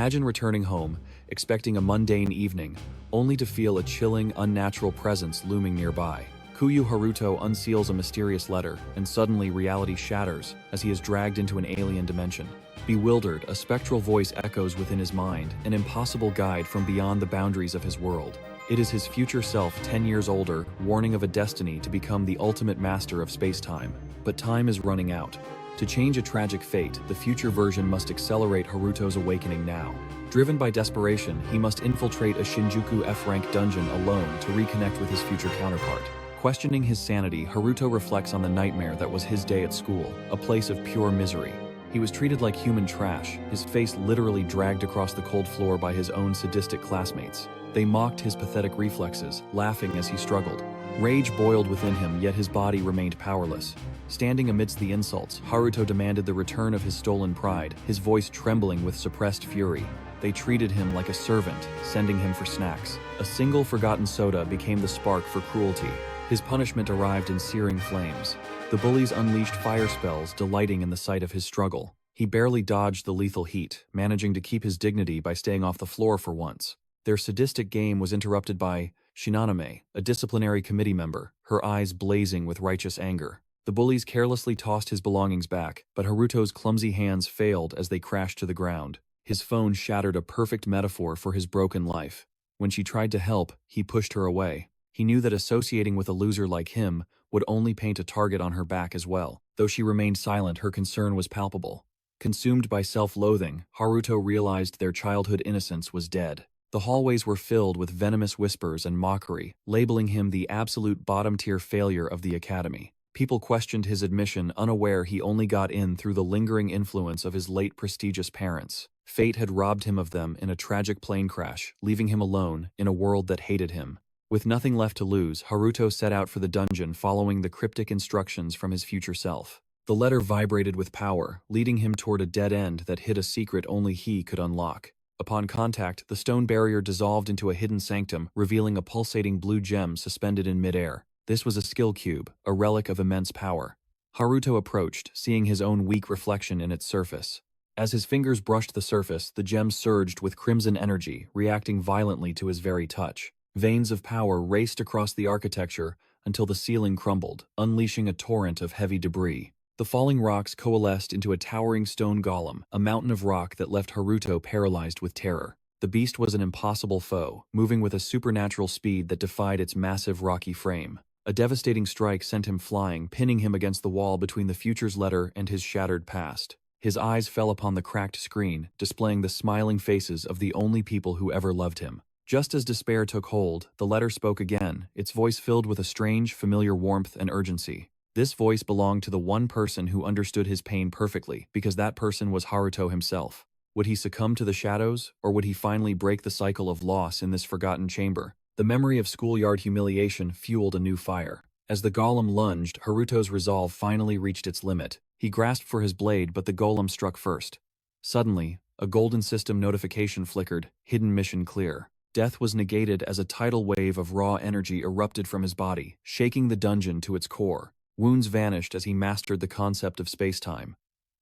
Imagine returning home, expecting a mundane evening, only to feel a chilling, unnatural presence looming nearby. Kuyu Haruto unseals a mysterious letter, and suddenly reality shatters as he is dragged into an alien dimension. Bewildered, a spectral voice echoes within his mind, an impossible guide from beyond the boundaries of his world. It is his future self, 10 years older, warning of a destiny to become the ultimate master of space-time. But time is running out. To change a tragic fate, the future version must accelerate Haruto's awakening now. Driven by desperation, he must infiltrate a Shinjuku F-rank dungeon alone to reconnect with his future counterpart. Questioning his sanity, Haruto reflects on the nightmare that was his day at school, a place of pure misery. He was treated like human trash, his face literally dragged across the cold floor by his own sadistic classmates. They mocked his pathetic reflexes, laughing as he struggled. Rage boiled within him, yet his body remained powerless. Standing amidst the insults, Haruto demanded the return of his stolen pride, his voice trembling with suppressed fury. They treated him like a servant, sending him for snacks. A single forgotten soda became the spark for cruelty. His punishment arrived in searing flames. The bullies unleashed fire spells, delighting in the sight of his struggle. He barely dodged the lethal heat, managing to keep his dignity by staying off the floor for once. Their sadistic game was interrupted by Shinaname, a disciplinary committee member, her eyes blazing with righteous anger. The bullies carelessly tossed his belongings back, but Haruto's clumsy hands failed as they crashed to the ground. His phone shattered a perfect metaphor for his broken life. When she tried to help, he pushed her away. He knew that associating with a loser like him would only paint a target on her back as well. Though she remained silent, her concern was palpable. Consumed by self-loathing, Haruto realized their childhood innocence was dead. The hallways were filled with venomous whispers and mockery, labeling him the absolute bottom-tier failure of the academy. People questioned his admission, unaware he only got in through the lingering influence of his late prestigious parents. Fate had robbed him of them in a tragic plane crash, leaving him alone in a world that hated him. With nothing left to lose, Haruto set out for the dungeon, following the cryptic instructions from his future self. The letter vibrated with power, leading him toward a dead end that hid a secret only he could unlock. Upon contact, the stone barrier dissolved into a hidden sanctum, revealing a pulsating blue gem suspended in midair. This was a skill cube, a relic of immense power. Haruto approached, seeing his own weak reflection in its surface. As his fingers brushed the surface, the gem surged with crimson energy, reacting violently to his very touch. Veins of power raced across the architecture until the ceiling crumbled, unleashing a torrent of heavy debris. The falling rocks coalesced into a towering stone golem, a mountain of rock that left Haruto paralyzed with terror. The beast was an impossible foe, moving with a supernatural speed that defied its massive rocky frame. A devastating strike sent him flying, pinning him against the wall between the future's letter and his shattered past. His eyes fell upon the cracked screen, displaying the smiling faces of the only people who ever loved him. Just as despair took hold, the letter spoke again, its voice filled with a strange, familiar warmth and urgency. This voice belonged to the one person who understood his pain perfectly, because that person was Haruto himself. Would he succumb to the shadows, or would he finally break the cycle of loss in this forgotten chamber? The memory of schoolyard humiliation fueled a new fire. As the golem lunged, Haruto's resolve finally reached its limit. He grasped for his blade, but the golem struck first. Suddenly, a golden system notification flickered, hidden mission clear. Death was negated as a tidal wave of raw energy erupted from his body, shaking the dungeon to its core. Wounds vanished as he mastered the concept of space-time.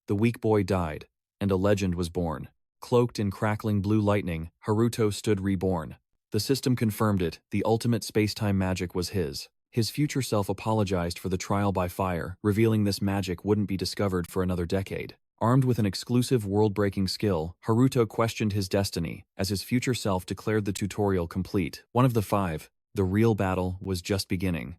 The weak boy died, and a legend was born. Cloaked in crackling blue lightning, Haruto stood reborn. The system confirmed it, the ultimate space-time magic was his. His future self apologized for the trial by fire, revealing this magic wouldn't be discovered for another decade. Armed with an exclusive world-breaking skill, Haruto questioned his destiny, as his future self declared the tutorial complete. One of the 5, the real battle was just beginning.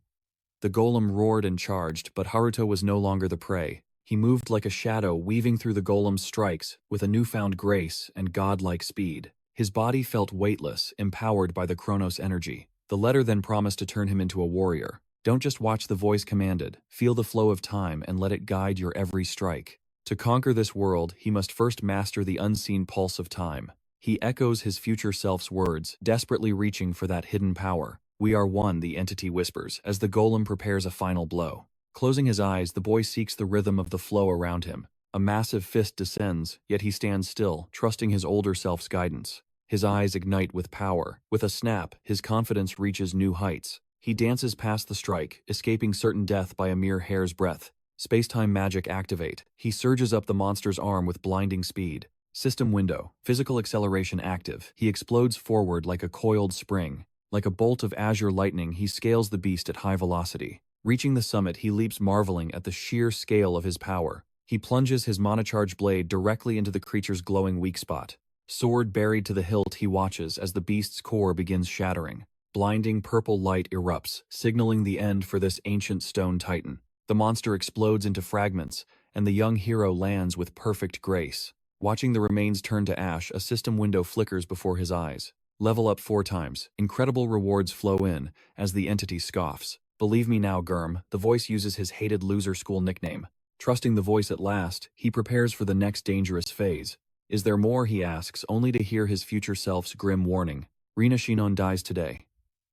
The golem roared and charged, but Haruto was no longer the prey. He moved like a shadow, weaving through the golem's strikes, with a newfound grace and godlike speed. His body felt weightless, empowered by the Chronos energy. The letter then promised to turn him into a warrior. Don't just watch, the voice commanded. Feel the flow of time and let it guide your every strike. To conquer this world, he must first master the unseen pulse of time. He echoes his future self's words, desperately reaching for that hidden power. "We are one," the entity whispers, as the golem prepares a final blow. Closing his eyes, the boy seeks the rhythm of the flow around him. A massive fist descends, yet he stands still, trusting his older self's guidance. His eyes ignite with power. With a snap, his confidence reaches new heights. He dances past the strike, escaping certain death by a mere hair's breadth. Space-time magic activate. He surges up the monster's arm with blinding speed. System window. Physical acceleration active. He explodes forward like a coiled spring. Like a bolt of azure lightning, he scales the beast at high velocity. Reaching the summit, he leaps marveling at the sheer scale of his power. He plunges his monocharged blade directly into the creature's glowing weak spot. Sword buried to the hilt, he watches as the beast's core begins shattering. Blinding purple light erupts, signaling the end for this ancient stone titan. The monster explodes into fragments, and the young hero lands with perfect grace. Watching the remains turn to ash, a system window flickers before his eyes. Level up 4 times. Incredible rewards flow in, as the entity scoffs. Believe me now, Gurm, the voice uses his hated loser school nickname. Trusting the voice at last, he prepares for the next dangerous phase. Is there more, he asks, only to hear his future self's grim warning. Rina Shinon dies today.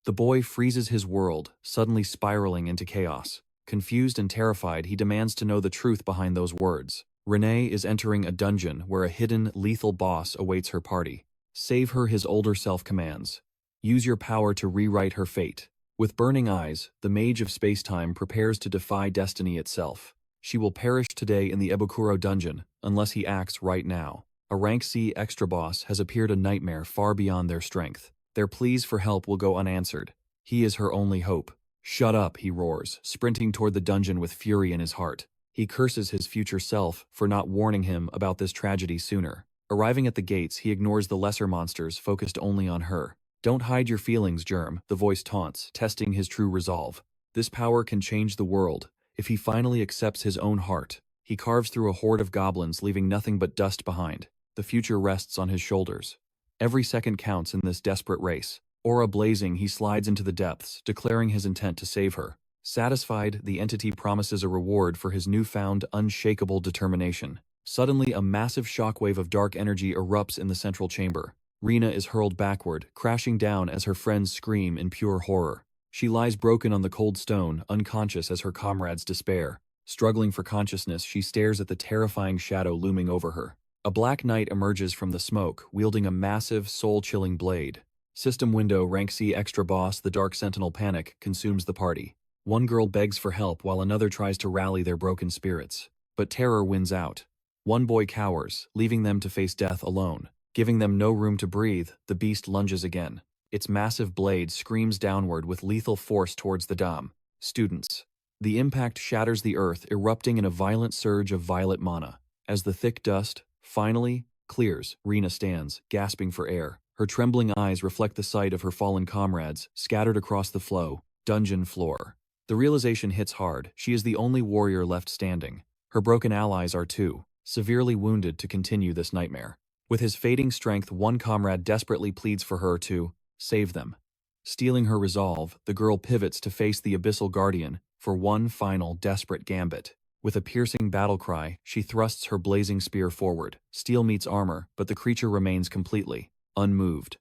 The boy freezes his world, suddenly spiraling into chaos. Confused and terrified, he demands to know the truth behind those words. Renee is entering a dungeon where a hidden, lethal boss awaits her party. Save her, his older self commands. Use your power to rewrite her fate. With burning eyes, the mage of spacetime prepares to defy destiny itself. She will perish today in the Ebukuro dungeon, unless he acts right now. A rank C extra boss has appeared, a nightmare far beyond their strength. Their pleas for help will go unanswered. He is her only hope. Shut up, he roars, sprinting toward the dungeon with fury in his heart. He curses his future self for not warning him about this tragedy sooner. Arriving at the gates, he ignores the lesser monsters, focused only on her. Don't hide your feelings, Germ, the voice taunts, testing his true resolve. This power can change the world. If he finally accepts his own heart, he carves through a horde of goblins, leaving nothing but dust behind. The future rests on his shoulders. Every second counts in this desperate race. Aura blazing, he slides into the depths, declaring his intent to save her. Satisfied, the entity promises a reward for his newfound, unshakable determination. Suddenly, a massive shockwave of dark energy erupts in the central chamber. Rina is hurled backward, crashing down as her friends scream in pure horror. She lies broken on the cold stone, unconscious as her comrades despair. Struggling for consciousness, she stares at the terrifying shadow looming over her. A black knight emerges from the smoke, wielding a massive, soul-chilling blade. System window, rank C extra boss, the Dark Sentinel panic consumes the party. One girl begs for help while another tries to rally their broken spirits. But terror wins out. One boy cowers, leaving them to face death alone. Giving them no room to breathe, the beast lunges again. Its massive blade screams downward with lethal force towards the dom. Students. The impact shatters the earth, erupting in a violent surge of violet mana. As the thick dust finally clears, Rina stands, gasping for air. Her trembling eyes reflect the sight of her fallen comrades, scattered across the dungeon floor. The realization hits hard. She is the only warrior left standing. Her broken allies are too, severely wounded to continue this nightmare. With his fading strength, one comrade desperately pleads for her to save them. Stealing her resolve, the girl pivots to face the Abyssal Guardian for one final, desperate gambit. With a piercing battle cry, she thrusts her blazing spear forward. Steel meets armor, but the creature remains completely unmoved.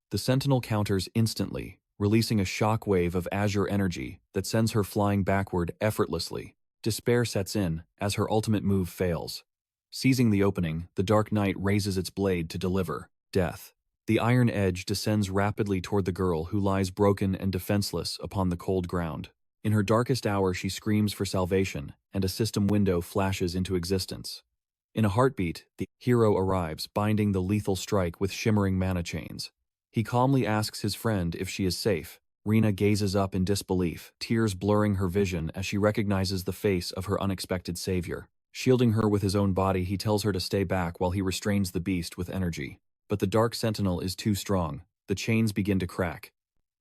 The Sentinel counters instantly, releasing a shock wave of azure energy that sends her flying backward effortlessly. Despair sets in as her ultimate move fails. Seizing the opening, the Dark Knight raises its blade to deliver death. The iron edge descends rapidly toward the girl who lies broken and defenseless upon the cold ground. In her darkest hour, she screams for salvation, and a system window flashes into existence. In a heartbeat, the hero arrives, binding the lethal strike with shimmering mana chains. He calmly asks his friend if she is safe. Rina gazes up in disbelief, tears blurring her vision as she recognizes the face of her unexpected savior. Shielding her with his own body, he tells her to stay back while he restrains the beast with energy. But the Dark Sentinel is too strong. The chains begin to crack.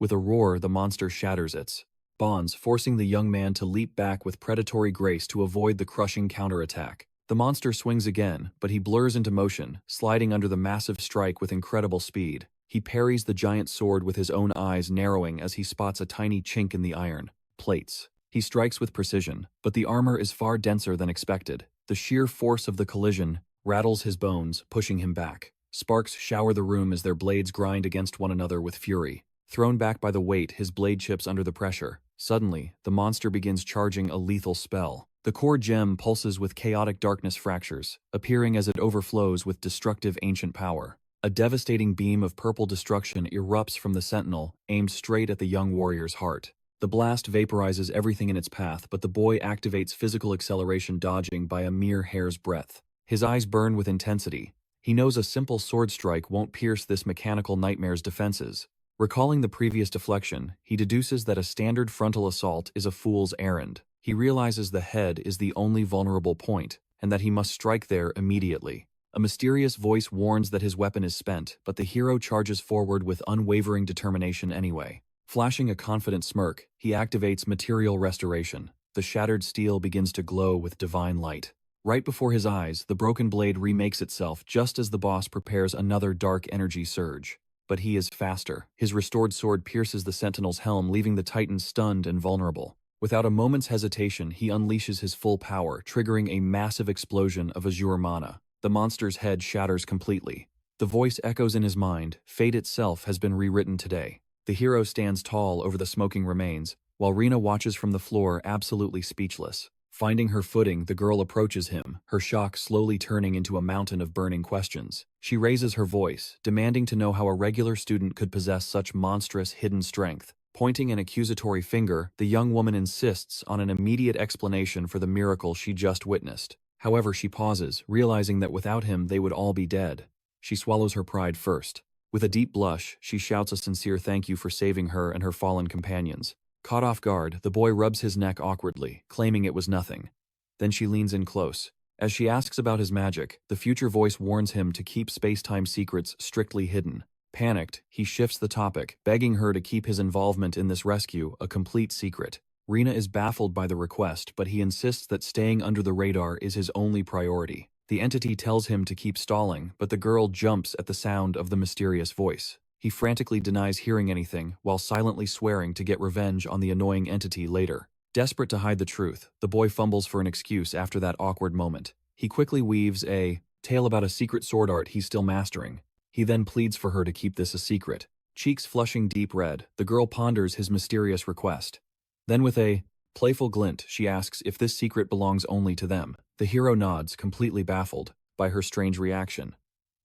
With a roar, the monster shatters its bonds, forcing the young man to leap back with predatory grace to avoid the crushing counterattack. The monster swings again, but he blurs into motion, sliding under the massive strike with incredible speed. He parries the giant sword with his own eyes narrowing as he spots a tiny chink in the iron plates. He strikes with precision, but the armor is far denser than expected. The sheer force of the collision rattles his bones, pushing him back. Sparks shower the room as their blades grind against one another with fury. Thrown back by the weight, his blade chips under the pressure. Suddenly, the monster begins charging a lethal spell. The core gem pulses with chaotic darkness fractures, appearing as it overflows with destructive ancient power. A devastating beam of purple destruction erupts from the sentinel, aimed straight at the young warrior's heart. The blast vaporizes everything in its path, but the boy activates physical acceleration, dodging by a mere hair's breadth. His eyes burn with intensity, He knows a simple sword strike won't pierce this mechanical nightmare's defenses. Recalling the previous deflection, he deduces that a standard frontal assault is a fool's errand. He realizes the head is the only vulnerable point, and that he must strike there immediately. A mysterious voice warns that his weapon is spent, but the hero charges forward with unwavering determination anyway. Flashing a confident smirk, he activates material restoration. The shattered steel begins to glow with divine light. Right before his eyes, the broken blade remakes itself just as the boss prepares another dark energy surge. But he is faster. His restored sword pierces the sentinel's helm, leaving the titan stunned and vulnerable. Without a moment's hesitation, he unleashes his full power, triggering a massive explosion of azure mana. The monster's head shatters completely. The voice echoes in his mind, fate itself has been rewritten today. The hero stands tall over the smoking remains, while Rina watches from the floor absolutely speechless. Finding her footing, the girl approaches him, her shock slowly turning into a mountain of burning questions. She raises her voice, demanding to know how a regular student could possess such monstrous hidden strength. Pointing an accusatory finger, the young woman insists on an immediate explanation for the miracle she just witnessed. However, she pauses, realizing that without him they would all be dead. She swallows her pride first. With a deep blush, she shouts a sincere thank you for saving her and her fallen companions. Caught off guard, the boy rubs his neck awkwardly, claiming it was nothing. Then she leans in close. As she asks about his magic, the future voice warns him to keep space-time secrets strictly hidden. Panicked, he shifts the topic, begging her to keep his involvement in this rescue a complete secret. Rina is baffled by the request, but he insists that staying under the radar is his only priority. The entity tells him to keep stalling, but the girl jumps at the sound of the mysterious voice. He frantically denies hearing anything, while silently swearing to get revenge on the annoying entity later. Desperate to hide the truth, the boy fumbles for an excuse after that awkward moment. He quickly weaves a tale about a secret sword art he's still mastering. He then pleads for her to keep this a secret. Cheeks flushing deep red, the girl ponders his mysterious request. Then with a playful glint, she asks if this secret belongs only to them. The hero nods, completely baffled by her strange reaction.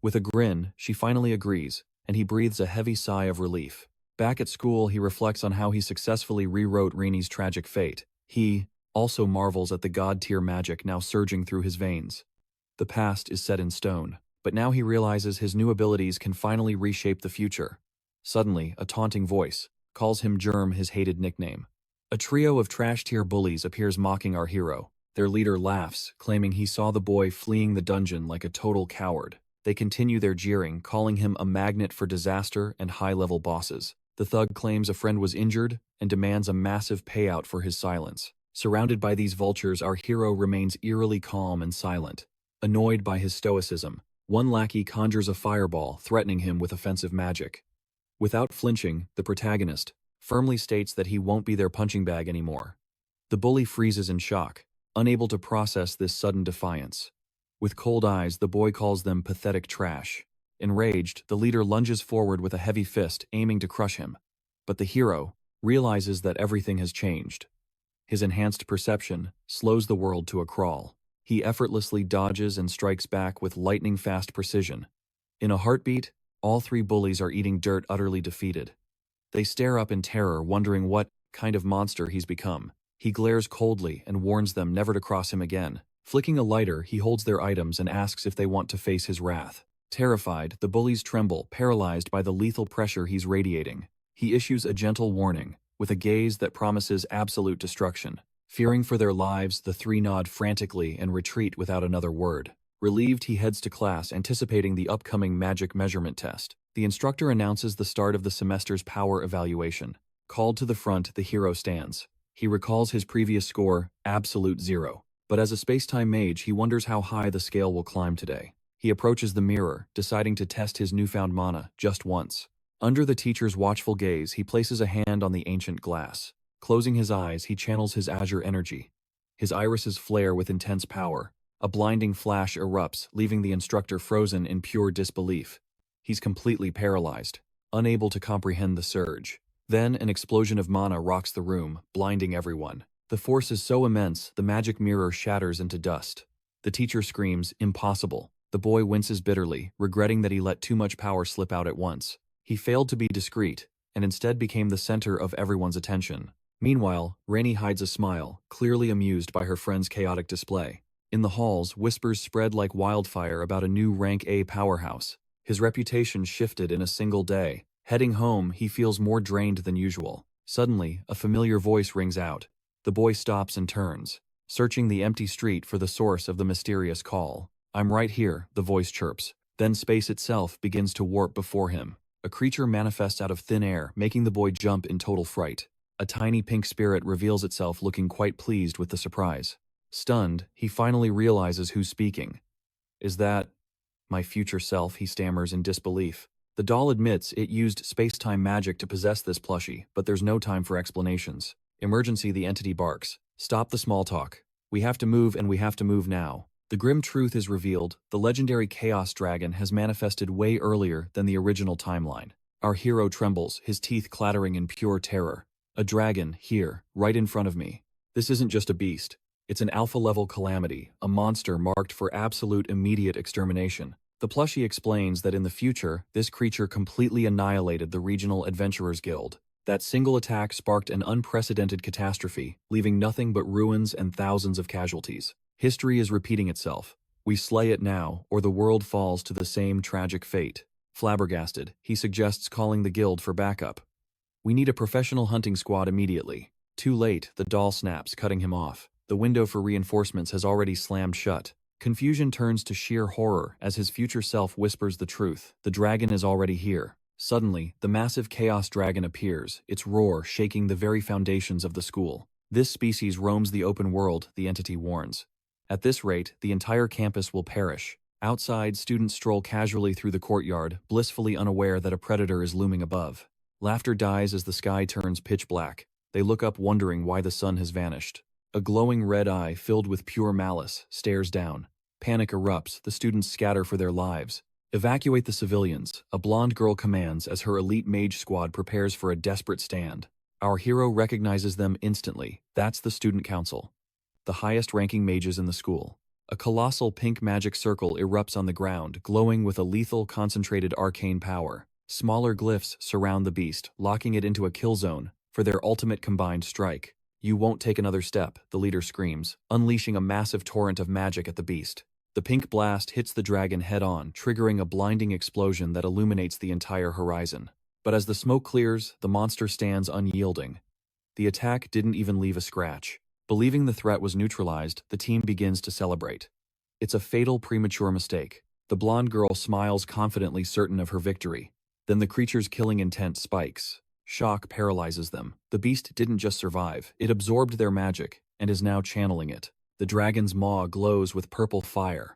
With a grin, she finally agrees, and he breathes a heavy sigh of relief. Back at school, he reflects on how he successfully rewrote Rini's tragic fate. He also marvels at the god-tier magic now surging through his veins. The past is set in stone, but now he realizes his new abilities can finally reshape the future. Suddenly, a taunting voice calls him Germ, his hated nickname. A trio of trash-tier bullies appears mocking our hero. Their leader laughs, claiming he saw the boy fleeing the dungeon like a total coward. They continue their jeering, calling him a magnet for disaster and high-level bosses. The thug claims a friend was injured and demands a massive payout for his silence. Surrounded by these vultures, our hero remains eerily calm and silent. Annoyed by his stoicism, one lackey conjures a fireball, threatening him with offensive magic. Without flinching, the protagonist firmly states that he won't be their punching bag anymore. The bully freezes in shock, unable to process this sudden defiance. With cold eyes, the boy calls them pathetic trash. Enraged, the leader lunges forward with a heavy fist, aiming to crush him. But the hero realizes that everything has changed. His enhanced perception slows the world to a crawl. He effortlessly dodges and strikes back with lightning-fast precision. In a heartbeat, all three bullies are eating dirt, utterly defeated. They stare up in terror, wondering what kind of monster he's become. He glares coldly and warns them never to cross him again. Flicking a lighter, he holds their items and asks if they want to face his wrath. Terrified, the bullies tremble, paralyzed by the lethal pressure he's radiating. He issues a gentle warning, with a gaze that promises absolute destruction. Fearing for their lives, the three nod frantically and retreat without another word. Relieved, he heads to class, anticipating the upcoming magic measurement test. The instructor announces the start of the semester's power evaluation. Called to the front, the hero stands. He recalls his previous score, absolute 0. But as a space-time mage, he wonders how high the scale will climb today. He approaches the mirror, deciding to test his newfound mana just once. Under the teacher's watchful gaze, he places a hand on the ancient glass. Closing his eyes, he channels his azure energy. His irises flare with intense power. A blinding flash erupts, leaving the instructor frozen in pure disbelief. He's completely paralyzed, unable to comprehend the surge. Then an explosion of mana rocks the room, blinding everyone. The force is so immense, the magic mirror shatters into dust. The teacher screams, "Impossible." The boy winces bitterly, regretting that he let too much power slip out at once. He failed to be discreet, and instead became the center of everyone's attention. Meanwhile, Rainey hides a smile, clearly amused by her friend's chaotic display. In the halls, whispers spread like wildfire about a new Rank A powerhouse. His reputation shifted in a single day. Heading home, he feels more drained than usual. Suddenly, a familiar voice rings out. The boy stops and turns, searching the empty street for the source of the mysterious call. "I'm right here," the voice chirps. Then space itself begins to warp before him. A creature manifests out of thin air, making the boy jump in total fright. A tiny pink spirit reveals itself, looking quite pleased with the surprise. Stunned, he finally realizes who's speaking. "Is that my future self?" he stammers in disbelief. The doll admits it used space-time magic to possess this plushie, but there's no time for explanations. "Emergency," the entity barks. "Stop the small talk. We have to move, and we have to move now." The grim truth is revealed. The legendary Chaos Dragon has manifested way earlier than the original timeline. Our hero trembles, his teeth clattering in pure terror. "A dragon, here, right in front of me. This isn't just a beast. It's an alpha-level calamity, a monster marked for absolute immediate extermination." The plushie explains that in the future, this creature completely annihilated the Regional Adventurers Guild. That single attack sparked an unprecedented catastrophe, leaving nothing but ruins and thousands of casualties. History is repeating itself. We slay it now, or the world falls to the same tragic fate. Flabbergasted, he suggests calling the guild for backup. "We need a professional hunting squad immediately." Too late, the doll snaps, cutting him off. The window for reinforcements has already slammed shut. Confusion turns to sheer horror as his future self whispers the truth. The dragon is already here. Suddenly, the massive Chaos Dragon appears, its roar shaking the very foundations of the school. "This species roams the open world," the entity warns. "At this rate, the entire campus will perish." Outside, students stroll casually through the courtyard, blissfully unaware that a predator is looming above. Laughter dies as the sky turns pitch black. They look up, wondering why the sun has vanished. A glowing red eye, filled with pure malice, stares down. Panic erupts, the students scatter for their lives. "Evacuate the civilians," a blonde girl commands as her elite mage squad prepares for a desperate stand. Our hero recognizes them instantly. That's the student council, the highest-ranking mages in the school. A colossal pink magic circle erupts on the ground, glowing with a lethal, concentrated arcane power. Smaller glyphs surround the beast, locking it into a kill zone for their ultimate combined strike. "You won't take another step," the leader screams, unleashing a massive torrent of magic at the beast. The pink blast hits the dragon head-on, triggering a blinding explosion that illuminates the entire horizon. But as the smoke clears, the monster stands unyielding. The attack didn't even leave a scratch. Believing the threat was neutralized, the team begins to celebrate. It's a fatal, premature mistake. The blonde girl smiles confidently, certain of her victory. Then the creature's killing intent spikes. Shock paralyzes them. The beast didn't just survive, it absorbed their magic, and is now channeling it. The dragon's maw glows with purple fire.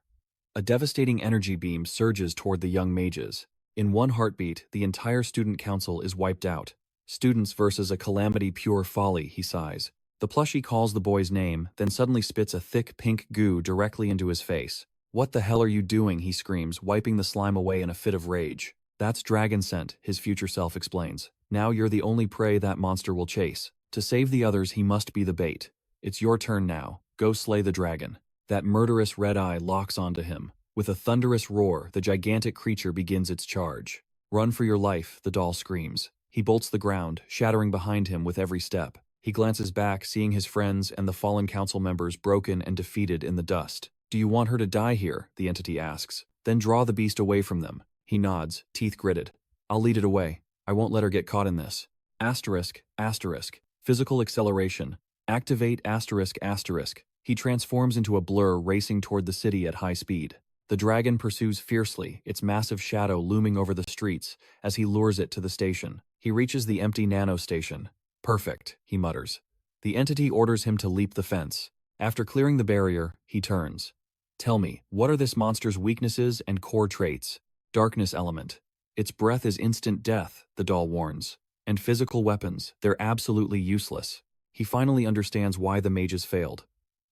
A devastating energy beam surges toward the young mages. In one heartbeat, the entire student council is wiped out. "Students versus a calamity, pure folly," he sighs. The plushie calls the boy's name, then suddenly spits a thick pink goo directly into his face. "What the hell are you doing?" he screams, wiping the slime away in a fit of rage. "That's dragon scent," his future self explains. "Now you're the only prey that monster will chase. To save the others, he must be the bait. It's your turn now. Go slay the dragon." That murderous red eye locks onto him. With a thunderous roar, the gigantic creature begins its charge. "Run for your life," the doll screams. He bolts the ground, shattering behind him with every step. He glances back, seeing his friends and the fallen council members broken and defeated in the dust. "Do you want her to die here?" the entity asks. "Then draw the beast away from them." He nods, teeth gritted. "I'll lead it away. I won't let her get caught in this." Asterisk, asterisk. Physical acceleration. Activate asterisk asterisk. He transforms into a blur, racing toward the city at high speed. The dragon pursues fiercely, its massive shadow looming over the streets as he lures it to the station. He reaches the empty nano station. "Perfect," he mutters. The entity orders him to leap the fence. After clearing the barrier, he turns. "Tell me, what are this monster's weaknesses and core traits?" "Darkness element. Its breath is instant death," the doll warns. "And physical weapons, they're absolutely useless." He finally understands why the mages failed.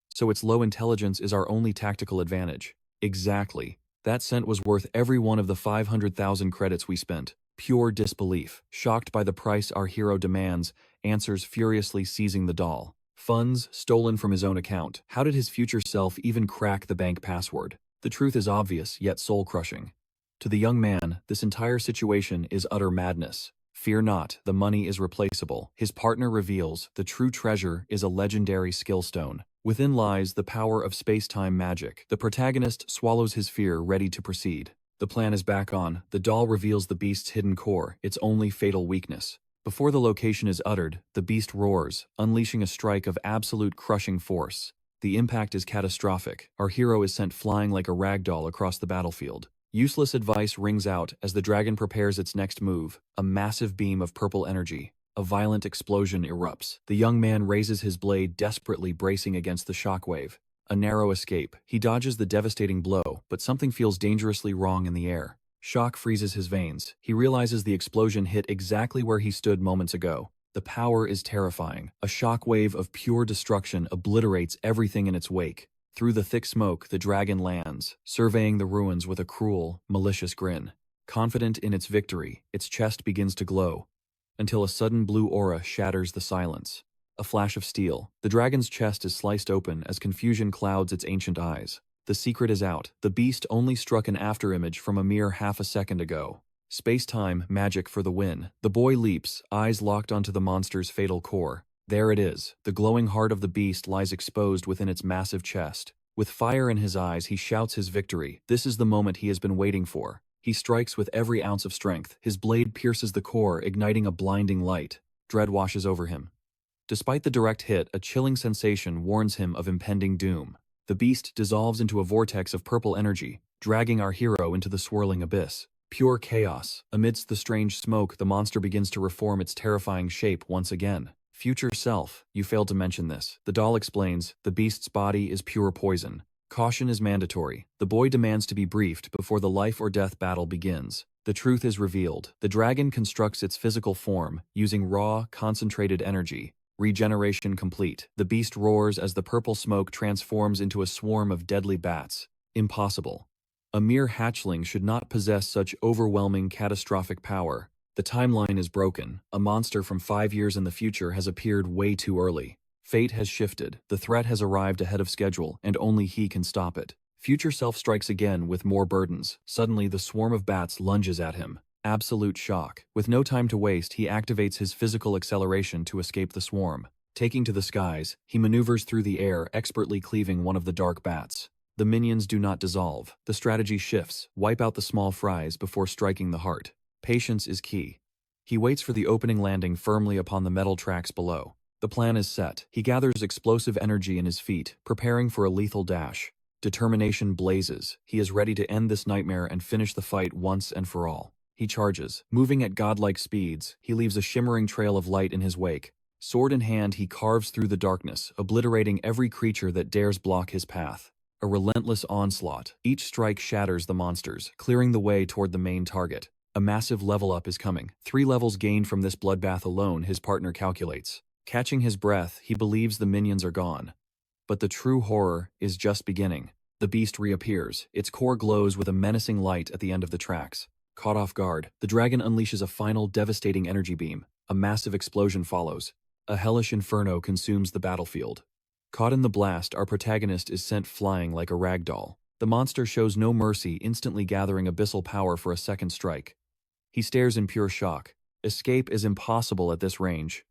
"So its low intelligence is our only tactical advantage." Exactly. That scent was worth every one of the 500,000 credits we spent. Pure disbelief. Shocked by the price our hero demands, answers furiously, seizing the doll. Funds stolen from his own account. How did his future self even crack the bank password? The truth is obvious, yet soul-crushing. To the young man, this entire situation is utter madness. Fear not, the money is replaceable. His partner reveals the true treasure is a legendary skill stone. Within lies the power of space-time magic. The protagonist swallows his fear, ready to proceed. The plan is back on. The doll reveals the beast's hidden core, its only fatal weakness. Before the location is uttered, the beast roars, unleashing a strike of absolute crushing force. The impact is catastrophic. Our hero is sent flying like a ragdoll across the battlefield. Useless advice rings out as the dragon prepares its next move, a massive beam of purple energy. A violent explosion erupts. The young man raises his blade, desperately bracing against the shockwave. A narrow escape. He dodges the devastating blow, but something feels dangerously wrong in the air. Shock freezes his veins. He realizes the explosion hit exactly where he stood moments ago. The power is terrifying. A shockwave of pure destruction obliterates everything in its wake. Through the thick smoke, the dragon lands, surveying the ruins with a cruel, malicious grin. Confident in its victory, its chest begins to glow, until a sudden blue aura shatters the silence. A flash of steel. The dragon's chest is sliced open as confusion clouds its ancient eyes. The secret is out. The beast only struck an afterimage from a mere half a second ago. Space-time magic for the win. The boy leaps, eyes locked onto the monster's fatal core. There it is. The glowing heart of the beast lies exposed within its massive chest. With fire in his eyes, he shouts his victory. This is the moment he has been waiting for. He strikes with every ounce of strength. His blade pierces the core, igniting a blinding light. Dread washes over him. Despite the direct hit, a chilling sensation warns him of impending doom. The beast dissolves into a vortex of purple energy, dragging our hero into the swirling abyss. Pure chaos. Amidst the strange smoke, the monster begins to reform its terrifying shape once again. Future self, you failed to mention this. The doll explains, the beast's body is pure poison. Caution is mandatory. The boy demands to be briefed before the life or death battle begins. The truth is revealed. The dragon constructs its physical form, using raw, concentrated energy. Regeneration complete. The beast roars as the purple smoke transforms into a swarm of deadly bats. Impossible. A mere hatchling should not possess such overwhelming, catastrophic power. The timeline is broken. A monster from 5 years in the future has appeared way too early. Fate has shifted. The threat has arrived ahead of schedule, and only he can stop it. Future self strikes again with more burdens. Suddenly, the swarm of bats lunges at him. Absolute shock. With no time to waste, he activates his physical acceleration to escape the swarm. Taking to the skies, he maneuvers through the air, expertly cleaving one of the dark bats. The minions do not dissolve. The strategy shifts. Wipe out the small fries before striking the heart. Patience is key. He waits for the opening, landing firmly upon the metal tracks below. The plan is set. He gathers explosive energy in his feet, preparing for a lethal dash. Determination blazes. He is ready to end this nightmare and finish the fight once and for all. He charges. Moving at godlike speeds, he leaves a shimmering trail of light in his wake. Sword in hand, he carves through the darkness, obliterating every creature that dares block his path. A relentless onslaught. Each strike shatters the monsters, clearing the way toward the main target. A massive level up is coming. 3 levels gained from this bloodbath alone, his partner calculates. Catching his breath, he believes the minions are gone. But the true horror is just beginning. The beast reappears. Its core glows with a menacing light at the end of the tracks. Caught off guard, the dragon unleashes a final devastating energy beam. A massive explosion follows. A hellish inferno consumes the battlefield. Caught in the blast, our protagonist is sent flying like a rag doll. The monster shows no mercy, instantly gathering abyssal power for a second strike. He stares in pure shock. Escape is impossible at this range.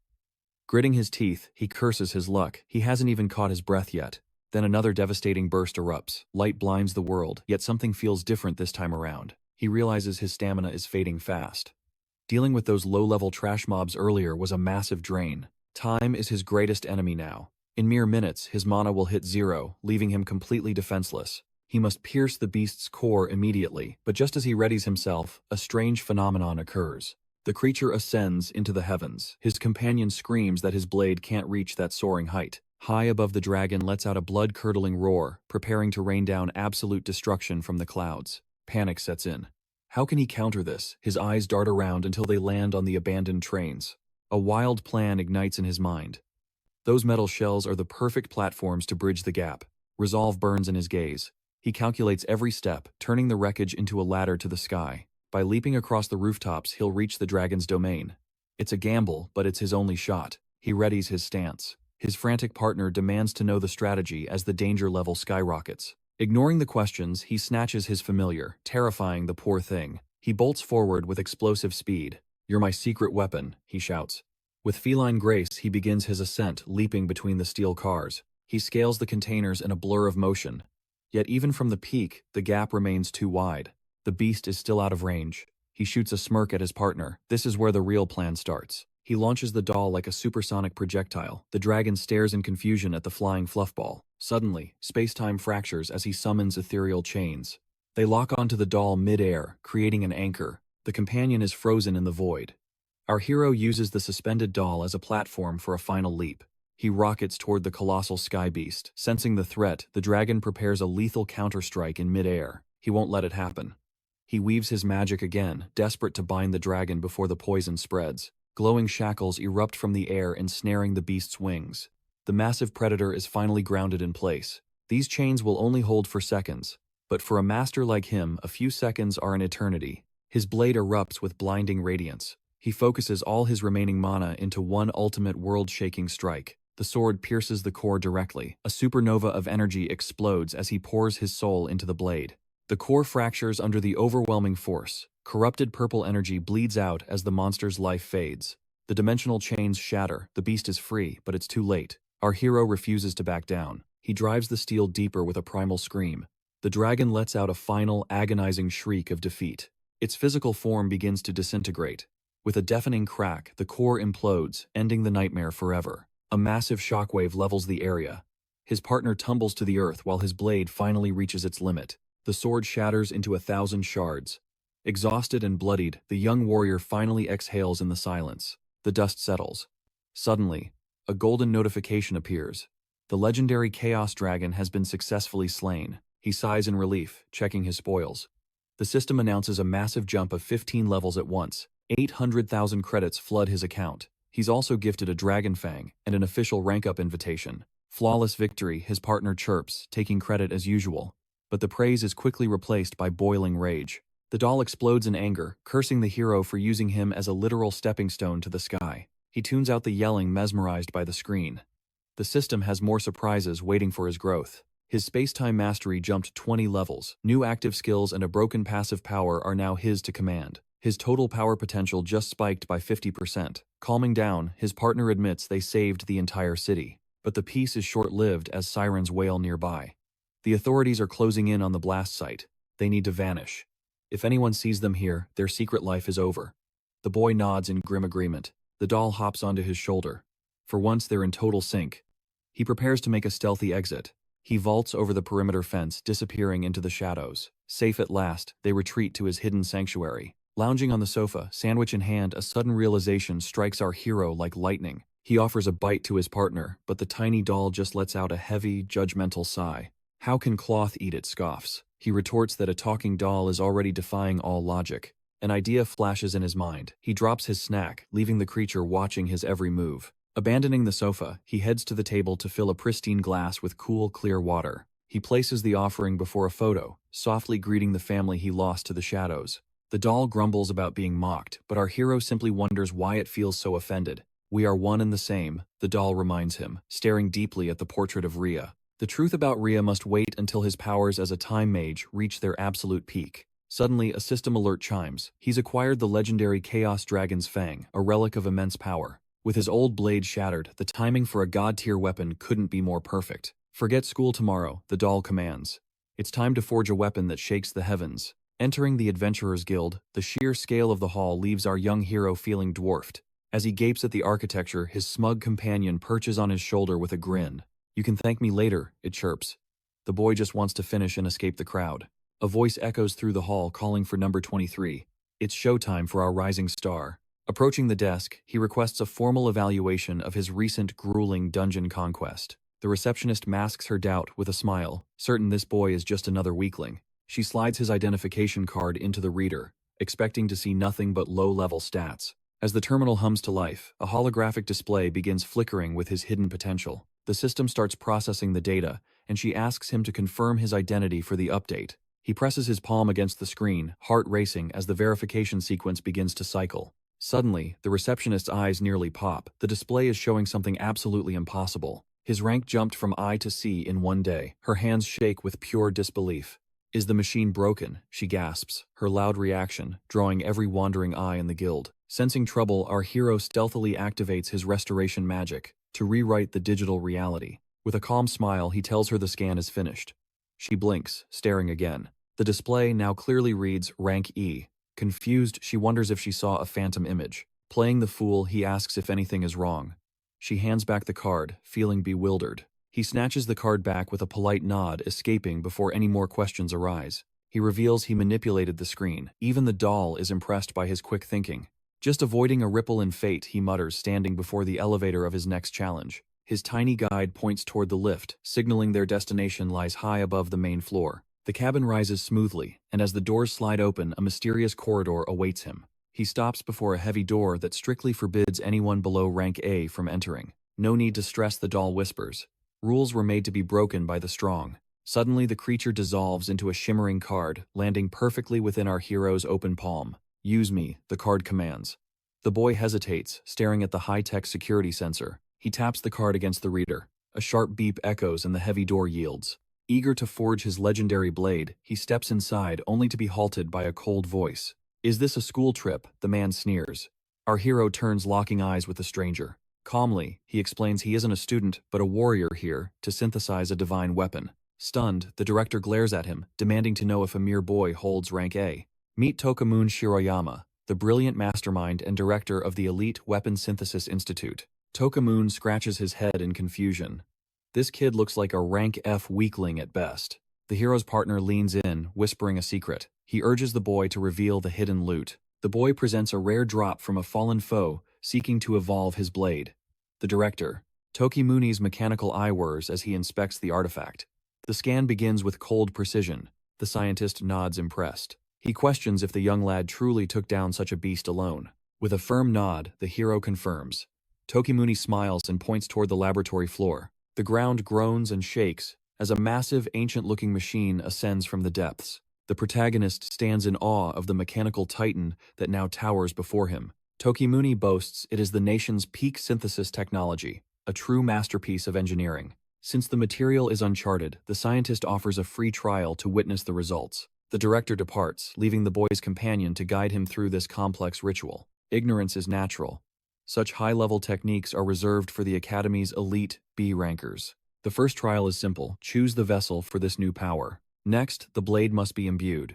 Gritting his teeth, he curses his luck. He hasn't even caught his breath yet. Then another devastating burst erupts. Light blinds the world, yet something feels different this time around. He realizes his stamina is fading fast. Dealing with those low-level trash mobs earlier was a massive drain. Time is his greatest enemy now. In mere minutes, his mana will hit 0, leaving him completely defenseless. He must pierce the beast's core immediately, but just as he readies himself, a strange phenomenon occurs. The creature ascends into the heavens. His companion screams that his blade can't reach that soaring height. High above, the dragon lets out a blood-curdling roar, preparing to rain down absolute destruction from the clouds. Panic sets in. How can he counter this? His eyes dart around until they land on the abandoned trains. A wild plan ignites in his mind. Those metal shells are the perfect platforms to bridge the gap. Resolve burns in his gaze. He calculates every step, turning the wreckage into a ladder to the sky. By leaping across the rooftops, he'll reach the dragon's domain. It's a gamble, but it's his only shot. He readies his stance. His frantic partner demands to know the strategy as the danger level skyrockets. Ignoring the questions, he snatches his familiar, terrifying the poor thing. He bolts forward with explosive speed. "You're my secret weapon," he shouts. With feline grace, he begins his ascent, leaping between the steel cars. He scales the containers in a blur of motion. Yet even from the peak, the gap remains too wide. The beast is still out of range. He shoots a smirk at his partner. This is where the real plan starts. He launches the doll like a supersonic projectile. The dragon stares in confusion at the flying fluffball. Suddenly, space-time fractures as he summons ethereal chains. They lock onto the doll mid-air, creating an anchor. The companion is frozen in the void. Our hero uses the suspended doll as a platform for a final leap. He rockets toward the colossal sky beast. Sensing the threat, the dragon prepares a lethal counterstrike in mid-air. He won't let it happen. He weaves his magic again, desperate to bind the dragon before the poison spreads. Glowing shackles erupt from the air, ensnaring the beast's wings. The massive predator is finally grounded in place. These chains will only hold for seconds, but for a master like him, a few seconds are an eternity. His blade erupts with blinding radiance. He focuses all his remaining mana into one ultimate world-shaking strike. The sword pierces the core directly. A supernova of energy explodes as he pours his soul into the blade. The core fractures under the overwhelming force. Corrupted purple energy bleeds out as the monster's life fades. The dimensional chains shatter. The beast is free, but it's too late. Our hero refuses to back down. He drives the steel deeper with a primal scream. The dragon lets out a final, agonizing shriek of defeat. Its physical form begins to disintegrate. With a deafening crack, the core implodes, ending the nightmare forever. A massive shockwave levels the area. His partner tumbles to the earth while his blade finally reaches its limit. The sword shatters into 1,000 shards. Exhausted and bloodied, the young warrior finally exhales in the silence. The dust settles. Suddenly, a golden notification appears. The legendary Chaos Dragon has been successfully slain. He sighs in relief, checking his spoils. The system announces a massive jump of 15 levels at once. 800,000 credits flood his account. He's also gifted a Dragon Fang and an official rank-up invitation. Flawless victory, his partner chirps, taking credit as usual. But the praise is quickly replaced by boiling rage. The doll explodes in anger, cursing the hero for using him as a literal stepping stone to the sky. He tunes out the yelling, mesmerized by the screen. The system has more surprises waiting for his growth. His space-time mastery jumped 20 levels. New active skills and a broken passive power are now his to command. His total power potential just spiked by 50%. Calming down, his partner admits they saved the entire city. But the peace is short-lived as sirens wail nearby. The authorities are closing in on the blast site. They need to vanish. If anyone sees them here, their secret life is over. The boy nods in grim agreement. The doll hops onto his shoulder. For once, they're in total sync. He prepares to make a stealthy exit. He vaults over the perimeter fence, disappearing into the shadows. Safe at last, they retreat to his hidden sanctuary. Lounging on the sofa, sandwich in hand, a sudden realization strikes our hero like lightning. He offers a bite to his partner, but the tiny doll just lets out a heavy, judgmental sigh. How can cloth eat, it scoffs. He retorts that a talking doll is already defying all logic. An idea flashes in his mind. He drops his snack, leaving the creature watching his every move. Abandoning the sofa, he heads to the table to fill a pristine glass with cool, clear water. He places the offering before a photo, softly greeting the family he lost to the shadows. The doll grumbles about being mocked, but our hero simply wonders why it feels so offended. We are one and the same, the doll reminds him, staring deeply at the portrait of Rhea. The truth about Rhea must wait until his powers as a Time Mage reach their absolute peak. Suddenly, a system alert chimes. He's acquired the legendary Chaos Dragon's Fang, a relic of immense power. With his old blade shattered, the timing for a god-tier weapon couldn't be more perfect. Forget school tomorrow, the doll commands. It's time to forge a weapon that shakes the heavens. Entering the Adventurers Guild, the sheer scale of the hall leaves our young hero feeling dwarfed. As he gapes at the architecture, his smug companion perches on his shoulder with a grin. "You can thank me later," it chirps. The boy just wants to finish and escape the crowd. A voice echoes through the hall calling for number 23. It's showtime for our rising star. Approaching the desk, he requests a formal evaluation of his recent grueling dungeon conquest. The receptionist masks her doubt with a smile, certain this boy is just another weakling. She slides his identification card into the reader, expecting to see nothing but low-level stats. As the terminal hums to life, a holographic display begins flickering with his hidden potential. The system starts processing the data, and she asks him to confirm his identity for the update. He presses his palm against the screen, heart racing as the verification sequence begins to cycle. Suddenly, the receptionist's eyes nearly pop. The display is showing something absolutely impossible. His rank jumped from I to C in one day. Her hands shake with pure disbelief. "Is the machine broken?" she gasps, her loud reaction drawing every wandering eye in the guild. Sensing trouble, our hero stealthily activates his restoration magic to rewrite the digital reality. With a calm smile, he tells her the scan is finished. She blinks, staring again. The display now clearly reads Rank E. Confused, she wonders if she saw a phantom image. Playing the fool, he asks if anything is wrong. She hands back the card, feeling bewildered. He snatches the card back with a polite nod, escaping before any more questions arise. He reveals he manipulated the screen. Even the doll is impressed by his quick thinking. Just avoiding a ripple in fate, he mutters, standing before the elevator of his next challenge. His tiny guide points toward the lift, signaling their destination lies high above the main floor. The cabin rises smoothly, and as the doors slide open, a mysterious corridor awaits him. He stops before a heavy door that strictly forbids anyone below rank A from entering. No need to stress, the doll whispers. Rules were made to be broken by the strong. Suddenly, the creature dissolves into a shimmering card, landing perfectly within our hero's open palm. Use me, the card commands. The boy hesitates, staring at the high-tech security sensor. He taps the card against the reader. A sharp beep echoes and the heavy door yields. Eager to forge his legendary blade, he steps inside only to be halted by a cold voice. Is this a school trip? The man sneers. Our hero turns, locking eyes with the stranger. Calmly, he explains he isn't a student, but a warrior here to synthesize a divine weapon. Stunned, the director glares at him, demanding to know if a mere boy holds rank A. Meet Tokumun Shiroyama, the brilliant mastermind and director of the elite Weapon Synthesis Institute. Tokumun scratches his head in confusion. This kid looks like a rank F weakling at best. The hero's partner leans in, whispering a secret. He urges the boy to reveal the hidden loot. The boy presents a rare drop from a fallen foe, seeking to evolve his blade. The director, Tokimuni's mechanical eye whirs as he inspects the artifact. The scan begins with cold precision. The scientist nods, impressed. He questions if the young lad truly took down such a beast alone. With a firm nod, the hero confirms. Tokimuni smiles and points toward the laboratory floor. The ground groans and shakes as a massive, ancient-looking machine ascends from the depths. The protagonist stands in awe of the mechanical titan that now towers before him. Tokimuni boasts it is the nation's peak synthesis technology, a true masterpiece of engineering. Since the material is uncharted, the scientist offers a free trial to witness the results. The director departs, leaving the boy's companion to guide him through this complex ritual. Ignorance is natural. Such high-level techniques are reserved for the Academy's elite B rankers. The first trial is simple: choose the vessel for this new power. Next, the blade must be imbued.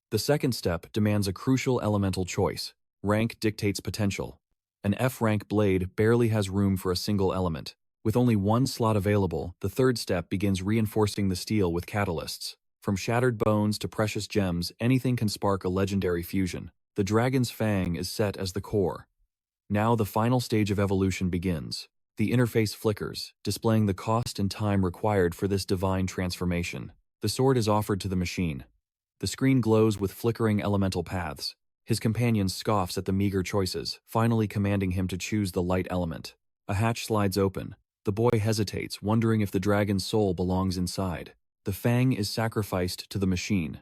The second step demands a crucial elemental choice. Rank dictates potential. An F-rank blade barely has room for a single element. With only one slot available, the third step begins reinforcing the steel with catalysts. From shattered bones to precious gems, anything can spark a legendary fusion. The dragon's fang is set as the core. Now the final stage of evolution begins. The interface flickers, displaying the cost and time required for this divine transformation. The sword is offered to the machine. The screen glows with flickering elemental paths. His companion scoffs at the meager choices, finally commanding him to choose the light element. A hatch slides open. The boy hesitates, wondering if the dragon's soul belongs inside. The fang is sacrificed to the machine.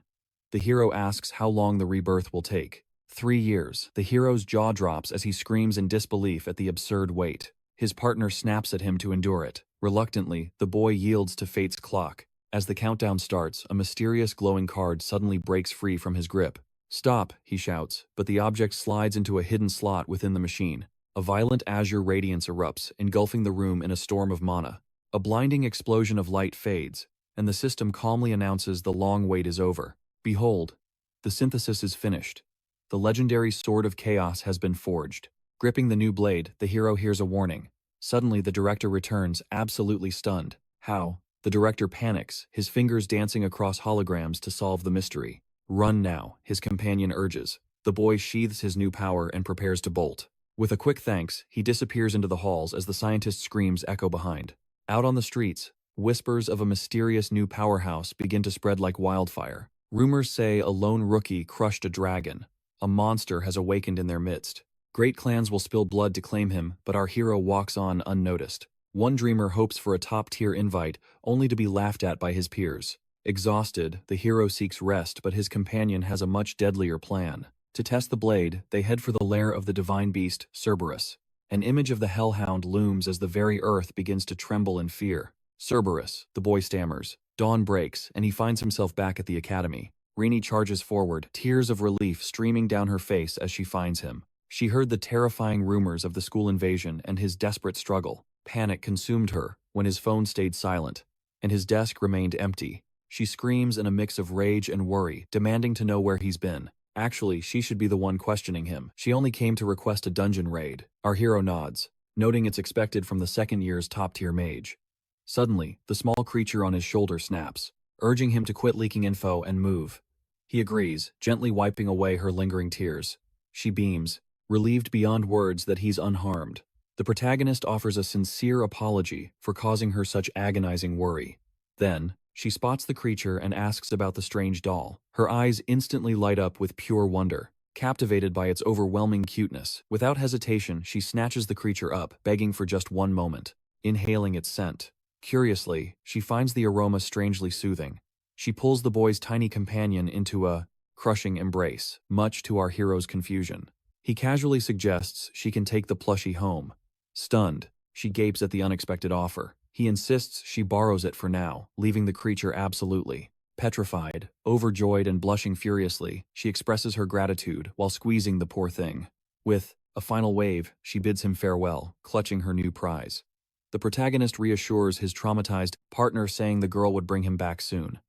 The hero asks how long the rebirth will take. 3 years. The hero's jaw drops as he screams in disbelief at the absurd wait. His partner snaps at him to endure it. Reluctantly, the boy yields to fate's clock. As the countdown starts, a mysterious glowing card suddenly breaks free from his grip. "Stop," he shouts, but the object slides into a hidden slot within the machine. A violent azure radiance erupts, engulfing the room in a storm of mana. A blinding explosion of light fades, and the system calmly announces the long wait is over. Behold, the synthesis is finished. The legendary Sword of Chaos has been forged. Gripping the new blade, the hero hears a warning. Suddenly, the director returns, absolutely stunned. How? The director panics, his fingers dancing across holograms to solve the mystery. "Run now," his companion urges. The boy sheathes his new power and prepares to bolt. With a quick thanks, he disappears into the halls as the scientist's screams echo behind. Out on the streets, whispers of a mysterious new powerhouse begin to spread like wildfire. Rumors say a lone rookie crushed a dragon. A monster has awakened in their midst. Great clans will spill blood to claim him, but our hero walks on unnoticed. One dreamer hopes for a top-tier invite, only to be laughed at by his peers. Exhausted, the hero seeks rest, but his companion has a much deadlier plan. To test the blade, they head for the lair of the divine beast, Cerberus. An image of the hellhound looms as the very earth begins to tremble in fear. "Cerberus," the boy stammers. Dawn breaks, and he finds himself back at the academy. Rini charges forward, tears of relief streaming down her face as she finds him. She heard the terrifying rumors of the school invasion and his desperate struggle. Panic consumed her when his phone stayed silent, and his desk remained empty. She screams in a mix of rage and worry, demanding to know where he's been. Actually, she should be the one questioning him. She only came to request a dungeon raid. Our hero nods, noting it's expected from the second year's top-tier mage. Suddenly, the small creature on his shoulder snaps, urging him to quit leaking info and move. He agrees, gently wiping away her lingering tears. She beams, relieved beyond words that he's unharmed. The protagonist offers a sincere apology for causing her such agonizing worry. Then, she spots the creature and asks about the strange doll. Her eyes instantly light up with pure wonder, captivated by its overwhelming cuteness. Without hesitation, she snatches the creature up, begging for just one moment, inhaling its scent. Curiously, she finds the aroma strangely soothing. She pulls the boy's tiny companion into a crushing embrace, much to our hero's confusion. He casually suggests she can take the plushie home. Stunned, she gapes at the unexpected offer. He insists she borrows it for now, leaving the creature absolutely petrified. Overjoyed and blushing furiously, she expresses her gratitude while squeezing the poor thing. With a final wave, she bids him farewell, clutching her new prize. The protagonist reassures his traumatized partner, saying the girl would bring him back soon.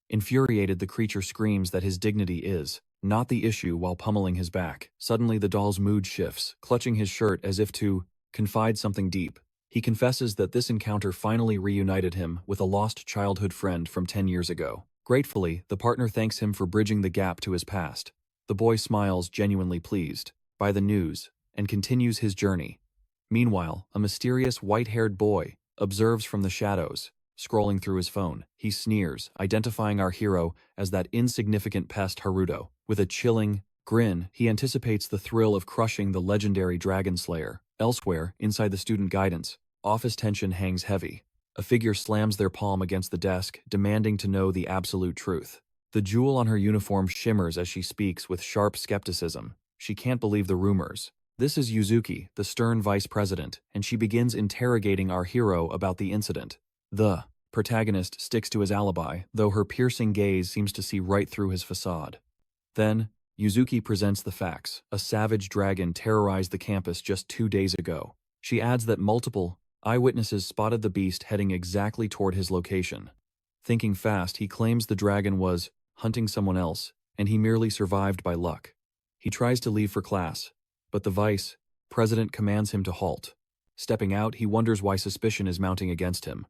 Infuriated, the creature screams that his dignity is not the issue while pummeling his back. Suddenly, the doll's mood shifts, clutching his shirt as if to confide something deep. He confesses that this encounter finally reunited him with a lost childhood friend from 10 years ago. Gratefully, the partner thanks him for bridging the gap to his past. The boy smiles, genuinely pleased by the news, and continues his journey. Meanwhile, a mysterious white-haired boy observes from the shadows, scrolling through his phone. He sneers, identifying our hero as that insignificant pest Haruto. With a chilling grin, he anticipates the thrill of crushing the legendary Dragon Slayer. Elsewhere, inside the student guidance, office tension hangs heavy. A figure slams their palm against the desk, demanding to know the absolute truth. The jewel on her uniform shimmers as she speaks with sharp skepticism. She can't believe the rumors. This is Yuzuki, the stern vice president, and she begins interrogating our hero about the incident. The protagonist sticks to his alibi, though her piercing gaze seems to see right through his facade. Then, Yuzuki presents the facts. A savage dragon terrorized the campus just 2 days ago. She adds that multiple eyewitnesses spotted the beast heading exactly toward his location. Thinking fast, he claims the dragon was hunting someone else, and he merely survived by luck. He tries to leave for class, but the vice president commands him to halt. Stepping out, he wonders why suspicion is mounting against him.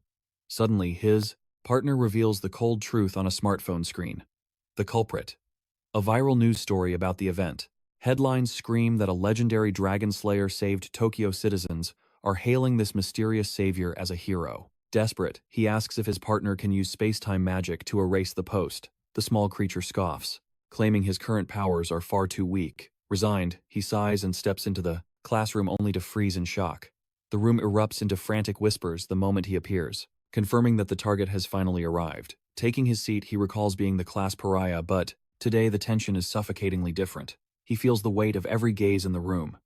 Suddenly, his partner reveals the cold truth on a smartphone screen. The culprit. A viral news story about the event. Headlines scream that a legendary dragon slayer saved Tokyo citizens, are hailing this mysterious savior as a hero. Desperate, he asks if his partner can use space-time magic to erase the post. The small creature scoffs, claiming his current powers are far too weak. Resigned, he sighs and steps into the classroom only to freeze in shock. The room erupts into frantic whispers the moment he appears, confirming that the target has finally arrived. Taking his seat, he recalls being the class pariah, but today the tension is suffocatingly different. He feels the weight of every gaze in the room.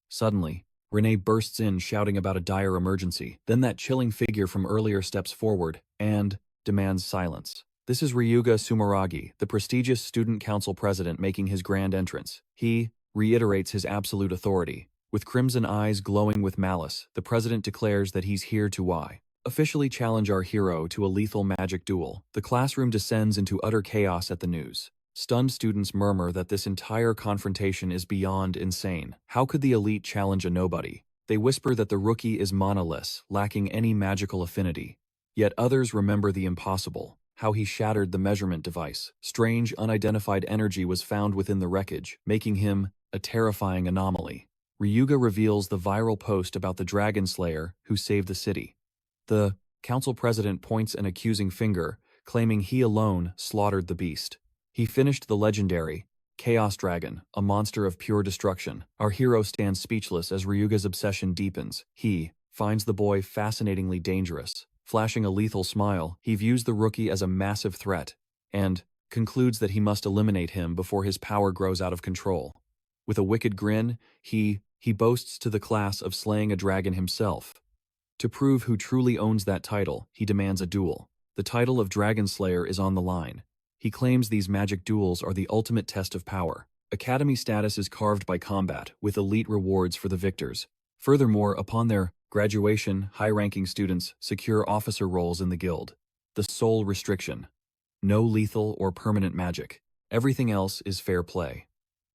Suddenly, Renee bursts in shouting about a dire emergency. Then that chilling figure from earlier steps forward and demands silence. This is Ryuga Sumeragi, the prestigious student council president, making his grand entrance. He reiterates his absolute authority. With crimson eyes glowing with malice, the president declares that he's here to officially challenge our hero to a lethal magic duel. The classroom descends into utter chaos at the news. Stunned students murmur that this entire confrontation is beyond insane. How could the elite challenge a nobody? They whisper that the rookie is monoless, lacking any magical affinity. Yet others remember the impossible, how he shattered the measurement device. Strange, unidentified energy was found within the wreckage, making him a terrifying anomaly. Ryuga reveals the viral post about the Dragon Slayer who saved the city. The council president points an accusing finger, claiming he alone slaughtered the beast. He finished the legendary Chaos Dragon, a monster of pure destruction. Our hero stands speechless as Ryuga's obsession deepens. He finds the boy fascinatingly dangerous. Flashing a lethal smile, he views the rookie as a massive threat and concludes that he must eliminate him before his power grows out of control. With a wicked grin, he boasts to the class of slaying a dragon himself. To prove who truly owns that title, he demands a duel. The title of Dragon Slayer is on the line. He claims these magic duels are the ultimate test of power. Academy status is carved by combat, with elite rewards for the victors. Furthermore, upon their Graduation, high-ranking students secure officer roles in the guild. The sole restriction: no lethal or permanent magic. Everything else is fair play.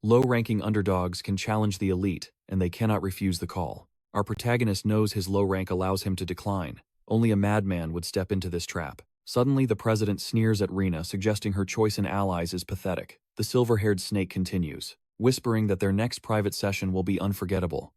Low-ranking underdogs can challenge the elite, and they cannot refuse the call. Our protagonist knows his low rank allows him to decline. Only a madman would step into this trap. Suddenly, the president sneers at Rina, suggesting her choice in allies is pathetic. The silver-haired snake continues, whispering that their next private session will be unforgettable.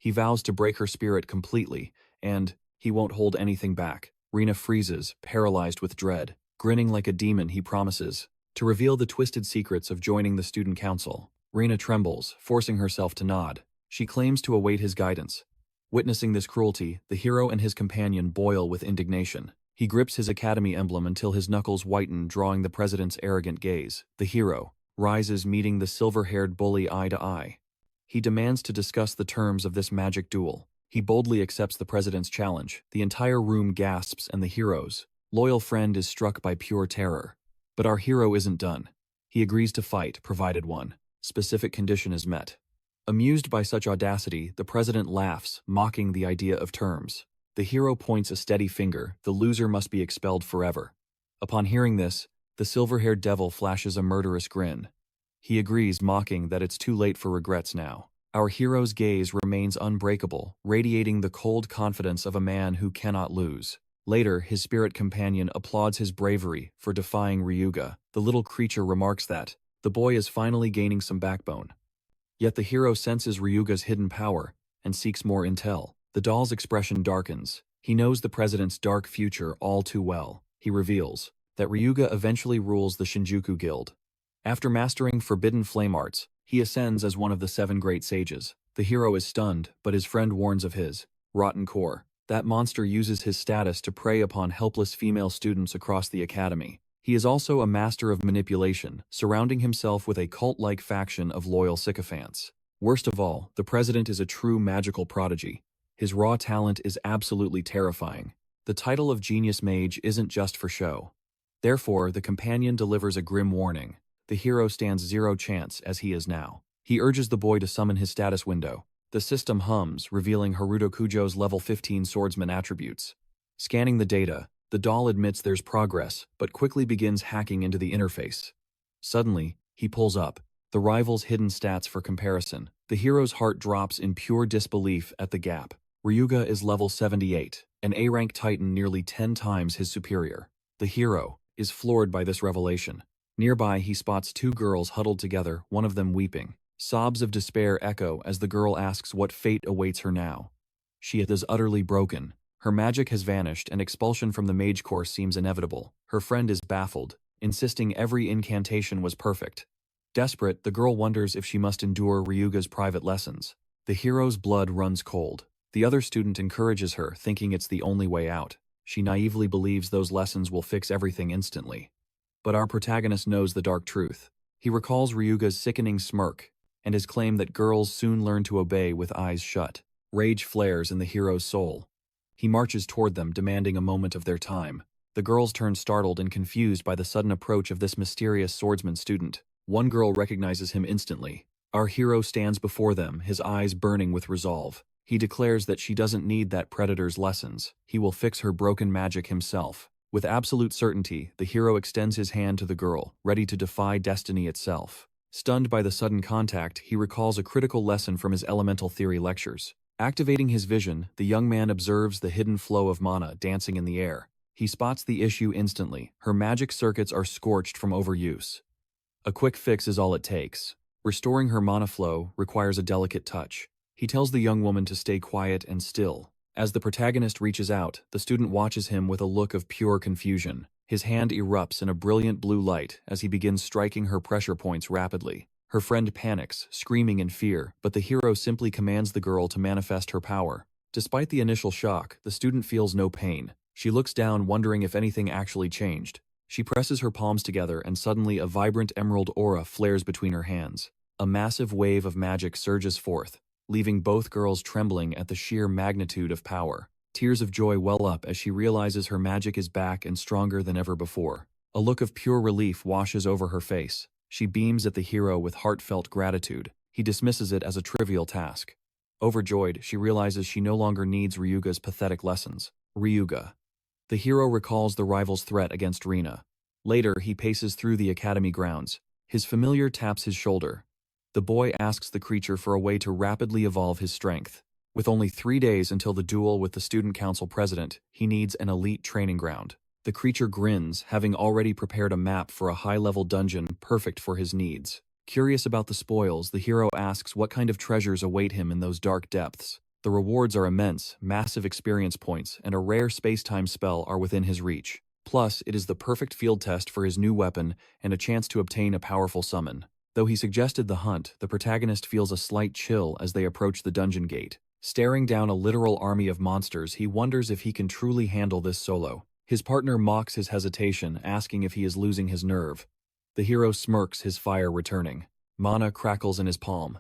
He vows to break her spirit completely, and he won't hold anything back. Rina freezes, paralyzed with dread. Grinning like a demon, he promises to reveal the twisted secrets of joining the student council. Rina trembles, forcing herself to nod. She claims to await his guidance. Witnessing this cruelty, the hero and his companion boil with indignation. He grips his academy emblem until his knuckles whiten, drawing the president's arrogant gaze. The hero rises, meeting the silver-haired bully eye to eye. He demands to discuss the terms of this magic duel. He boldly accepts the president's challenge. The entire room gasps, and the hero's loyal friend is struck by pure terror. But our hero isn't done. He agrees to fight, provided one specific condition is met. Amused by such audacity, the president laughs, mocking the idea of terms. The hero points a steady finger. The loser must be expelled forever. Upon hearing this, the silver-haired devil flashes a murderous grin. He agrees, mocking that it's too late for regrets now. Our hero's gaze remains unbreakable, radiating the cold confidence of a man who cannot lose. Later, his spirit companion applauds his bravery for defying Ryuga. The little creature remarks that the boy is finally gaining some backbone. Yet the hero senses Ryuga's hidden power and seeks more intel. The doll's expression darkens. He knows the president's dark future all too well. He reveals that Ryuga eventually rules the Shinjuku Guild. After mastering forbidden flame arts, he ascends as one of the 7 great sages. The hero is stunned, but his friend warns of his rotten core. That monster uses his status to prey upon helpless female students across the academy. He is also a master of manipulation, surrounding himself with a cult-like faction of loyal sycophants. Worst of all, the president is a true magical prodigy. His raw talent is absolutely terrifying. The title of Genius Mage isn't just for show. Therefore, the companion delivers a grim warning. The hero stands zero chance as he is now. He urges the boy to summon his status window. The system hums, revealing Haruto Kujo's level 15 swordsman attributes. Scanning the data, the doll admits there's progress, but quickly begins hacking into the interface. Suddenly, he pulls up the rival's hidden stats for comparison. The hero's heart drops in pure disbelief at the gap. Ryuga is level 78, an A-rank titan nearly 10 times his superior. The hero is floored by this revelation. Nearby, he spots 2 girls huddled together, one of them weeping. Sobs of despair echo as the girl asks what fate awaits her now. She is utterly broken. Her magic has vanished, and expulsion from the mage course seems inevitable. Her friend is baffled, insisting every incantation was perfect. Desperate, the girl wonders if she must endure Ryuga's private lessons. The hero's blood runs cold. The other student encourages her, thinking it's the only way out. She naively believes those lessons will fix everything instantly. But our protagonist knows the dark truth. He recalls Ryuga's sickening smirk, and his claim that girls soon learn to obey with eyes shut. Rage flares in the hero's soul. He marches toward them, demanding a moment of their time. The girls turn startled and confused by the sudden approach of this mysterious swordsman student. One girl recognizes him instantly. Our hero stands before them, his eyes burning with resolve. He declares that she doesn't need that predator's lessons. He will fix her broken magic himself. With absolute certainty, the hero extends his hand to the girl, ready to defy destiny itself. Stunned by the sudden contact, he recalls a critical lesson from his elemental theory lectures. Activating his vision, the young man observes the hidden flow of mana dancing in the air. He spots the issue instantly. Her magic circuits are scorched from overuse. A quick fix is all it takes. Restoring her mana flow requires a delicate touch. He tells the young woman to stay quiet and still. As the protagonist reaches out, the student watches him with a look of pure confusion. His hand erupts in a brilliant blue light as he begins striking her pressure points rapidly. Her friend panics, screaming in fear, but the hero simply commands the girl to manifest her power. Despite the initial shock, the student feels no pain. She looks down, wondering if anything actually changed. She presses her palms together, and suddenly a vibrant emerald aura flares between her hands. A massive wave of magic surges forth, leaving both girls trembling at the sheer magnitude of power. Tears of joy well up as she realizes her magic is back and stronger than ever before. A look of pure relief washes over her face. She beams at the hero with heartfelt gratitude. He dismisses it as a trivial task. Overjoyed, she realizes she no longer needs Ryuga's pathetic lessons. Ryuga. The hero recalls the rival's threat against Rina. Later, he paces through the academy grounds. His familiar taps his shoulder. The boy asks the creature for a way to rapidly evolve his strength. With only 3 days until the duel with the student council president, he needs an elite training ground. The creature grins, having already prepared a map for a high-level dungeon perfect for his needs. Curious about the spoils, the hero asks what kind of treasures await him in those dark depths. The rewards are immense, massive experience points, and a rare space-time spell are within his reach. Plus, it is the perfect field test for his new weapon and a chance to obtain a powerful summon. Though he suggested the hunt, the protagonist feels a slight chill as they approach the dungeon gate. Staring down a literal army of monsters, he wonders if he can truly handle this solo. His partner mocks his hesitation, asking if he is losing his nerve. The hero smirks, his fire returning. Mana crackles in his palm.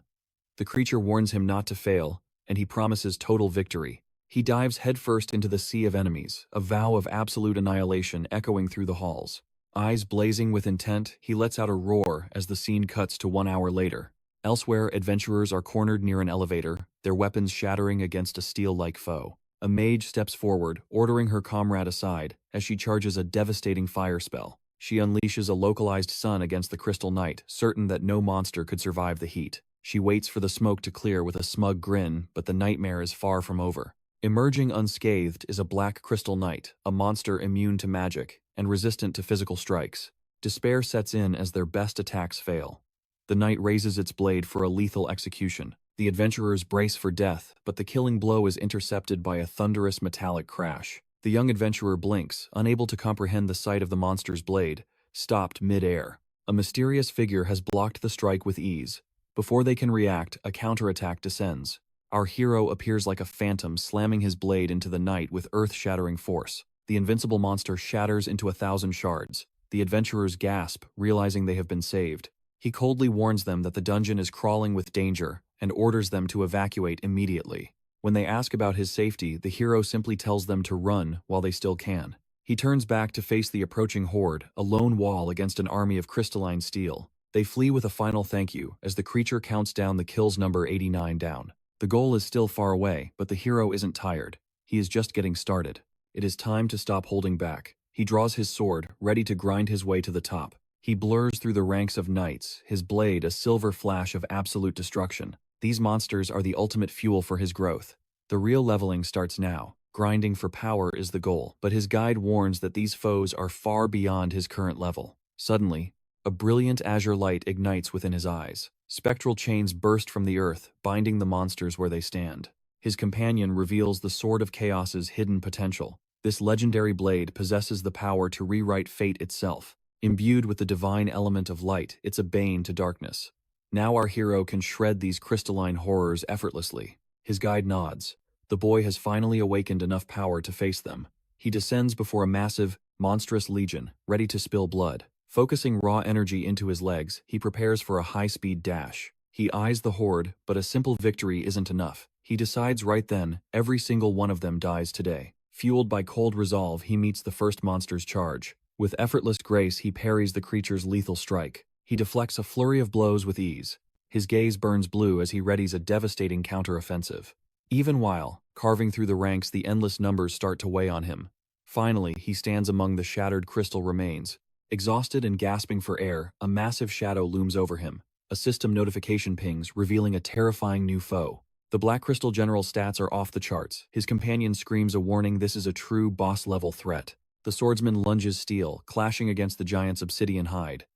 The creature warns him not to fail, and he promises total victory. He dives headfirst into the sea of enemies, a vow of absolute annihilation echoing through the halls. Eyes blazing with intent, he lets out a roar as the scene cuts to 1 hour later. Elsewhere, adventurers are cornered near an elevator, their weapons shattering against a steel-like foe. A mage steps forward, ordering her comrade aside, as she charges a devastating fire spell. She unleashes a localized sun against the Crystal Knight, certain that no monster could survive the heat. She waits for the smoke to clear with a smug grin, but the nightmare is far from over. Emerging unscathed is a black Crystal Knight, a monster immune to magic and resistant to physical strikes. Despair sets in as their best attacks fail. The knight raises its blade for a lethal execution. The adventurers brace for death, but the killing blow is intercepted by a thunderous metallic crash. The young adventurer blinks, unable to comprehend the sight of the monster's blade, stopped mid-air. A mysterious figure has blocked the strike with ease. Before they can react, a counterattack descends. Our hero appears like a phantom, slamming his blade into the knight with earth-shattering force. The invincible monster shatters into 1,000 shards. The adventurers gasp, realizing they have been saved. He coldly warns them that the dungeon is crawling with danger and orders them to evacuate immediately. When they ask about his safety, the hero simply tells them to run while they still can. He turns back to face the approaching horde, a lone wall against an army of crystalline steel. They flee with a final thank you as the creature counts down the kills number 89 down. The goal is still far away, but the hero isn't tired. He is just getting started. It is time to stop holding back. He draws his sword, ready to grind his way to the top. He blurs through the ranks of knights, his blade a silver flash of absolute destruction. These monsters are the ultimate fuel for his growth. The real leveling starts now. Grinding for power is the goal, but his guide warns that these foes are far beyond his current level. Suddenly, a brilliant azure light ignites within his eyes. Spectral chains burst from the earth, binding the monsters where they stand. His companion reveals the Sword of Chaos's hidden potential. This legendary blade possesses the power to rewrite fate itself. Imbued with the divine element of light, it's a bane to darkness. Now our hero can shred these crystalline horrors effortlessly. His guide nods. The boy has finally awakened enough power to face them. He descends before a massive, monstrous legion, ready to spill blood. Focusing raw energy into his legs, he prepares for a high-speed dash. He eyes the horde, but a simple victory isn't enough. He decides right then, every single one of them dies today. Fueled by cold resolve, he meets the first monster's charge. With effortless grace, he parries the creature's lethal strike. He deflects a flurry of blows with ease. His gaze burns blue as he readies a devastating counter-offensive. Even while, carving through the ranks, the endless numbers start to weigh on him. Finally, he stands among the shattered crystal remains. Exhausted and gasping for air, a massive shadow looms over him. A system notification pings, revealing a terrifying new foe. The Black Crystal General's stats are off the charts. His companion screams a warning this is a true boss-level threat. The swordsman lunges steel, clashing against the giant's obsidian hide.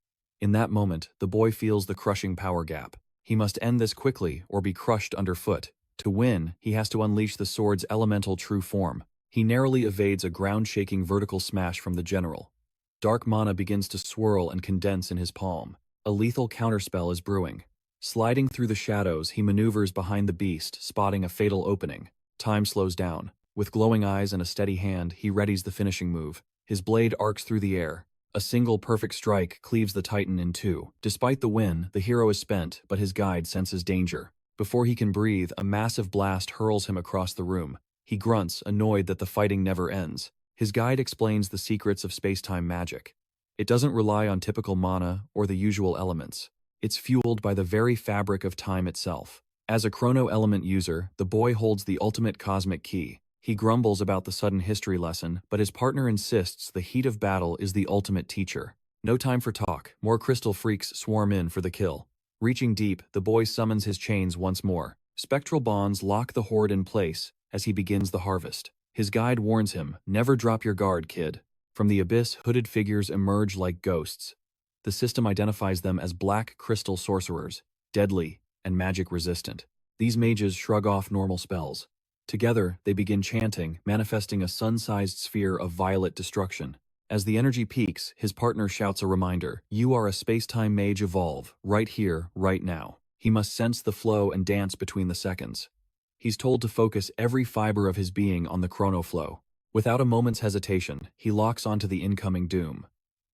In that moment, the boy feels the crushing power gap. He must end this quickly or be crushed underfoot. To win, he has to unleash the sword's elemental true form. He narrowly evades a ground-shaking vertical smash from the general. Dark mana begins to swirl and condense in his palm. A lethal counterspell is brewing. Sliding through the shadows, he maneuvers behind the beast, spotting a fatal opening. Time slows down. With glowing eyes and a steady hand, he readies the finishing move. His blade arcs through the air. A single perfect strike cleaves the titan in two. Despite the win, the hero is spent, but his guide senses danger. Before he can breathe, a massive blast hurls him across the room. He grunts, annoyed that the fighting never ends. His guide explains the secrets of space-time magic. It doesn't rely on typical mana or the usual elements. It's fueled by the very fabric of time itself. As a chrono element user, the boy holds the ultimate cosmic key. He grumbles about the sudden history lesson, but his partner insists the heat of battle is the ultimate teacher. No time for talk. More crystal freaks swarm in for the kill. Reaching deep, the boy summons his chains once more. Spectral bonds lock the horde in place as he begins the harvest. His guide warns him, "Never drop your guard, kid." From the abyss, hooded figures emerge like ghosts. The system identifies them as black crystal sorcerers, deadly and magic-resistant. These mages shrug off normal spells. Together, they begin chanting, manifesting a sun-sized sphere of violet destruction. As the energy peaks, his partner shouts a reminder, "You are a space-time mage evolve, right here, right now." He must sense the flow and dance between the seconds. He's told to focus every fiber of his being on the chrono flow. Without a moment's hesitation, he locks onto the incoming doom.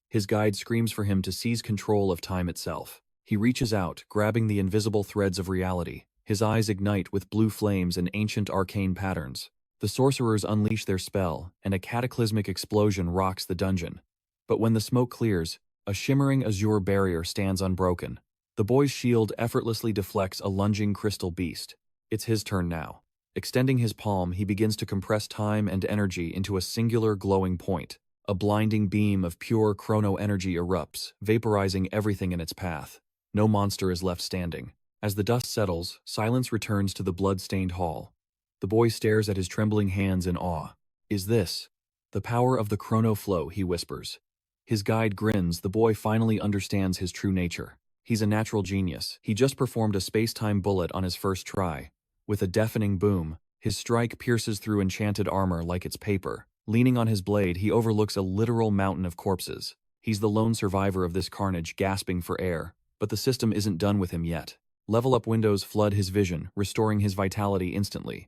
His guide screams for him to seize control of time itself. He reaches out, grabbing the invisible threads of reality. His eyes ignite with blue flames and ancient arcane patterns. The sorcerers unleash their spell, and a cataclysmic explosion rocks the dungeon. But when the smoke clears, a shimmering azure barrier stands unbroken. The boy's shield effortlessly deflects a lunging crystal beast. It's his turn now. Extending his palm, he begins to compress time and energy into a singular glowing point. A blinding beam of pure chrono energy erupts, vaporizing everything in its path. No monster is left standing. As the dust settles, silence returns to the blood-stained hall. The boy stares at his trembling hands in awe. "Is this the power of the chrono flow?" he whispers. His guide grins. The boy finally understands his true nature. He's a natural genius. He just performed a space-time bullet on his first try. With a deafening boom, his strike pierces through enchanted armor like it's paper. Leaning on his blade, he overlooks a literal mountain of corpses. He's the lone survivor of this carnage, gasping for air. But the system isn't done with him yet. Level-up windows flood his vision, restoring his vitality instantly.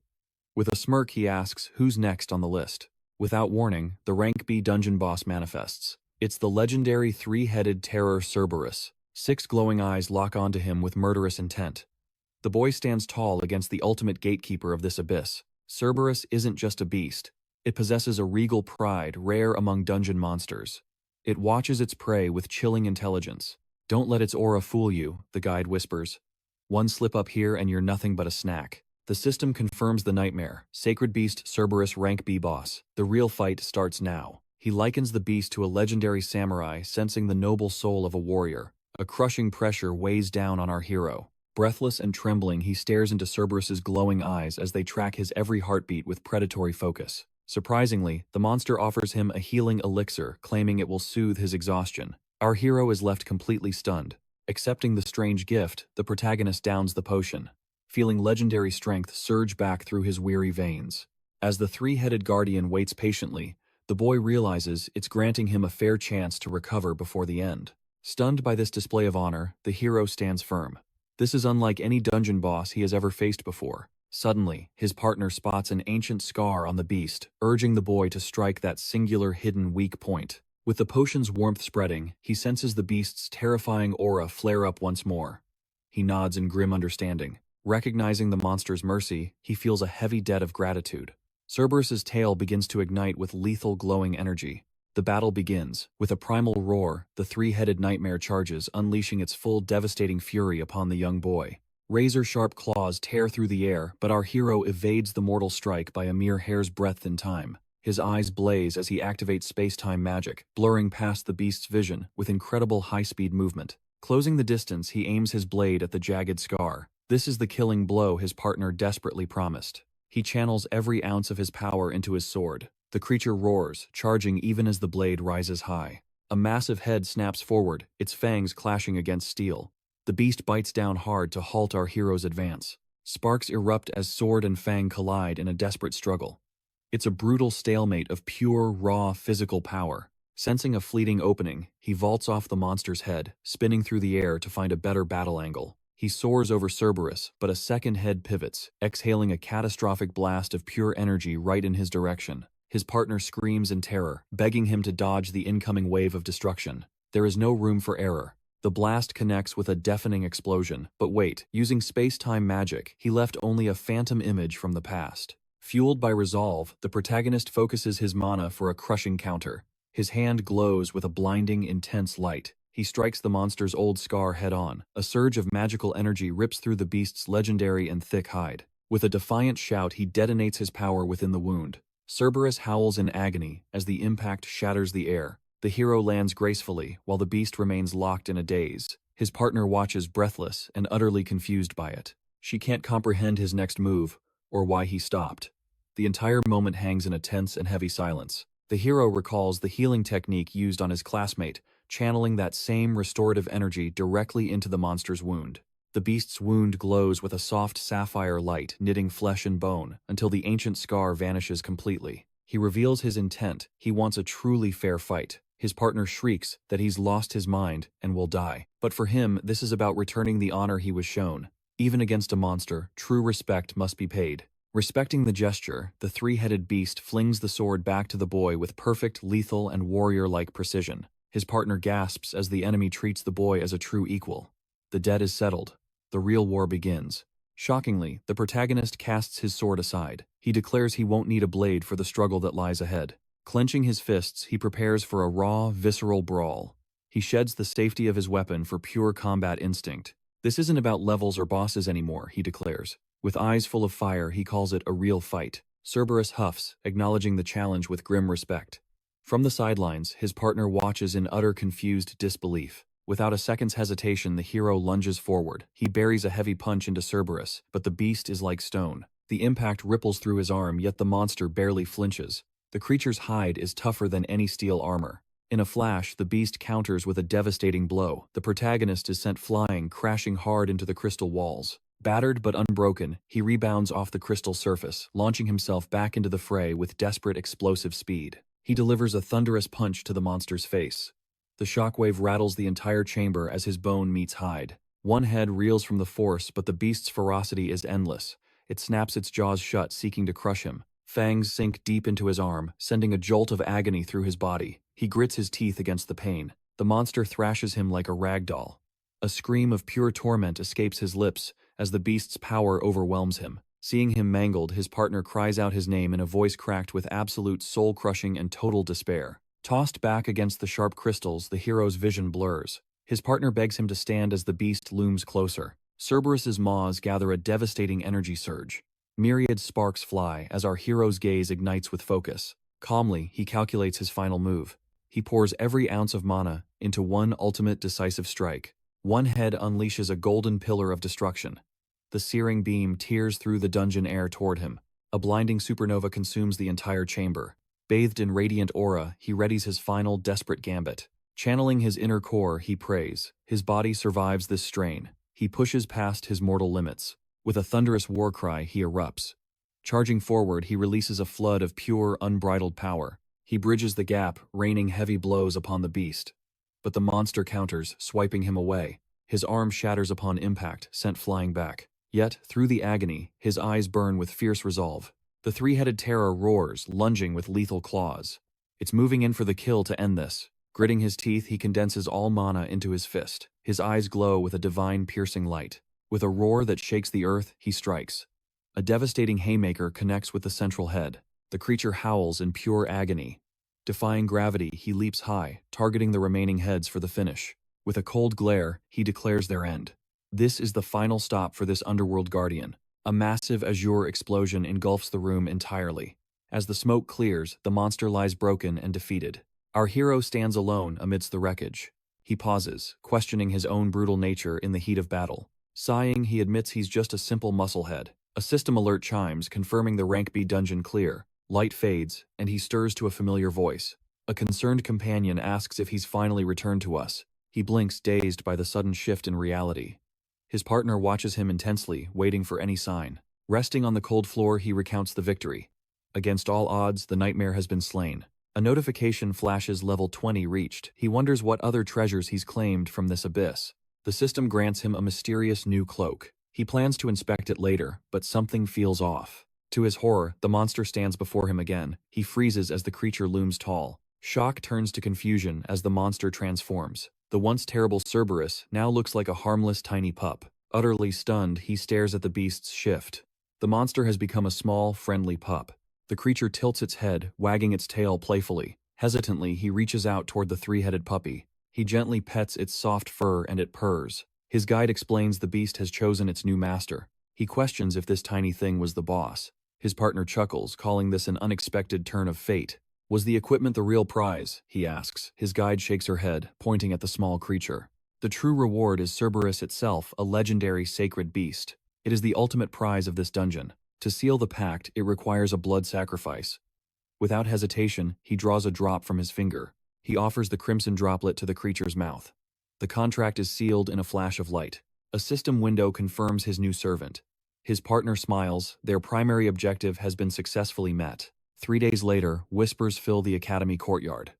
With a smirk, he asks, "Who's next on the list?" Without warning, the Rank B dungeon boss manifests. It's the legendary three-headed terror Cerberus. 6 glowing eyes lock onto him with murderous intent. The boy stands tall against the ultimate gatekeeper of this abyss. Cerberus isn't just a beast. It possesses a regal pride rare among dungeon monsters. It watches its prey with chilling intelligence. "Don't let its aura fool you," the guide whispers. "One slip up here and you're nothing but a snack." The system confirms the nightmare. Sacred beast Cerberus Rank B boss. The real fight starts now. He likens the beast to a legendary samurai, sensing the noble soul of a warrior. A crushing pressure weighs down on our hero. Breathless and trembling, he stares into Cerberus's glowing eyes as they track his every heartbeat with predatory focus. Surprisingly, the monster offers him a healing elixir, claiming it will soothe his exhaustion. Our hero is left completely stunned. Accepting the strange gift, the protagonist downs the potion, feeling legendary strength surge back through his weary veins. As the three-headed guardian waits patiently, the boy realizes it's granting him a fair chance to recover before the end. Stunned by this display of honor, the hero stands firm. This is unlike any dungeon boss he has ever faced before. Suddenly, his partner spots an ancient scar on the beast, urging the boy to strike that singular hidden weak point. With the potion's warmth spreading, he senses the beast's terrifying aura flare up once more. He nods in grim understanding. Recognizing the monster's mercy, he feels a heavy debt of gratitude. Cerberus's tail begins to ignite with lethal glowing energy. The battle begins. With a primal roar, the three-headed nightmare charges, unleashing its full devastating fury upon the young boy. Razor-sharp claws tear through the air, but our hero evades the mortal strike by a mere hair's breadth in time. His eyes blaze as he activates space-time magic, blurring past the beast's vision with incredible high-speed movement. Closing the distance, he aims his blade at the jagged scar. This is the killing blow his partner desperately promised. He channels every ounce of his power into his sword. The creature roars, charging even as the blade rises high. A massive head snaps forward, its fangs clashing against steel. The beast bites down hard to halt our hero's advance. Sparks erupt as sword and fang collide in a desperate struggle. It's a brutal stalemate of pure, raw physical power. Sensing a fleeting opening, he vaults off the monster's head, spinning through the air to find a better battle angle. He soars over Cerberus, but a second head pivots, exhaling a catastrophic blast of pure energy right in his direction. His partner screams in terror, begging him to dodge the incoming wave of destruction. There is no room for error. The blast connects with a deafening explosion, but wait, using space-time magic, he left only a phantom image from the past. Fueled by resolve, the protagonist focuses his mana for a crushing counter. His hand glows with a blinding, intense light. He strikes the monster's old scar head-on. A surge of magical energy rips through the beast's legendary and thick hide. With a defiant shout, he detonates his power within the wound. Cerberus howls in agony as the impact shatters the air. The hero lands gracefully, while the beast remains locked in a daze. His partner watches breathless and utterly confused by it. She can't comprehend his next move, or why he stopped. The entire moment hangs in a tense and heavy silence. The hero recalls the healing technique used on his classmate, channeling that same restorative energy directly into the monster's wound. The beast's wound glows with a soft sapphire light, knitting flesh and bone, until the ancient scar vanishes completely. He reveals his intent. He wants a truly fair fight. His partner shrieks that he's lost his mind and will die. But for him, this is about returning the honor he was shown. Even against a monster, true respect must be paid. Respecting the gesture, the three-headed beast flings the sword back to the boy with perfect, lethal, and warrior-like precision. His partner gasps as the enemy treats the boy as a true equal. The debt is settled. The real war begins. Shockingly, the protagonist casts his sword aside. He declares he won't need a blade for the struggle that lies ahead. Clenching his fists, he prepares for a raw, visceral brawl. He sheds the safety of his weapon for pure combat instinct. This isn't about levels or bosses anymore, he declares. With eyes full of fire, he calls it a real fight. Cerberus huffs, acknowledging the challenge with grim respect. From the sidelines, his partner watches in utter confused disbelief. Without a second's hesitation, the hero lunges forward. He buries a heavy punch into Cerberus, but the beast is like stone. The impact ripples through his arm, yet the monster barely flinches. The creature's hide is tougher than any steel armor. In a flash, the beast counters with a devastating blow. The protagonist is sent flying, crashing hard into the crystal walls. Battered but unbroken, he rebounds off the crystal surface, launching himself back into the fray with desperate explosive speed. He delivers a thunderous punch to the monster's face. The shockwave rattles the entire chamber as his bone meets hide. One head reels from the force, but the beast's ferocity is endless. It snaps its jaws shut, seeking to crush him. Fangs sink deep into his arm, sending a jolt of agony through his body. He grits his teeth against the pain. The monster thrashes him like a rag doll. A scream of pure torment escapes his lips as the beast's power overwhelms him. Seeing him mangled, his partner cries out his name in a voice cracked with absolute soul-crushing and total despair. Tossed back against the sharp crystals, the hero's vision blurs. His partner begs him to stand as the beast looms closer. Cerberus's maws gather a devastating energy surge. Myriad sparks fly as our hero's gaze ignites with focus. Calmly, he calculates his final move. He pours every ounce of mana into one ultimate decisive strike. One head unleashes a golden pillar of destruction. The searing beam tears through the dungeon air toward him. A blinding supernova consumes the entire chamber. Bathed in radiant aura, he readies his final desperate gambit. Channeling his inner core, he prays. His body survives this strain. He pushes past his mortal limits. With a thunderous war cry, he erupts. Charging forward, he releases a flood of pure, unbridled power. He bridges the gap, raining heavy blows upon the beast. But the monster counters, swiping him away. His arm shatters upon impact, sent flying back. Yet, through the agony, his eyes burn with fierce resolve. The three-headed terror roars, lunging with lethal claws. It's moving in for the kill to end this. Gritting his teeth, he condenses all mana into his fist. His eyes glow with a divine piercing light. With a roar that shakes the earth, he strikes. A devastating haymaker connects with the central head. The creature howls in pure agony. Defying gravity, he leaps high, targeting the remaining heads for the finish. With a cold glare, he declares their end. This is the final stop for this underworld guardian. A massive azure explosion engulfs the room entirely. As the smoke clears, the monster lies broken and defeated. Our hero stands alone amidst the wreckage. He pauses, questioning his own brutal nature in the heat of battle. Sighing, he admits he's just a simple musclehead. A system alert chimes, confirming the Rank B dungeon clear. Light fades, and he stirs to a familiar voice. A concerned companion asks if he's finally returned to us. He blinks, dazed by the sudden shift in reality. His partner watches him intensely, waiting for any sign. Resting on the cold floor, he recounts the victory. Against all odds, the nightmare has been slain. A notification flashes level 20 reached. He wonders what other treasures he's claimed from this abyss. The system grants him a mysterious new cloak. He plans to inspect it later, but something feels off. To his horror, the monster stands before him again. He freezes as the creature looms tall. Shock turns to confusion as the monster transforms. The once terrible Cerberus now looks like a harmless tiny pup. Utterly stunned, he stares at the beast's shift. The monster has become a small, friendly pup. The creature tilts its head, wagging its tail playfully. Hesitantly, he reaches out toward the three-headed puppy. He gently pets its soft fur and it purrs. His guide explains the beast has chosen its new master. He questions if this tiny thing was the boss. His partner chuckles, calling this an unexpected turn of fate. Was the equipment the real prize? He asks. His guide shakes her head, pointing at the small creature. The true reward is Cerberus itself, a legendary sacred beast. It is the ultimate prize of this dungeon. To seal the pact, it requires a blood sacrifice. Without hesitation, he draws a drop from his finger. He offers the crimson droplet to the creature's mouth. The contract is sealed in a flash of light. A system window confirms his new servant. His partner smiles. Their primary objective has been successfully met. 3 days later, whispers fill the academy courtyard.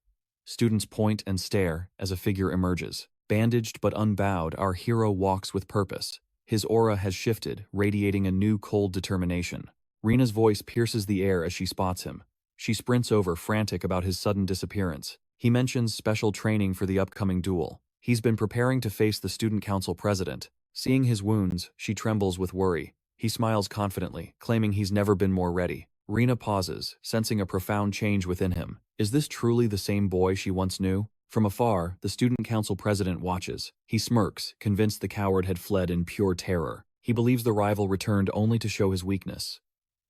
Students point and stare as a figure emerges. Bandaged but unbowed, our hero walks with purpose. His aura has shifted, radiating a new cold determination. Rena's voice pierces the air as she spots him. She sprints over, frantic about his sudden disappearance. He mentions special training for the upcoming duel. He's been preparing to face the student council president. Seeing his wounds, she trembles with worry. He smiles confidently, claiming he's never been more ready. Rena pauses, sensing a profound change within him. Is this truly the same boy she once knew? From afar, the student council president watches. He smirks, convinced the coward had fled in pure terror. He believes the rival returned only to show his weakness.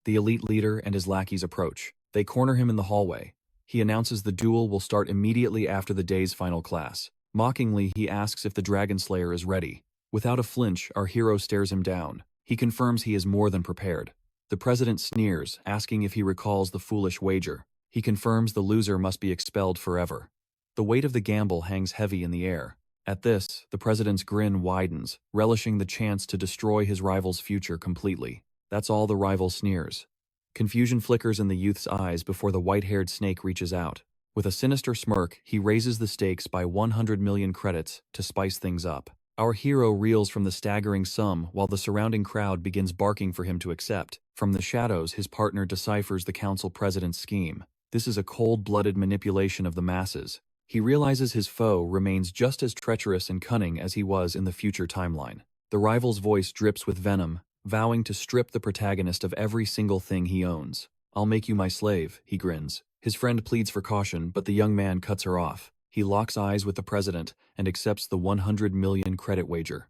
The elite leader and his lackeys approach. They corner him in the hallway. He announces the duel will start immediately after the day's final class. Mockingly, he asks if the Dragon Slayer is ready. Without a flinch, our hero stares him down. He confirms he is more than prepared. The president sneers, asking if he recalls the foolish wager. He confirms the loser must be expelled forever. The weight of the gamble hangs heavy in the air. At this, the president's grin widens, relishing the chance to destroy his rival's future completely. That's all the rival sneers. Confusion flickers in the youth's eyes before the white-haired snake reaches out. With a sinister smirk, he raises the stakes by 100 million credits to spice things up. Our hero reels from the staggering sum while the surrounding crowd begins barking for him to accept. From the shadows, his partner deciphers the council president's scheme. This is a cold-blooded manipulation of the masses. He realizes his foe remains just as treacherous and cunning as he was in the future timeline. The rival's voice drips with venom, vowing to strip the protagonist of every single thing he owns. I'll make you my slave, he grins. His friend pleads for caution, but the young man cuts her off. He locks eyes with the president and accepts the 100 million credit wager.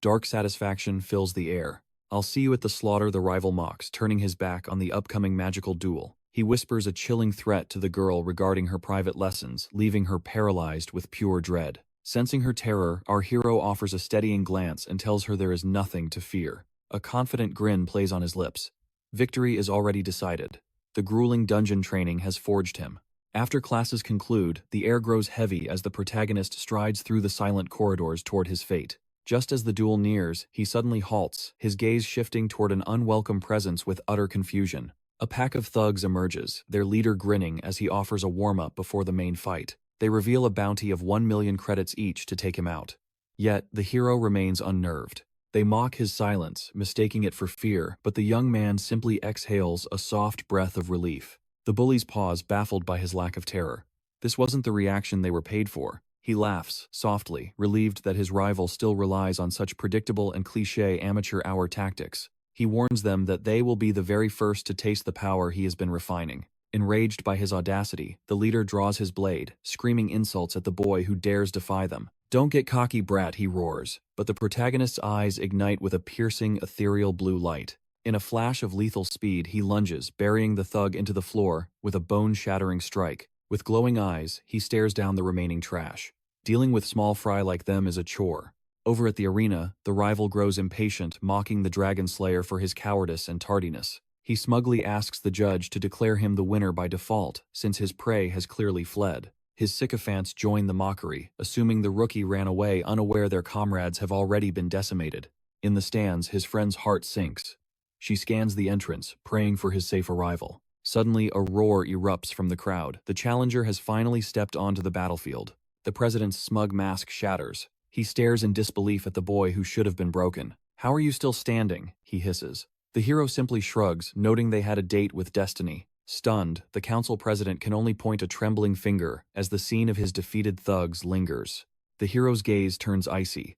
Dark satisfaction fills the air. I'll see you at the slaughter, the rival mocks, turning his back on the upcoming magical duel. He whispers a chilling threat to the girl regarding her private lessons, leaving her paralyzed with pure dread. Sensing her terror, our hero offers a steadying glance and tells her there is nothing to fear. A confident grin plays on his lips. Victory is already decided. The grueling dungeon training has forged him. After classes conclude, the air grows heavy as the protagonist strides through the silent corridors toward his fate. Just as the duel nears, he suddenly halts, his gaze shifting toward an unwelcome presence with utter confusion. A pack of thugs emerges, their leader grinning as he offers a warm-up before the main fight. They reveal a bounty of 1 million credits each to take him out. Yet, the hero remains unnerved. They mock his silence, mistaking it for fear, but the young man simply exhales a soft breath of relief. The bullies pause, baffled by his lack of terror. This wasn't the reaction they were paid for. He laughs, softly, relieved that his rival still relies on such predictable and cliché amateur hour tactics. He warns them that they will be the very first to taste the power he has been refining. Enraged by his audacity, the leader draws his blade, screaming insults at the boy who dares defy them. Don't get cocky, brat, he roars, but the protagonist's eyes ignite with a piercing, ethereal blue light. In a flash of lethal speed, he lunges, burying the thug into the floor with a bone-shattering strike. With glowing eyes, he stares down the remaining trash. Dealing with small fry like them is a chore. Over at the arena, the rival grows impatient, mocking the Dragon Slayer for his cowardice and tardiness. He smugly asks the judge to declare him the winner by default, since his prey has clearly fled. His sycophants join the mockery, assuming the rookie ran away unaware their comrades have already been decimated. In the stands, his friend's heart sinks. She scans the entrance, praying for his safe arrival. Suddenly, a roar erupts from the crowd. The challenger has finally stepped onto the battlefield. The president's smug mask shatters. He stares in disbelief at the boy who should have been broken. "How are you still standing?" he hisses. The hero simply shrugs, noting they had a date with destiny. Stunned, the council president can only point a trembling finger as the scene of his defeated thugs lingers. The hero's gaze turns icy.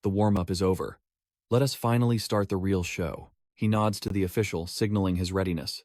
The warm-up is over. Let us finally start the real show. He nods to the official, signaling his readiness.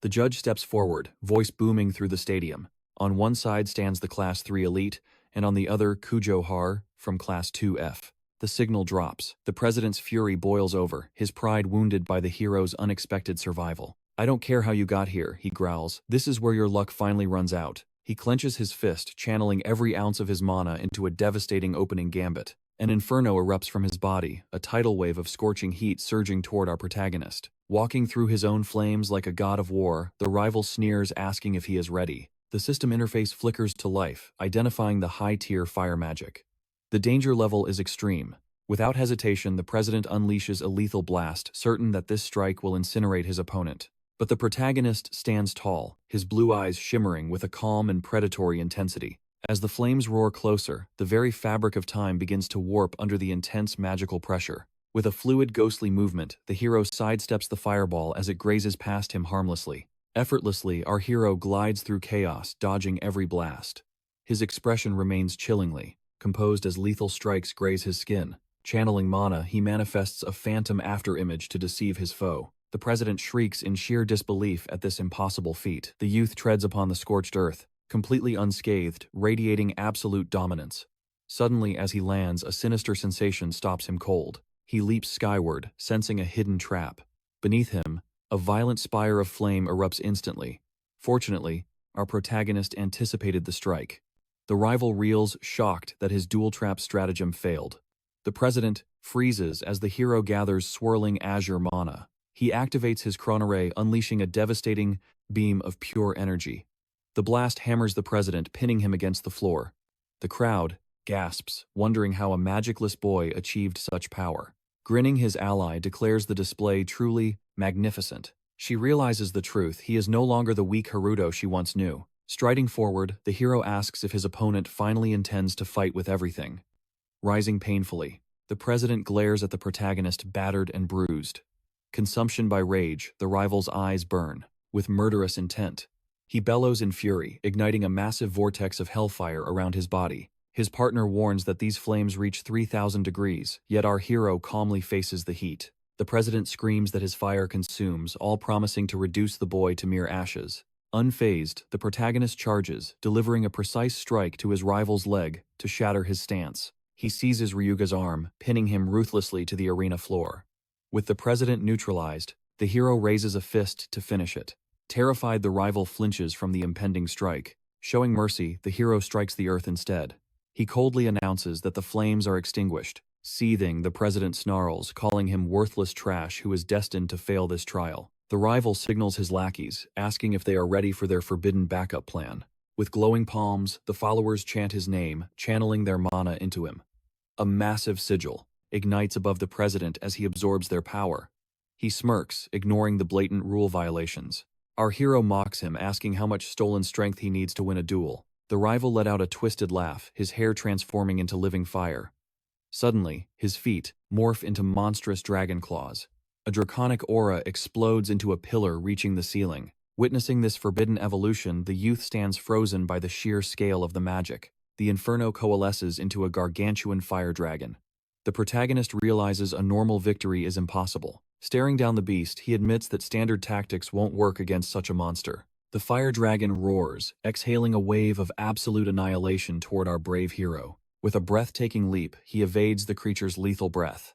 The judge steps forward, voice booming through the stadium. On one side stands the Class 3 elite, and on the other Kujo Har from Class 2F. The signal drops. The president's fury boils over, his pride wounded by the hero's unexpected survival. "I don't care how you got here," he growls. "This is where your luck finally runs out." He clenches his fist, channeling every ounce of his mana into a devastating opening gambit. An inferno erupts from his body, a tidal wave of scorching heat surging toward our protagonist. Walking through his own flames like a god of war, the rival sneers, asking if he is ready. The system interface flickers to life, identifying the high-tier fire magic. The danger level is extreme. Without hesitation, the president unleashes a lethal blast, certain that this strike will incinerate his opponent. But the protagonist stands tall, his blue eyes shimmering with a calm and predatory intensity. As the flames roar closer, the very fabric of time begins to warp under the intense magical pressure. With a fluid, ghostly movement, the hero sidesteps the fireball as it grazes past him harmlessly. Effortlessly, our hero glides through chaos, dodging every blast. His expression remains chillingly, composed as lethal strikes graze his skin. Channeling mana, he manifests a phantom afterimage to deceive his foe. The president shrieks in sheer disbelief at this impossible feat. The youth treads upon the scorched earth, completely unscathed, radiating absolute dominance. Suddenly, as he lands, a sinister sensation stops him cold. He leaps skyward, sensing a hidden trap. Beneath him, a violent spire of flame erupts instantly. Fortunately, our protagonist anticipated the strike. The rival reels, shocked that his dual trap stratagem failed. The president freezes as the hero gathers swirling azure mana. He activates his chronoray, unleashing a devastating beam of pure energy. The blast hammers the president, pinning him against the floor. The crowd gasps, wondering how a magicless boy achieved such power. Grinning, his ally declares the display truly magnificent. She realizes the truth. He is no longer the weak Haruto she once knew. Striding forward, the hero asks if his opponent finally intends to fight with everything. Rising painfully, the president glares at the protagonist, battered and bruised. Consumption by rage, the rival's eyes burn, with murderous intent. He bellows in fury, igniting a massive vortex of hellfire around his body. His partner warns that these flames reach 3,000 degrees, yet our hero calmly faces the heat. The president screams that his fire consumes, all promising to reduce the boy to mere ashes. Unfazed, the protagonist charges, delivering a precise strike to his rival's leg to shatter his stance. He seizes Ryuga's arm, pinning him ruthlessly to the arena floor. With the president neutralized, the hero raises a fist to finish it. Terrified, the rival flinches from the impending strike. Showing mercy, the hero strikes the earth instead. He coldly announces that the flames are extinguished. Seething, the president snarls, calling him worthless trash who is destined to fail this trial. The rival signals his lackeys, asking if they are ready for their forbidden backup plan. With glowing palms, the followers chant his name, channeling their mana into him. A massive sigil ignites above the president as he absorbs their power. He smirks, ignoring the blatant rule violations. Our hero mocks him, asking how much stolen strength he needs to win a duel. The rival let out a twisted laugh, his hair transforming into living fire. Suddenly, his feet morph into monstrous dragon claws. A draconic aura explodes into a pillar reaching the ceiling. Witnessing this forbidden evolution, the youth stands frozen by the sheer scale of the magic. The inferno coalesces into a gargantuan fire dragon. The protagonist realizes a normal victory is impossible. Staring down the beast, he admits that standard tactics won't work against such a monster. The fire dragon roars, exhaling a wave of absolute annihilation toward our brave hero. With a breathtaking leap, he evades the creature's lethal breath.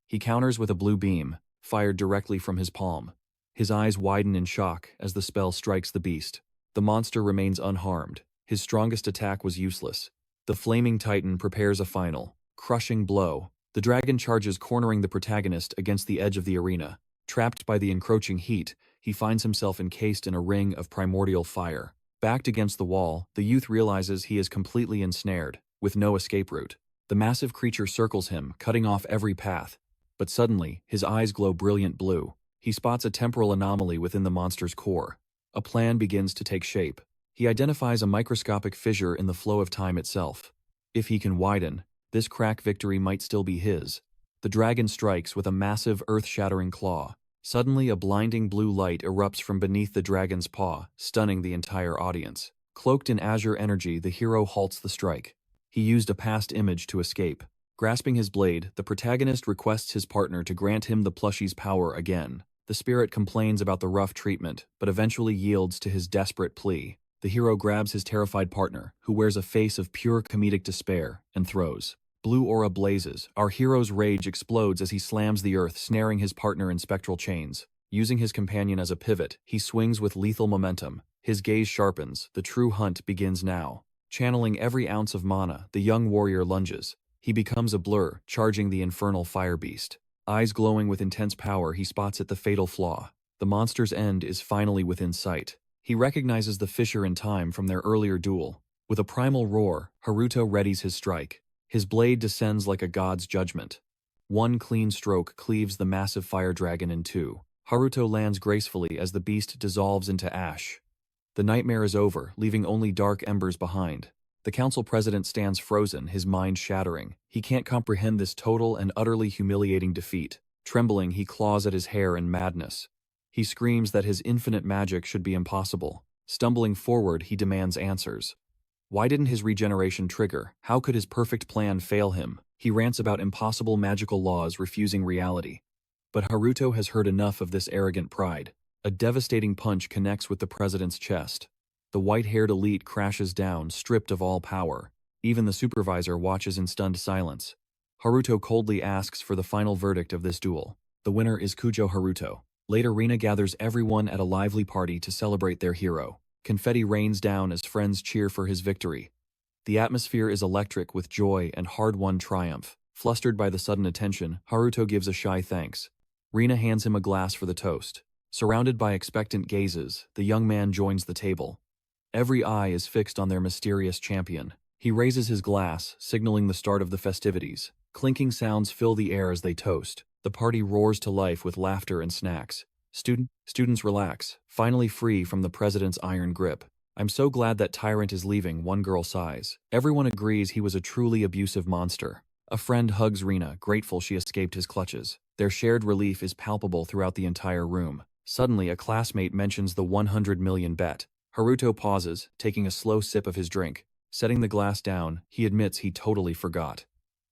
He counters with a blue beam, fired directly from his palm. His eyes widen in shock as the spell strikes the beast. The monster remains unharmed. His strongest attack was useless. The flaming titan prepares a final, crushing blow. The dragon charges, cornering the protagonist against the edge of the arena. Trapped by the encroaching heat, he finds himself encased in a ring of primordial fire. Backed against the wall, the youth realizes he is completely ensnared, with no escape route. The massive creature circles him, cutting off every path. But suddenly, his eyes glow brilliant blue. He spots a temporal anomaly within the monster's core. A plan begins to take shape. He identifies a microscopic fissure in the flow of time itself. If he can widen, this crack victory might still be his. The dragon strikes with a massive earth-shattering claw. Suddenly, a blinding blue light erupts from beneath the dragon's paw, stunning the entire audience. Cloaked in azure energy, the hero halts the strike. He used a past image to escape. Grasping his blade, the protagonist requests his partner to grant him the plushie's power again. The spirit complains about the rough treatment, but eventually yields to his desperate plea. The hero grabs his terrified partner, who wears a face of pure comedic despair, and throws. Blue aura blazes. Our hero's rage explodes as he slams the earth, snaring his partner in spectral chains. Using his companion as a pivot, he swings with lethal momentum. His gaze sharpens. The true hunt begins now. Channeling every ounce of mana, the young warrior lunges. He becomes a blur, charging the infernal fire beast. Eyes glowing with intense power, he spots at the fatal flaw. The monster's end is finally within sight. He recognizes the fissure in time from their earlier duel. With a primal roar, Haruto readies his strike. His blade descends like a god's judgment. One clean stroke cleaves the massive fire dragon in two. Haruto lands gracefully as the beast dissolves into ash. The nightmare is over, leaving only dark embers behind. The council president stands frozen, his mind shattering. He can't comprehend this total and utterly humiliating defeat. Trembling, he claws at his hair in madness. He screams that his infinite magic should be impossible. Stumbling forward, he demands answers. Why didn't his regeneration trigger? How could his perfect plan fail him? He rants about impossible magical laws refusing reality. But Haruto has heard enough of this arrogant pride. A devastating punch connects with the president's chest. The white-haired elite crashes down, stripped of all power. Even the supervisor watches in stunned silence. Haruto coldly asks for the final verdict of this duel. The winner is Kujo Haruto. Later, Rina gathers everyone at a lively party to celebrate their hero. Confetti rains down as friends cheer for his victory. The atmosphere is electric with joy and hard-won triumph. Flustered by the sudden attention, Haruto gives a shy thanks. Rina hands him a glass for the toast. Surrounded by expectant gazes, the young man joins the table. Every eye is fixed on their mysterious champion. He raises his glass, signaling the start of the festivities. Clinking sounds fill the air as they toast. The party roars to life with laughter and snacks. Students relax, finally free from the president's iron grip. I'm so glad that tyrant is leaving, one girl sighs. Everyone agrees he was a truly abusive monster. A friend hugs Rina, grateful she escaped his clutches. Their shared relief is palpable throughout the entire room. Suddenly, a classmate mentions the 100 million bet. Haruto pauses, taking a slow sip of his drink. Setting the glass down, he admits he totally forgot.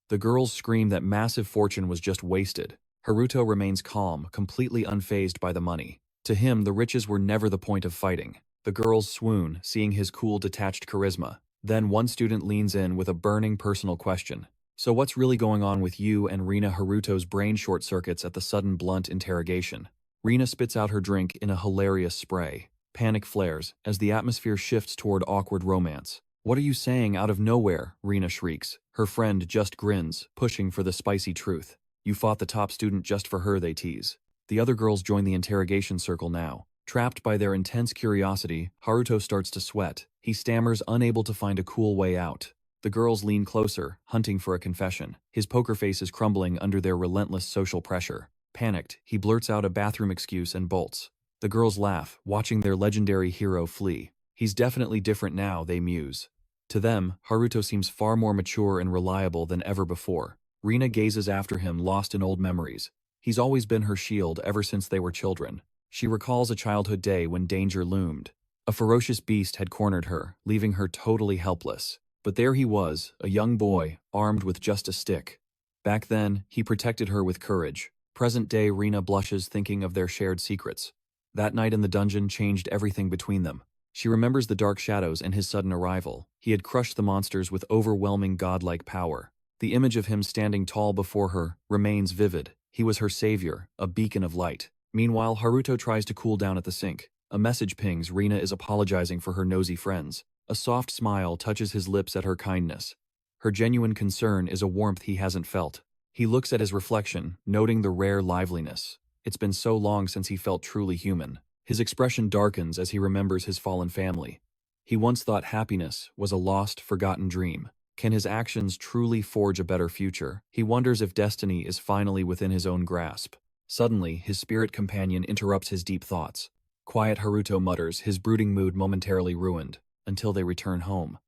The girls scream that massive fortune was just wasted. Haruto remains calm, completely unfazed by the money. To him, the riches were never the point of fighting. The girls swoon, seeing his cool, detached charisma. Then one student leans in with a burning personal question. So what's really going on with you and Rina? Haruto's brain short-circuits at the sudden blunt interrogation. Rina spits out her drink in a hilarious spray. Panic flares as the atmosphere shifts toward awkward romance. What are you saying out of nowhere? Rina shrieks. Her friend just grins, pushing for the spicy truth. You fought the top student just for her, they tease. The other girls join the interrogation circle now. Trapped by their intense curiosity, Haruto starts to sweat. He stammers, unable to find a cool way out. The girls lean closer, hunting for a confession. His poker face is crumbling under their relentless social pressure. Panicked, he blurts out a bathroom excuse and bolts. The girls laugh, watching their legendary hero flee. He's definitely different now, they muse. To them, Haruto seems far more mature and reliable than ever before. Rina gazes after him, lost in old memories. He's always been her shield ever since they were children. She recalls a childhood day when danger loomed. A ferocious beast had cornered her, leaving her totally helpless. But there he was, a young boy, armed with just a stick. Back then, he protected her with courage. Present-day Rina blushes thinking of their shared secrets. That night in the dungeon changed everything between them. She remembers the dark shadows and his sudden arrival. He had crushed the monsters with overwhelming godlike power. The image of him standing tall before her remains vivid. He was her savior, a beacon of light. Meanwhile, Haruto tries to cool down at the sink. A message pings. Rina is apologizing for her nosy friends. A soft smile touches his lips at her kindness. Her genuine concern is a warmth he hasn't felt. He looks at his reflection, noting the rare liveliness. It's been so long since he felt truly human. His expression darkens as he remembers his fallen family. He once thought happiness was a lost, forgotten dream. Can his actions truly forge a better future? He wonders if destiny is finally within his own grasp. Suddenly, his spirit companion interrupts his deep thoughts. Quiet, Haruto mutters, his brooding mood momentarily ruined, until they return home.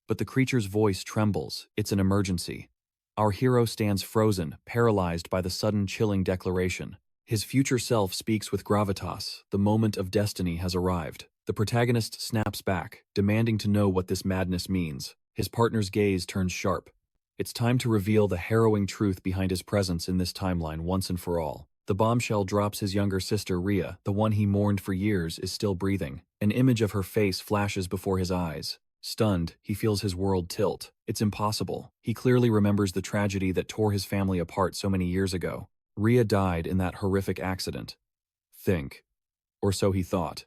But the creature's voice trembles. It's an emergency. Our hero stands frozen, paralyzed by the sudden chilling declaration. His future self speaks with gravitas. The moment of destiny has arrived. The protagonist snaps back, demanding to know what this madness means. His partner's gaze turns sharp. It's time to reveal the harrowing truth behind his presence in this timeline once and for all. The bombshell drops. His younger sister, Ria, the one he mourned for years, is still breathing. An image of her face flashes before his eyes. Stunned, he feels his world tilt. It's impossible. He clearly remembers the tragedy that tore his family apart so many years ago. Ria died in that horrific accident. Think. Or so he thought.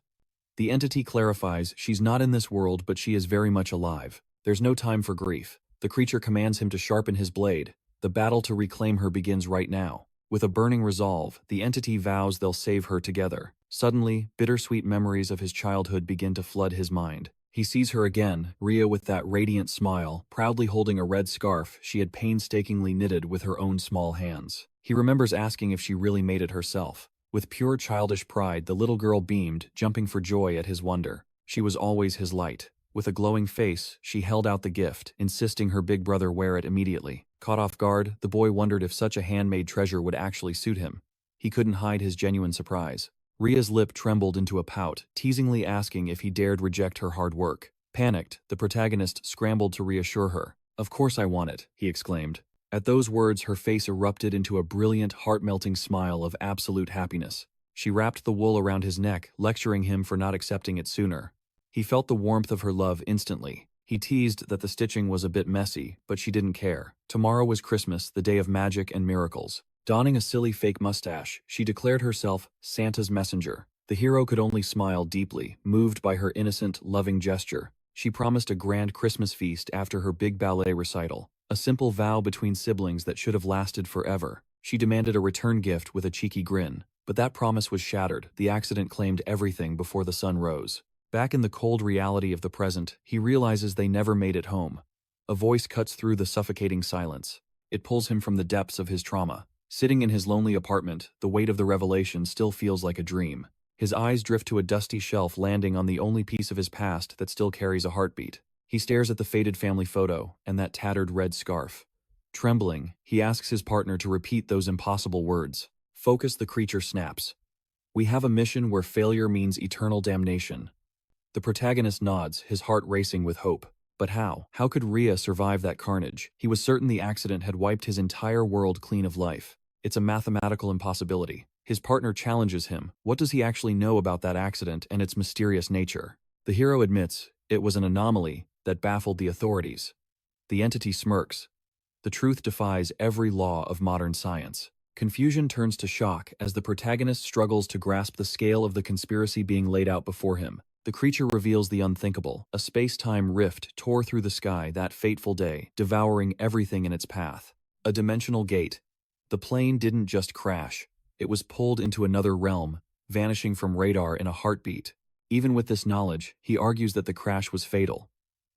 The entity clarifies she's not in this world, but she is very much alive. There's no time for grief. The creature commands him to sharpen his blade. The battle to reclaim her begins right now. With a burning resolve, the entity vows they'll save her together. Suddenly, bittersweet memories of his childhood begin to flood his mind. He sees her again, Ria with that radiant smile, proudly holding a red scarf she had painstakingly knitted with her own small hands. He remembers asking if she really made it herself. With pure childish pride, the little girl beamed, jumping for joy at his wonder. She was always his light. With a glowing face, she held out the gift, insisting her big brother wear it immediately. Caught off guard, the boy wondered if such a handmade treasure would actually suit him. He couldn't hide his genuine surprise. Ria's lip trembled into a pout, teasingly asking if he dared reject her hard work. Panicked, the protagonist scrambled to reassure her. "Of course I want it," he exclaimed. At those words, her face erupted into a brilliant, heart-melting smile of absolute happiness. She wrapped the wool around his neck, lecturing him for not accepting it sooner. He felt the warmth of her love instantly. He teased that the stitching was a bit messy, but she didn't care. Tomorrow was Christmas, the day of magic and miracles. Donning a silly fake mustache, she declared herself Santa's messenger. The hero could only smile deeply, moved by her innocent, loving gesture. She promised a grand Christmas feast after her big ballet recital. A simple vow between siblings that should have lasted forever. She demanded a return gift with a cheeky grin. But that promise was shattered. The accident claimed everything before the sun rose. Back in the cold reality of the present, he realizes they never made it home. A voice cuts through the suffocating silence. It pulls him from the depths of his trauma. Sitting in his lonely apartment, the weight of the revelation still feels like a dream. His eyes drift to a dusty shelf, landing on the only piece of his past that still carries a heartbeat. He stares at the faded family photo and that tattered red scarf. Trembling, he asks his partner to repeat those impossible words. Focus, the creature snaps. "We have a mission where failure means eternal damnation." The protagonist nods, his heart racing with hope. But how? How could Ria survive that carnage? He was certain the accident had wiped his entire world clean of life. It's a mathematical impossibility. His partner challenges him. What does he actually know about that accident and its mysterious nature? The hero admits it was an anomaly that baffled the authorities. The entity smirks. The truth defies every law of modern science. Confusion turns to shock as the protagonist struggles to grasp the scale of the conspiracy being laid out before him. The creature reveals the unthinkable. A space-time rift tore through the sky that fateful day, devouring everything in its path. A dimensional gate. The plane didn't just crash. It was pulled into another realm, vanishing from radar in a heartbeat. Even with this knowledge, he argues that the crash was fatal.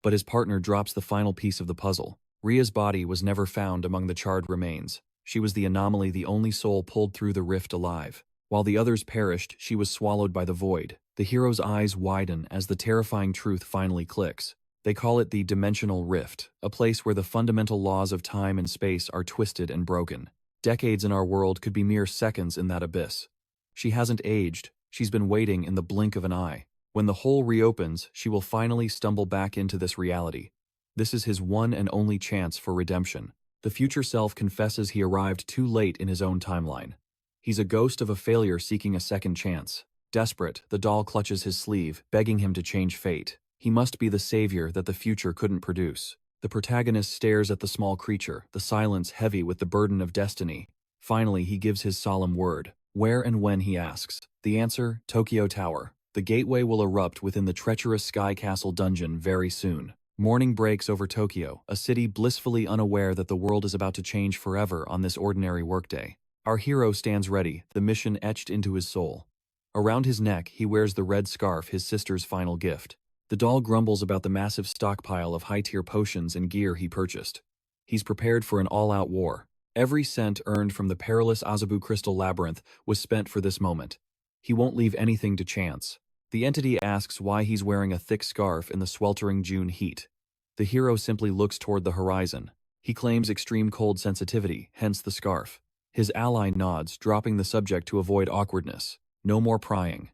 But his partner drops the final piece of the puzzle. Ria's body was never found among the charred remains. She was the anomaly, the only soul pulled through the rift alive. While the others perished, she was swallowed by the void. The hero's eyes widen as the terrifying truth finally clicks. They call it the dimensional rift, a place where the fundamental laws of time and space are twisted and broken. Decades in our world could be mere seconds in that abyss. She hasn't aged. She's been waiting in the blink of an eye. When the hole reopens, she will finally stumble back into this reality. This is his one and only chance for redemption. The future self confesses he arrived too late in his own timeline. He's a ghost of a failure seeking a second chance. Desperate, the doll clutches his sleeve, begging him to change fate. He must be the savior that the future couldn't produce. The protagonist stares at the small creature, the silence heavy with the burden of destiny. Finally, he gives his solemn word. Where and when, he asks. The answer, Tokyo Tower. The gateway will erupt within the treacherous Sky Castle dungeon very soon. Morning breaks over Tokyo, a city blissfully unaware that the world is about to change forever on this ordinary workday. Our hero stands ready, the mission etched into his soul. Around his neck, he wears the red scarf, his sister's final gift. The doll grumbles about the massive stockpile of high-tier potions and gear he purchased. He's prepared for an all-out war. Every cent earned from the perilous Azabu Crystal Labyrinth was spent for this moment. He won't leave anything to chance. The entity asks why he's wearing a thick scarf in the sweltering June heat. The hero simply looks toward the horizon. He claims extreme cold sensitivity, hence the scarf. His ally nods, dropping the subject to avoid awkwardness. No more prying.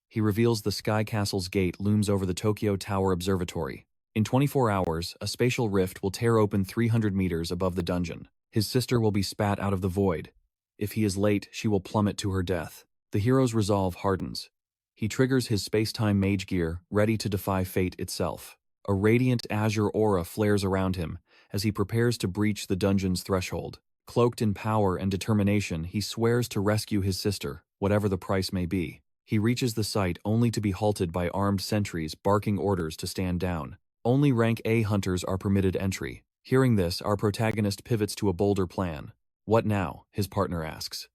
He reveals the Sky Castle's gate looms over the Tokyo Tower Observatory. In 24 hours, a spatial rift will tear open 300 meters above the dungeon. His sister will be spat out of the void. If he is late, she will plummet to her death. The hero's resolve hardens. He triggers his space-time mage gear, ready to defy fate itself. A radiant azure aura flares around him as he prepares to breach the dungeon's threshold. Cloaked in power and determination, he swears to rescue his sister, whatever the price may be. He reaches the site only to be halted by armed sentries barking orders to stand down. Only rank A hunters are permitted entry. Hearing this, our protagonist pivots to a bolder plan. What now? His partner asks.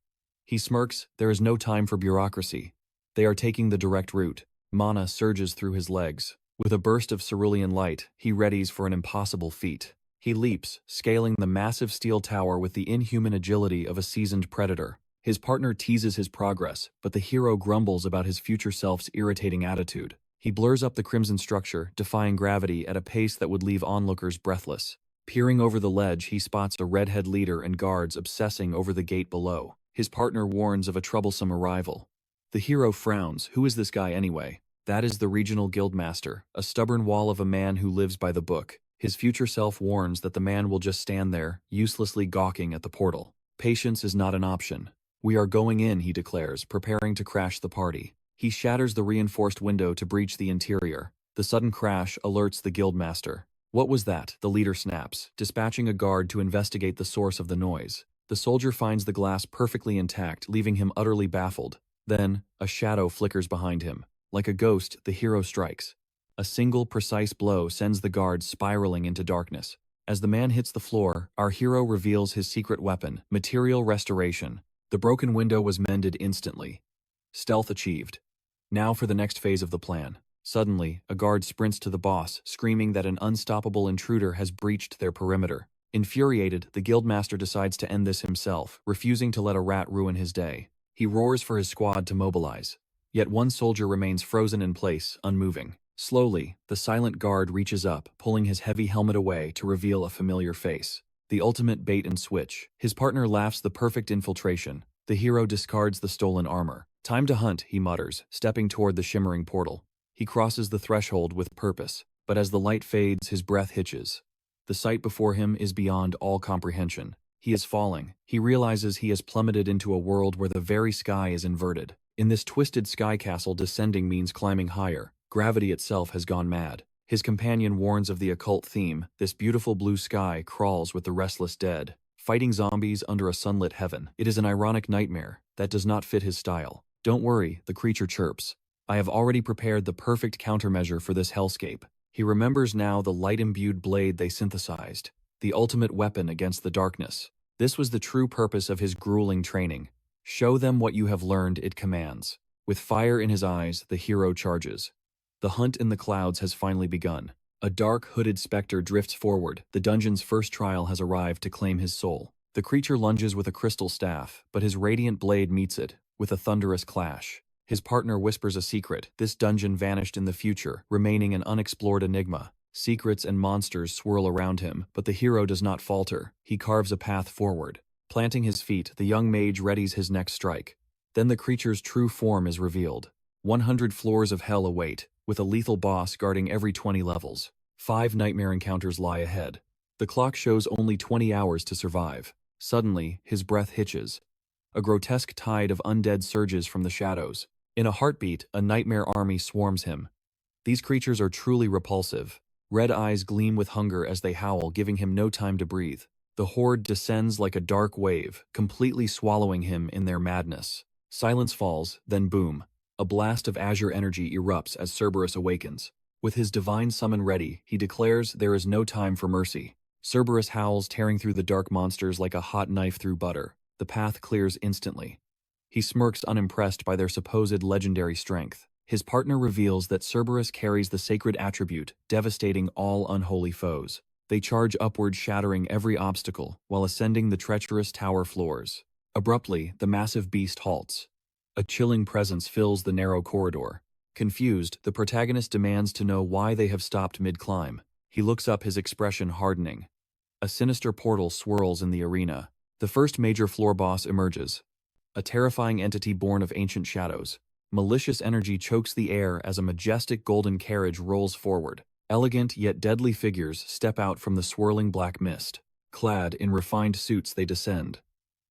He smirks. There is no time for bureaucracy. They are taking the direct route. Mana surges through his legs. With a burst of cerulean light, he readies for an impossible feat. He leaps, scaling the massive steel tower with the inhuman agility of a seasoned predator. His partner teases his progress, but the hero grumbles about his future self's irritating attitude. He blurs up the crimson structure, defying gravity at a pace that would leave onlookers breathless. Peering over the ledge, he spots a redhead leader and guards obsessing over the gate below. His partner warns of a troublesome arrival. The hero frowns. Who is this guy anyway? That is the regional guildmaster, a stubborn wall of a man who lives by the book. His future self warns that the man will just stand there, uselessly gawking at the portal. Patience is not an option. We are going in, he declares, preparing to crash the party. He shatters the reinforced window to breach the interior. The sudden crash alerts the guildmaster. What was that? The leader snaps, dispatching a guard to investigate the source of the noise. The soldier finds the glass perfectly intact, leaving him utterly baffled. Then, a shadow flickers behind him. Like a ghost, the hero strikes. A single, precise blow sends the guard spiraling into darkness. As the man hits the floor, our hero reveals his secret weapon, material restoration. The broken window was mended instantly. Stealth achieved. Now for the next phase of the plan. Suddenly, a guard sprints to the boss, screaming that an unstoppable intruder has breached their perimeter. Infuriated, the guildmaster decides to end this himself, refusing to let a rat ruin his day. He roars for his squad to mobilize. Yet one soldier remains frozen in place, unmoving. Slowly, the silent guard reaches up, pulling his heavy helmet away to reveal a familiar face. The ultimate bait and switch. His partner laughs the perfect infiltration. The hero discards the stolen armor. Time to hunt, he mutters, stepping toward the shimmering portal. He crosses the threshold with purpose, but as the light fades, his breath hitches. The sight before him is beyond all comprehension. He is falling. He realizes he has plummeted into a world where the very sky is inverted. In this twisted sky castle, descending means climbing higher. Gravity itself has gone mad. His companion warns of the occult theme. This beautiful blue sky crawls with the restless dead, fighting zombies under a sunlit heaven. It is an ironic nightmare that does not fit his style. Don't worry, the creature chirps. I have already prepared the perfect countermeasure for this hellscape. He remembers now the light-imbued blade they synthesized, the ultimate weapon against the darkness. This was the true purpose of his grueling training. Show them what you have learned, it commands. With fire in his eyes, the hero charges. The hunt in the clouds has finally begun. A dark, hooded specter drifts forward. The dungeon's first trial has arrived to claim his soul. The creature lunges with a crystal staff, but his radiant blade meets it, with a thunderous clash. His partner whispers a secret. This dungeon vanished in the future, remaining an unexplored enigma. Secrets and monsters swirl around him, but the hero does not falter. He carves a path forward. Planting his feet, the young mage readies his next strike. Then the creature's true form is revealed. 100 floors of hell await, with a lethal boss guarding every 20 levels. 5 nightmare encounters lie ahead. The clock shows only 20 hours to survive. Suddenly, his breath hitches. A grotesque tide of undead surges from the shadows. In a heartbeat, a nightmare army swarms him. These creatures are truly repulsive. Red eyes gleam with hunger as they howl, giving him no time to breathe. The horde descends like a dark wave, completely swallowing him in their madness. Silence falls, then boom. A blast of azure energy erupts as Cerberus awakens. With his divine summon ready, he declares there is no time for mercy. Cerberus howls, tearing through the dark monsters like a hot knife through butter. The path clears instantly. He smirks, unimpressed by their supposed legendary strength. His partner reveals that Cerberus carries the sacred attribute, devastating all unholy foes. They charge upward, shattering every obstacle, while ascending the treacherous tower floors. Abruptly, the massive beast halts. A chilling presence fills the narrow corridor. Confused, the protagonist demands to know why they have stopped mid-climb. He looks up, his expression hardening. A sinister portal swirls in the arena. The first major floor boss emerges. A terrifying entity born of ancient shadows. Malicious energy chokes the air as a majestic golden carriage rolls forward. Elegant yet deadly figures step out from the swirling black mist. Clad in refined suits, they descend.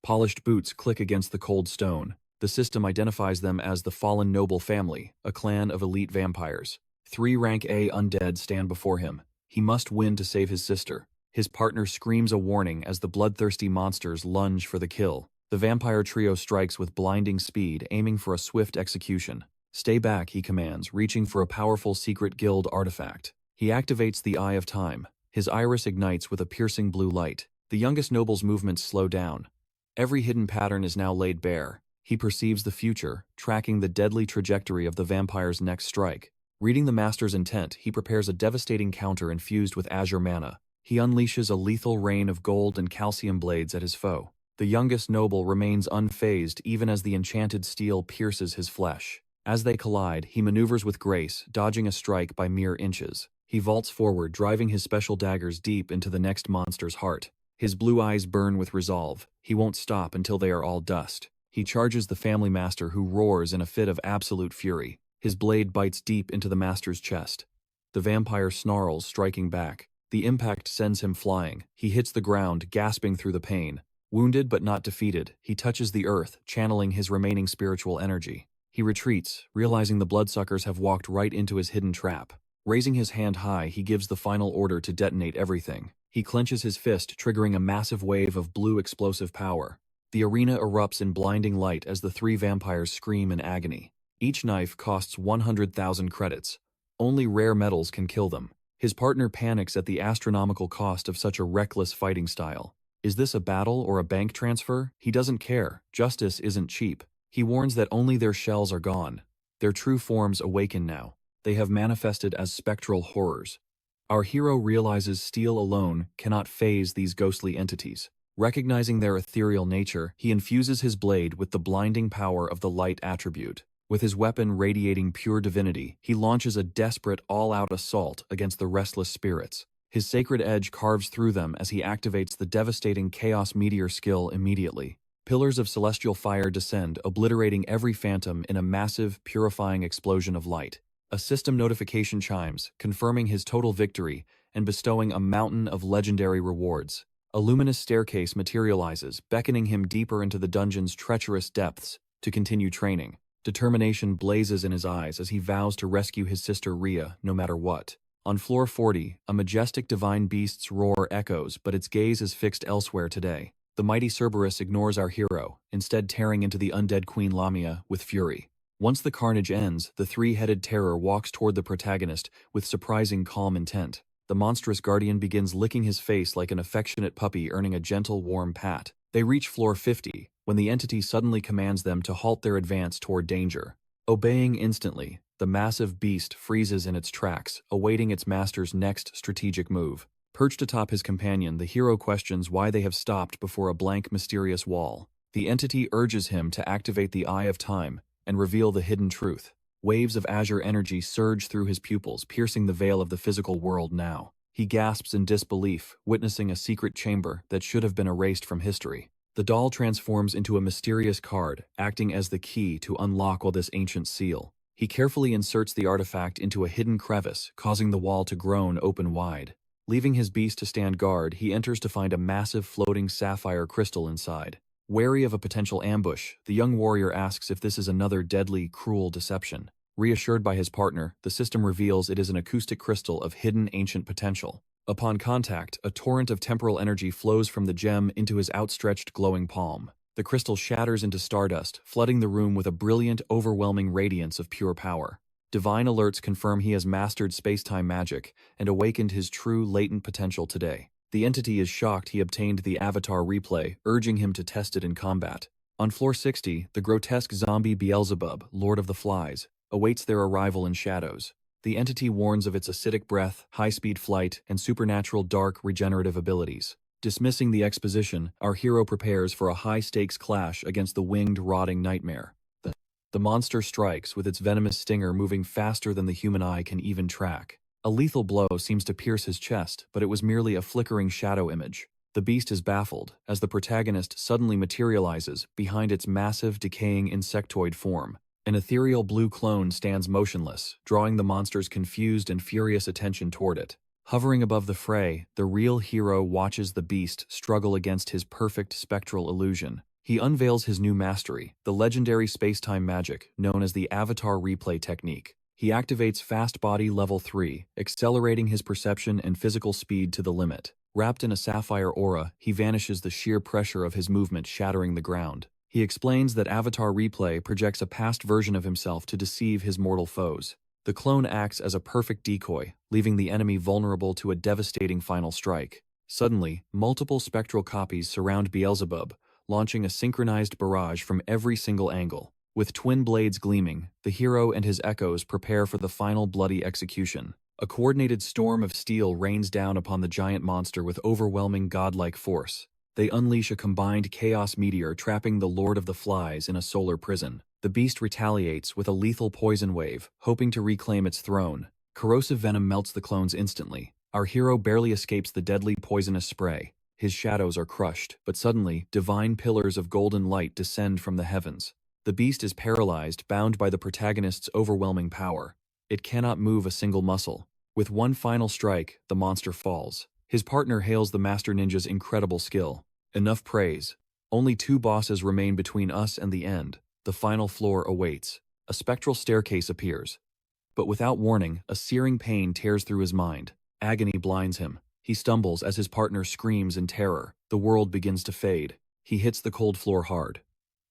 Polished boots click against the cold stone. The system identifies them as the Fallen Noble Family, a clan of elite vampires. 3 rank A undead stand before him. He must win to save his sister. His partner screams a warning as the bloodthirsty monsters lunge for the kill. The vampire trio strikes with blinding speed, aiming for a swift execution. Stay back, he commands, reaching for a powerful secret guild artifact. He activates the Eye of Time. His iris ignites with a piercing blue light. The youngest noble's movements slow down. Every hidden pattern is now laid bare. He perceives the future, tracking the deadly trajectory of the vampire's next strike. Reading the master's intent, he prepares a devastating counter infused with azure mana. He unleashes a lethal rain of gold and calcium blades at his foe. The youngest noble remains unfazed even as the enchanted steel pierces his flesh. As they collide, he maneuvers with grace, dodging a strike by mere inches. He vaults forward, driving his special daggers deep into the next monster's heart. His blue eyes burn with resolve. He won't stop until they are all dust. He charges the family master, who roars in a fit of absolute fury. His blade bites deep into the master's chest. The vampire snarls, striking back. The impact sends him flying. He hits the ground, gasping through the pain. Wounded but not defeated, he touches the earth, channeling his remaining spiritual energy. He retreats, realizing the bloodsuckers have walked right into his hidden trap. Raising his hand high, he gives the final order to detonate everything. He clenches his fist, triggering a massive wave of blue explosive power. The arena erupts in blinding light as the 3 vampires scream in agony. Each knife costs 100,000 credits. Only rare metals can kill them. His partner panics at the astronomical cost of such a reckless fighting style. Is this a battle or a bank transfer? He doesn't care. Justice isn't cheap. He warns that only their shells are gone. Their true forms awaken now. They have manifested as spectral horrors. Our hero realizes steel alone cannot phase these ghostly entities. Recognizing their ethereal nature, he infuses his blade with the blinding power of the light attribute. With his weapon radiating pure divinity, he launches a desperate, all-out assault against the restless spirits. His sacred edge carves through them as he activates the devastating Chaos Meteor skill immediately. Pillars of celestial fire descend, obliterating every phantom in a massive, purifying explosion of light. A system notification chimes, confirming his total victory and bestowing a mountain of legendary rewards. A luminous staircase materializes, beckoning him deeper into the dungeon's treacherous depths to continue training. Determination blazes in his eyes as he vows to rescue his sister Rhea, no matter what. On floor 40, a majestic divine beast's roar echoes, but its gaze is fixed elsewhere today. The mighty Cerberus ignores our hero, instead tearing into the undead Queen Lamia with fury. Once the carnage ends, the 3-headed terror walks toward the protagonist with surprising calm intent. The monstrous guardian begins licking his face like an affectionate puppy earning a gentle, warm pat. They reach floor 50, when the entity suddenly commands them to halt their advance toward danger. Obeying instantly, the massive beast freezes in its tracks, awaiting its master's next strategic move. Perched atop his companion, the hero questions why they have stopped before a blank, mysterious wall. The entity urges him to activate the Eye of Time and reveal the hidden truth. Waves of azure energy surge through his pupils, piercing the veil of the physical world now. He gasps in disbelief, witnessing a secret chamber that should have been erased from history. The doll transforms into a mysterious card, acting as the key to unlock this ancient seal. He carefully inserts the artifact into a hidden crevice, causing the wall to groan open wide. Leaving his beast to stand guard, he enters to find a massive floating sapphire crystal inside. Wary of a potential ambush, the young warrior asks if this is another deadly, cruel deception. Reassured by his partner, the system reveals it is an acoustic crystal of hidden ancient potential. Upon contact, a torrent of temporal energy flows from the gem into his outstretched glowing palm. The crystal shatters into stardust, flooding the room with a brilliant, overwhelming radiance of pure power. Divine alerts confirm he has mastered space-time magic and awakened his true latent potential today. The entity is shocked he obtained the avatar replay, urging him to test it in combat. On floor 60, the grotesque zombie Beelzebub, Lord of the Flies, awaits their arrival in shadows. The entity warns of its acidic breath, high-speed flight, and supernatural dark regenerative abilities. Dismissing the exposition, our hero prepares for a high-stakes clash against the winged, rotting nightmare. The monster strikes, with its venomous stinger moving faster than the human eye can even track. A lethal blow seems to pierce his chest, but it was merely a flickering shadow image. The beast is baffled, as the protagonist suddenly materializes behind its massive, decaying insectoid form. An ethereal blue clone stands motionless, drawing the monster's confused and furious attention toward it. Hovering above the fray, the real hero watches the beast struggle against his perfect spectral illusion. He unveils his new mastery, the legendary space-time magic known as the Avatar Replay technique. He activates Fast Body Level 3, accelerating his perception and physical speed to the limit. Wrapped in a sapphire aura, he vanishes, the sheer pressure of his movement shattering the ground. He explains that Avatar Replay projects a past version of himself to deceive his mortal foes. The clone acts as a perfect decoy, leaving the enemy vulnerable to a devastating final strike. Suddenly, multiple spectral copies surround Beelzebub, launching a synchronized barrage from every single angle. With twin blades gleaming, the hero and his echoes prepare for the final bloody execution. A coordinated storm of steel rains down upon the giant monster with overwhelming godlike force. They unleash a combined chaos meteor, trapping the Lord of the Flies in a solar prison. The beast retaliates with a lethal poison wave, hoping to reclaim its throne. Corrosive venom melts the clones instantly. Our hero barely escapes the deadly poisonous spray. His shadows are crushed, but suddenly, divine pillars of golden light descend from the heavens. The beast is paralyzed, bound by the protagonist's overwhelming power. It cannot move a single muscle. With one final strike, the monster falls. His partner hails the Master Ninja's incredible skill. Enough praise. Only 2 bosses remain between us and the end. The final floor awaits. A spectral staircase appears. But without warning, a searing pain tears through his mind. Agony blinds him. He stumbles as his partner screams in terror. The world begins to fade. He hits the cold floor hard.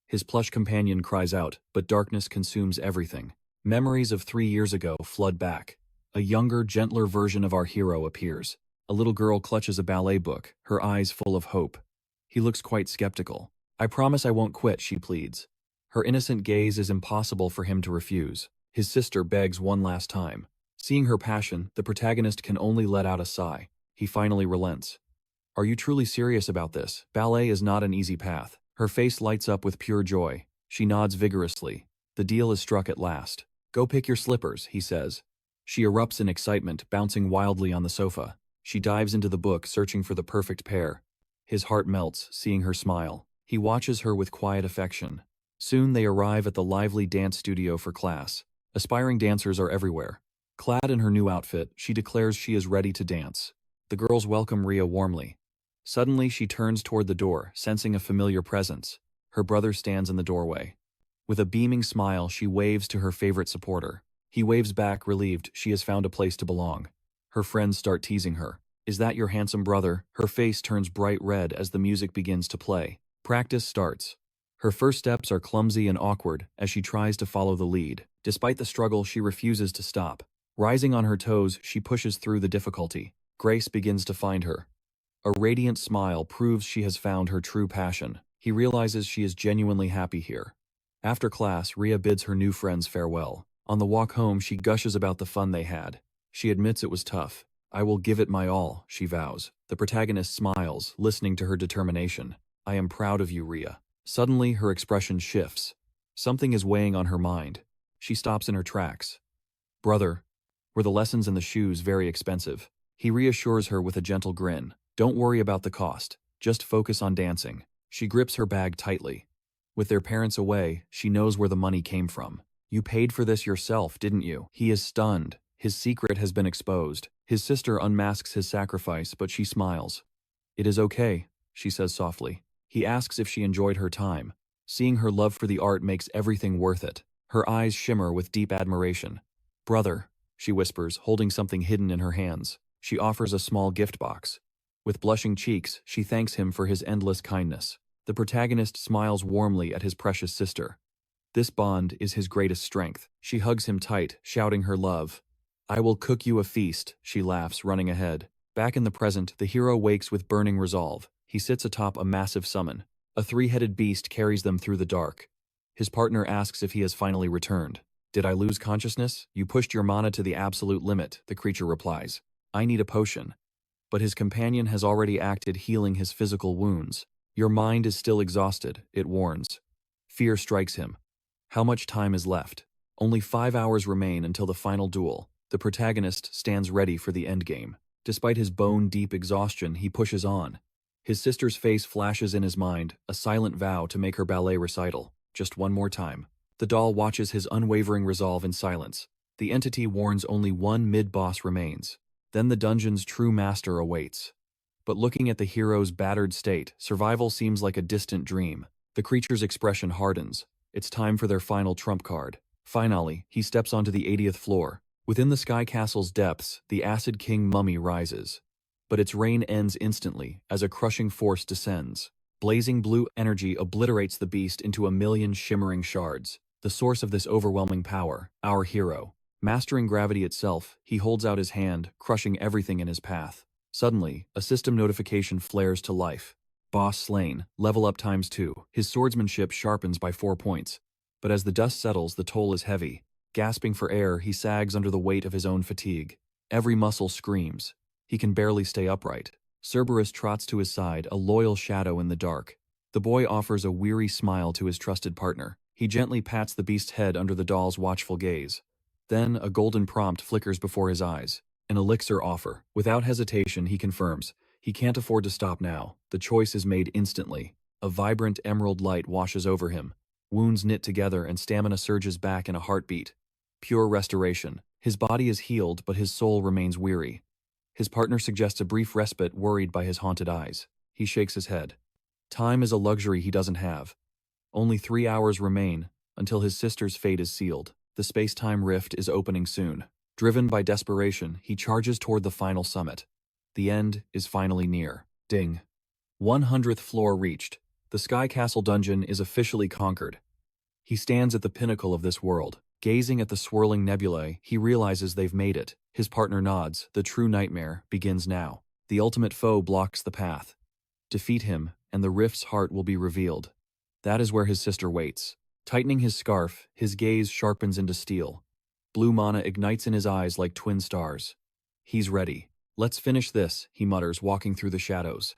His plush companion cries out, but darkness consumes everything. Memories of 3 years ago flood back. A younger, gentler version of our hero appears. A little girl clutches a ballet book, her eyes full of hope. He looks quite skeptical. "I promise I won't quit," she pleads. Her innocent gaze is impossible for him to refuse. His sister begs one last time. Seeing her passion, the protagonist can only let out a sigh. He finally relents. "Are you truly serious about this? Ballet is not an easy path." Her face lights up with pure joy. She nods vigorously. The deal is struck at last. "Go pick your slippers," he says. She erupts in excitement, bouncing wildly on the sofa. She dives into the book, searching for the perfect pair. His heart melts, seeing her smile. He watches her with quiet affection. Soon they arrive at the lively dance studio for class. Aspiring dancers are everywhere. Clad in her new outfit, she declares she is ready to dance. The girls welcome Ria warmly. Suddenly she turns toward the door, sensing a familiar presence. Her brother stands in the doorway. With a beaming smile, she waves to her favorite supporter. He waves back, relieved she has found a place to belong. Her friends start teasing her. "Is that your handsome brother?" Her face turns bright red as the music begins to play. Practice starts. Her first steps are clumsy and awkward as she tries to follow the lead. Despite the struggle, she refuses to stop. Rising on her toes, she pushes through the difficulty. Grace begins to find her. A radiant smile proves she has found her true passion. He realizes she is genuinely happy here. After class, Ria bids her new friends farewell. On the walk home, she gushes about the fun they had. She admits it was tough. "I will give it my all," she vows. The protagonist smiles, listening to her determination. "I am proud of you, Ria." Suddenly, her expression shifts. Something is weighing on her mind. She stops in her tracks. "Brother, were the lessons and the shoes very expensive?" He reassures her with a gentle grin. "Don't worry about the cost. Just focus on dancing." She grips her bag tightly. With their parents away, she knows where the money came from. "You paid for this yourself, didn't you?" He is stunned. His secret has been exposed. His sister unmasks his sacrifice, but she smiles. "It is okay," she says softly. He asks if she enjoyed her time. Seeing her love for the art makes everything worth it. Her eyes shimmer with deep admiration. "Brother," she whispers, holding something hidden in her hands. She offers a small gift box. With blushing cheeks, she thanks him for his endless kindness. The protagonist smiles warmly at his precious sister. This bond is his greatest strength. She hugs him tight, shouting her love. "I will cook you a feast," she laughs, running ahead. Back in the present, the hero wakes with burning resolve. He sits atop a massive summon. A 3-headed beast carries them through the dark. His partner asks if he has finally returned. "Did I lose consciousness? You pushed your mana to the absolute limit," the creature replies. "I need a potion." But his companion has already acted, healing his physical wounds. "Your mind is still exhausted," it warns. Fear strikes him. How much time is left? Only 5 hours remain until the final duel. The protagonist stands ready for the endgame. Despite his bone-deep exhaustion, he pushes on. His sister's face flashes in his mind, a silent vow to make her ballet recital. Just one more time. The doll watches his unwavering resolve in silence. The entity warns only one mid-boss remains. Then the dungeon's true master awaits. But looking at the hero's battered state, survival seems like a distant dream. The creature's expression hardens. It's time for their final trump card. Finally, he steps onto the 80th floor. Within the Sky Castle's depths, the Acid King mummy rises. But its reign ends instantly as a crushing force descends. Blazing blue energy obliterates the beast into a million shimmering shards. The source of this overwhelming power, our hero. Mastering gravity itself, he holds out his hand, crushing everything in his path. Suddenly, a system notification flares to life. Boss slain, level up ×2. His swordsmanship sharpens by 4 points. But as the dust settles, the toll is heavy. Gasping for air, he sags under the weight of his own fatigue. Every muscle screams. He can barely stay upright. Cerberus trots to his side, a loyal shadow in the dark. The boy offers a weary smile to his trusted partner. He gently pats the beast's head under the doll's watchful gaze. Then, a golden prompt flickers before his eyes. An elixir offer. Without hesitation, he confirms. He can't afford to stop now. The choice is made instantly. A vibrant emerald light washes over him. Wounds knit together and stamina surges back in a heartbeat. Pure restoration. His body is healed, but his soul remains weary. His partner suggests a brief respite, worried by his haunted eyes. He shakes his head. Time is a luxury he doesn't have. Only 3 hours remain until his sister's fate is sealed. The space-time rift is opening soon. Driven by desperation, he charges toward the final summit. The end is finally near. Ding. 100th floor reached. The Sky Castle dungeon is officially conquered. He stands at the pinnacle of this world. Gazing at the swirling nebulae, he realizes they've made it. His partner nods. The true nightmare begins now. The ultimate foe blocks the path. Defeat him, and the rift's heart will be revealed. That is where his sister waits. Tightening his scarf, his gaze sharpens into steel. Blue mana ignites in his eyes like twin stars. He's ready. Let's finish this, he mutters, walking through the shadows.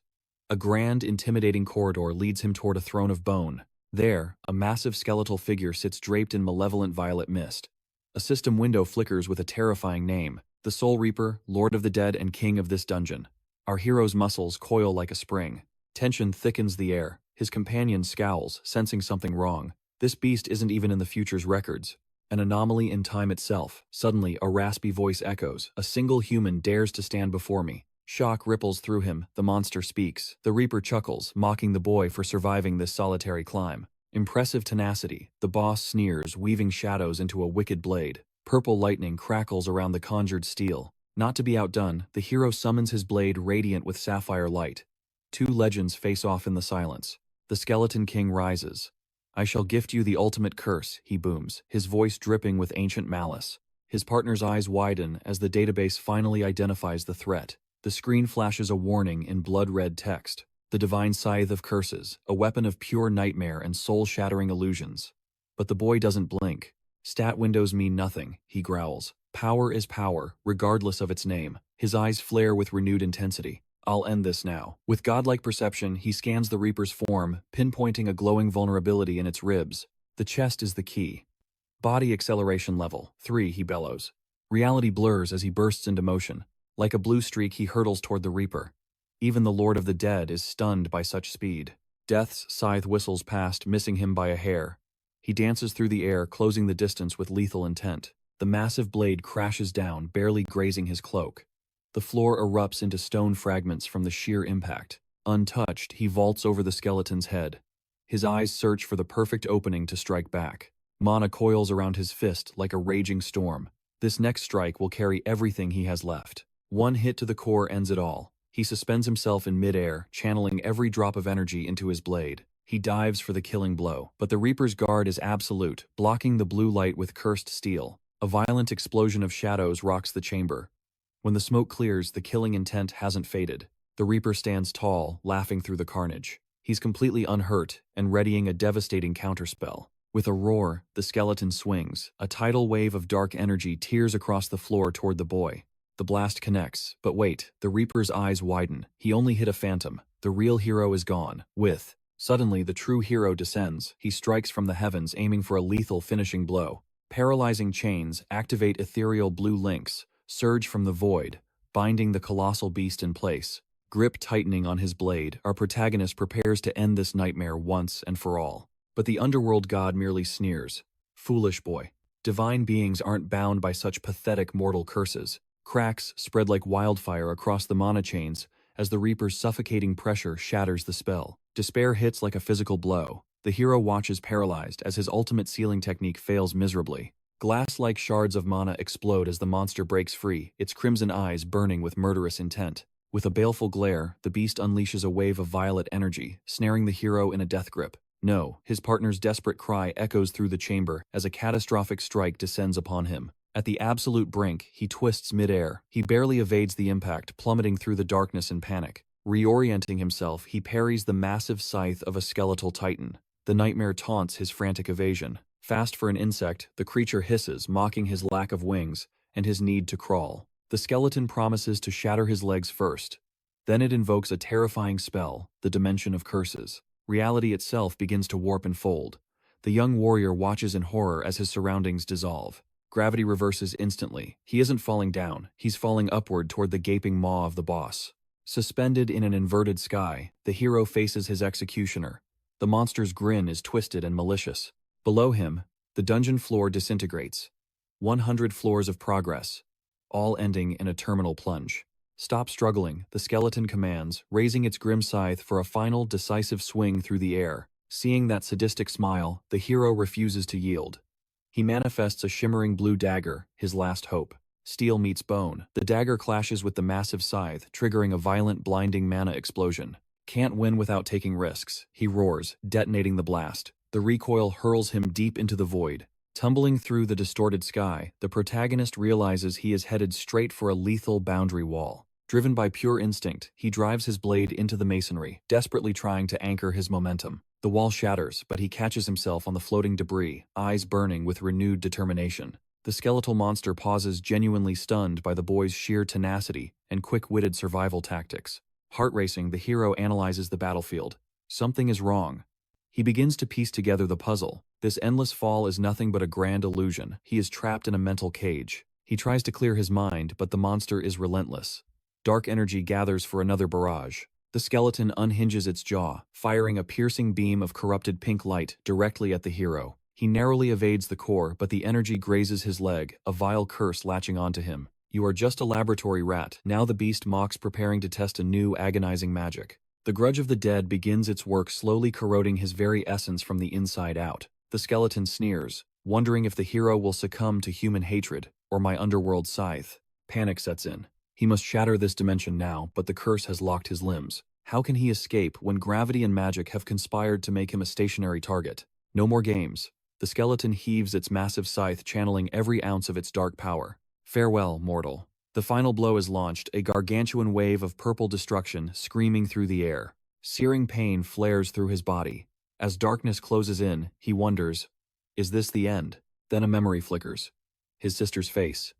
A grand, intimidating corridor leads him toward a throne of bone. There, a massive skeletal figure sits draped in malevolent violet mist. A system window flickers with a terrifying name. The Soul Reaper, Lord of the Dead and King of this dungeon. Our hero's muscles coil like a spring. Tension thickens the air. His companion scowls, sensing something wrong. This beast isn't even in the future's records. An anomaly in time itself. Suddenly, a raspy voice echoes. A single human dares to stand before me. Shock ripples through him. The monster speaks. The Reaper chuckles, mocking the boy for surviving this solitary climb. Impressive tenacity. The boss sneers, weaving shadows into a wicked blade. Purple lightning crackles around the conjured steel. Not to be outdone, the hero summons his blade radiant with sapphire light. Two legends face off in the silence. The Skeleton King rises. I shall gift you the ultimate curse, he booms, his voice dripping with ancient malice. His partner's eyes widen as the database finally identifies the threat. The screen flashes a warning in blood-red text. The divine scythe of curses, a weapon of pure nightmare and soul-shattering illusions. But the boy doesn't blink. Stat windows mean nothing, he growls. Power is power, regardless of its name. His eyes flare with renewed intensity. I'll end this now. With godlike perception, he scans the Reaper's form, pinpointing a glowing vulnerability in its ribs. The chest is the key. Body acceleration level 3, he bellows. Reality blurs as he bursts into motion. Like a blue streak, he hurtles toward the Reaper. Even the Lord of the Dead is stunned by such speed. Death's scythe whistles past, missing him by a hair. He dances through the air, closing the distance with lethal intent. The massive blade crashes down, barely grazing his cloak. The floor erupts into stone fragments from the sheer impact. Untouched, he vaults over the skeleton's head. His eyes search for the perfect opening to strike back. Mana coils around his fist like a raging storm. This next strike will carry everything he has left. One hit to the core ends it all. He suspends himself in midair, channeling every drop of energy into his blade. He dives for the killing blow, but the Reaper's guard is absolute, blocking the blue light with cursed steel. A violent explosion of shadows rocks the chamber. When the smoke clears, the killing intent hasn't faded. The Reaper stands tall, laughing through the carnage. He's completely unhurt and readying a devastating counterspell. With a roar, the skeleton swings. A tidal wave of dark energy tears across the floor toward the boy. The blast connects, but wait, the Reaper's eyes widen. He only hit a phantom. The real hero is gone. Suddenly, the true hero descends. He strikes from the heavens, aiming for a lethal finishing blow. Paralyzing chains activate ethereal blue links, surge from the void, binding the colossal beast in place. Grip tightening on his blade, our protagonist prepares to end this nightmare once and for all. But the underworld god merely sneers. Foolish boy. Divine beings aren't bound by such pathetic mortal curses. Cracks spread like wildfire across the mana chains as the Reaper's suffocating pressure shatters the spell. Despair hits like a physical blow. The hero watches paralyzed as his ultimate sealing technique fails miserably. Glass-like shards of mana explode as the monster breaks free, its crimson eyes burning with murderous intent. With a baleful glare, the beast unleashes a wave of violet energy, snaring the hero in a death grip. No, his partner's desperate cry echoes through the chamber as a catastrophic strike descends upon him. At the absolute brink, he twists mid-air. He barely evades the impact, plummeting through the darkness in panic. Reorienting himself, he parries the massive scythe of a skeletal titan. The nightmare taunts his frantic evasion. Fast for an insect, the creature hisses, mocking his lack of wings and his need to crawl. The skeleton promises to shatter his legs first. Then it invokes a terrifying spell, the Dimension of Curses. Reality itself begins to warp and fold. The young warrior watches in horror as his surroundings dissolve. Gravity reverses instantly. He isn't falling down, he's falling upward toward the gaping maw of the boss. Suspended in an inverted sky, the hero faces his executioner. The monster's grin is twisted and malicious. Below him, the dungeon floor disintegrates. 100 floors of progress, all ending in a terminal plunge. Stop struggling, the skeleton commands, raising its grim scythe for a final decisive swing through the air. Seeing that sadistic smile, the hero refuses to yield. He manifests a shimmering blue dagger, his last hope. Steel meets bone. The dagger clashes with the massive scythe, triggering a violent, blinding mana explosion. Can't win without taking risks, he roars, detonating the blast. The recoil hurls him deep into the void. Tumbling through the distorted sky, the protagonist realizes he is headed straight for a lethal boundary wall. Driven by pure instinct, he drives his blade into the masonry, desperately trying to anchor his momentum. The wall shatters, but he catches himself on the floating debris, eyes burning with renewed determination. The skeletal monster pauses, genuinely stunned by the boy's sheer tenacity and quick-witted survival tactics. Heart-racing, the hero analyzes the battlefield. Something is wrong. He begins to piece together the puzzle. This endless fall is nothing but a grand illusion. He is trapped in a mental cage. He tries to clear his mind, but the monster is relentless. Dark energy gathers for another barrage. The skeleton unhinges its jaw, firing a piercing beam of corrupted pink light directly at the hero. He narrowly evades the core, but the energy grazes his leg, a vile curse latching onto him. You are just a laboratory rat. Now the beast mocks, preparing to test a new agonizing magic. The grudge of the dead begins its work, slowly corroding his very essence from the inside out. The skeleton sneers, wondering if the hero will succumb to human hatred, or my underworld scythe. Panic sets in. He must shatter this dimension now, but the curse has locked his limbs. How can he escape when gravity and magic have conspired to make him a stationary target? No more games. The skeleton heaves its massive scythe, channeling every ounce of its dark power. Farewell, mortal. The final blow is launched, a gargantuan wave of purple destruction screaming through the air. Searing pain flares through his body. As darkness closes in, he wonders, is this the end? Then a memory flickers. His sister's face.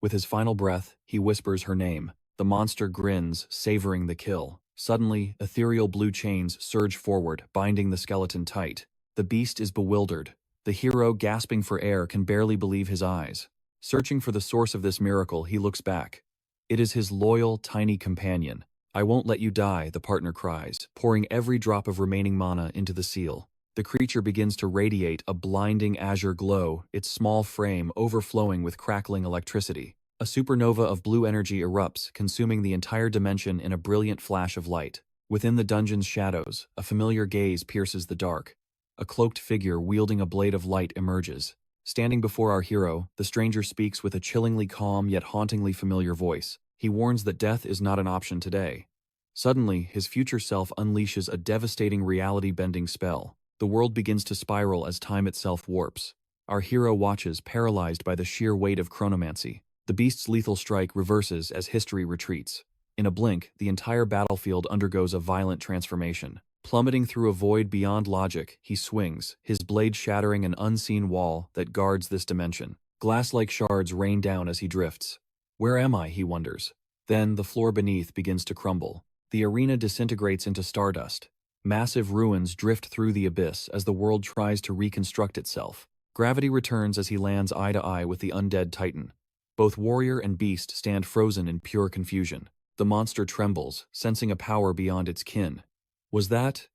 With his final breath, he whispers her name. The monster grins, savoring the kill. Suddenly, ethereal blue chains surge forward, binding the skeleton tight. The beast is bewildered. The hero, gasping for air, can barely believe his eyes. Searching for the source of this miracle, he looks back. It is his loyal, tiny companion. I won't let you die, the partner cries, pouring every drop of remaining mana into the seal. The creature begins to radiate a blinding azure glow, its small frame overflowing with crackling electricity. A supernova of blue energy erupts, consuming the entire dimension in a brilliant flash of light. Within the dungeon's shadows, a familiar gaze pierces the dark. A cloaked figure wielding a blade of light emerges. Standing before our hero, the stranger speaks with a chillingly calm yet hauntingly familiar voice. He warns that death is not an option today. Suddenly, his future self unleashes a devastating reality-bending spell. The world begins to spiral as time itself warps. Our hero watches, paralyzed by the sheer weight of chronomancy. The beast's lethal strike reverses as history retreats. In a blink, the entire battlefield undergoes a violent transformation. Plummeting through a void beyond logic, he swings, his blade shattering an unseen wall that guards this dimension. Glass-like shards rain down as he drifts. Where am I, he wonders. Then, the floor beneath begins to crumble. The arena disintegrates into stardust. Massive ruins drift through the abyss as the world tries to reconstruct itself. Gravity returns as he lands eye to eye with the undead titan. Both warrior and beast stand frozen in pure confusion. The monster trembles, sensing a power beyond its kin. Was that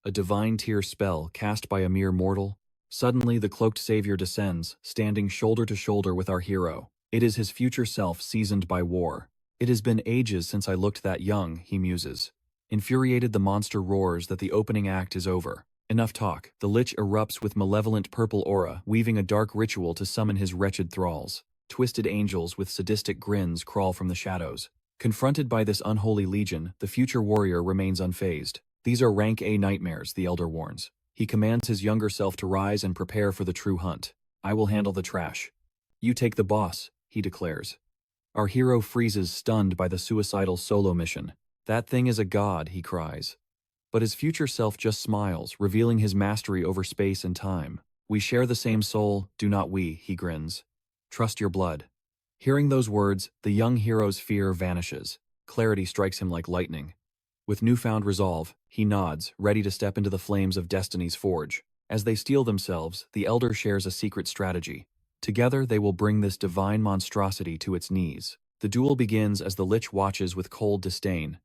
a divine tier spell cast by a mere mortal? Suddenly, the cloaked savior descends, standing shoulder to shoulder with our hero. It is his future self, seasoned by war. It has been ages since I looked that young, he muses. Infuriated, the monster roars that the opening act is over. Enough talk. The Lich erupts with malevolent purple aura, weaving a dark ritual to summon his wretched thralls. Twisted angels with sadistic grins crawl from the shadows. Confronted by this unholy legion, the future warrior remains unfazed. These are rank A nightmares, the Elder warns. He commands his younger self to rise and prepare for the true hunt. I will handle the trash. You take the boss, he declares. Our hero freezes, stunned by the suicidal solo mission. That thing is a god, he cries. But his future self just smiles, revealing his mastery over space and time. We share the same soul, do not we, he grins. Trust your blood. Hearing those words, the young hero's fear vanishes. Clarity strikes him like lightning. With newfound resolve, he nods, ready to step into the flames of Destiny's forge. As they steel themselves, the Elder shares a secret strategy. Together they will bring this divine monstrosity to its knees. The duel begins as the Lich watches with cold disdain.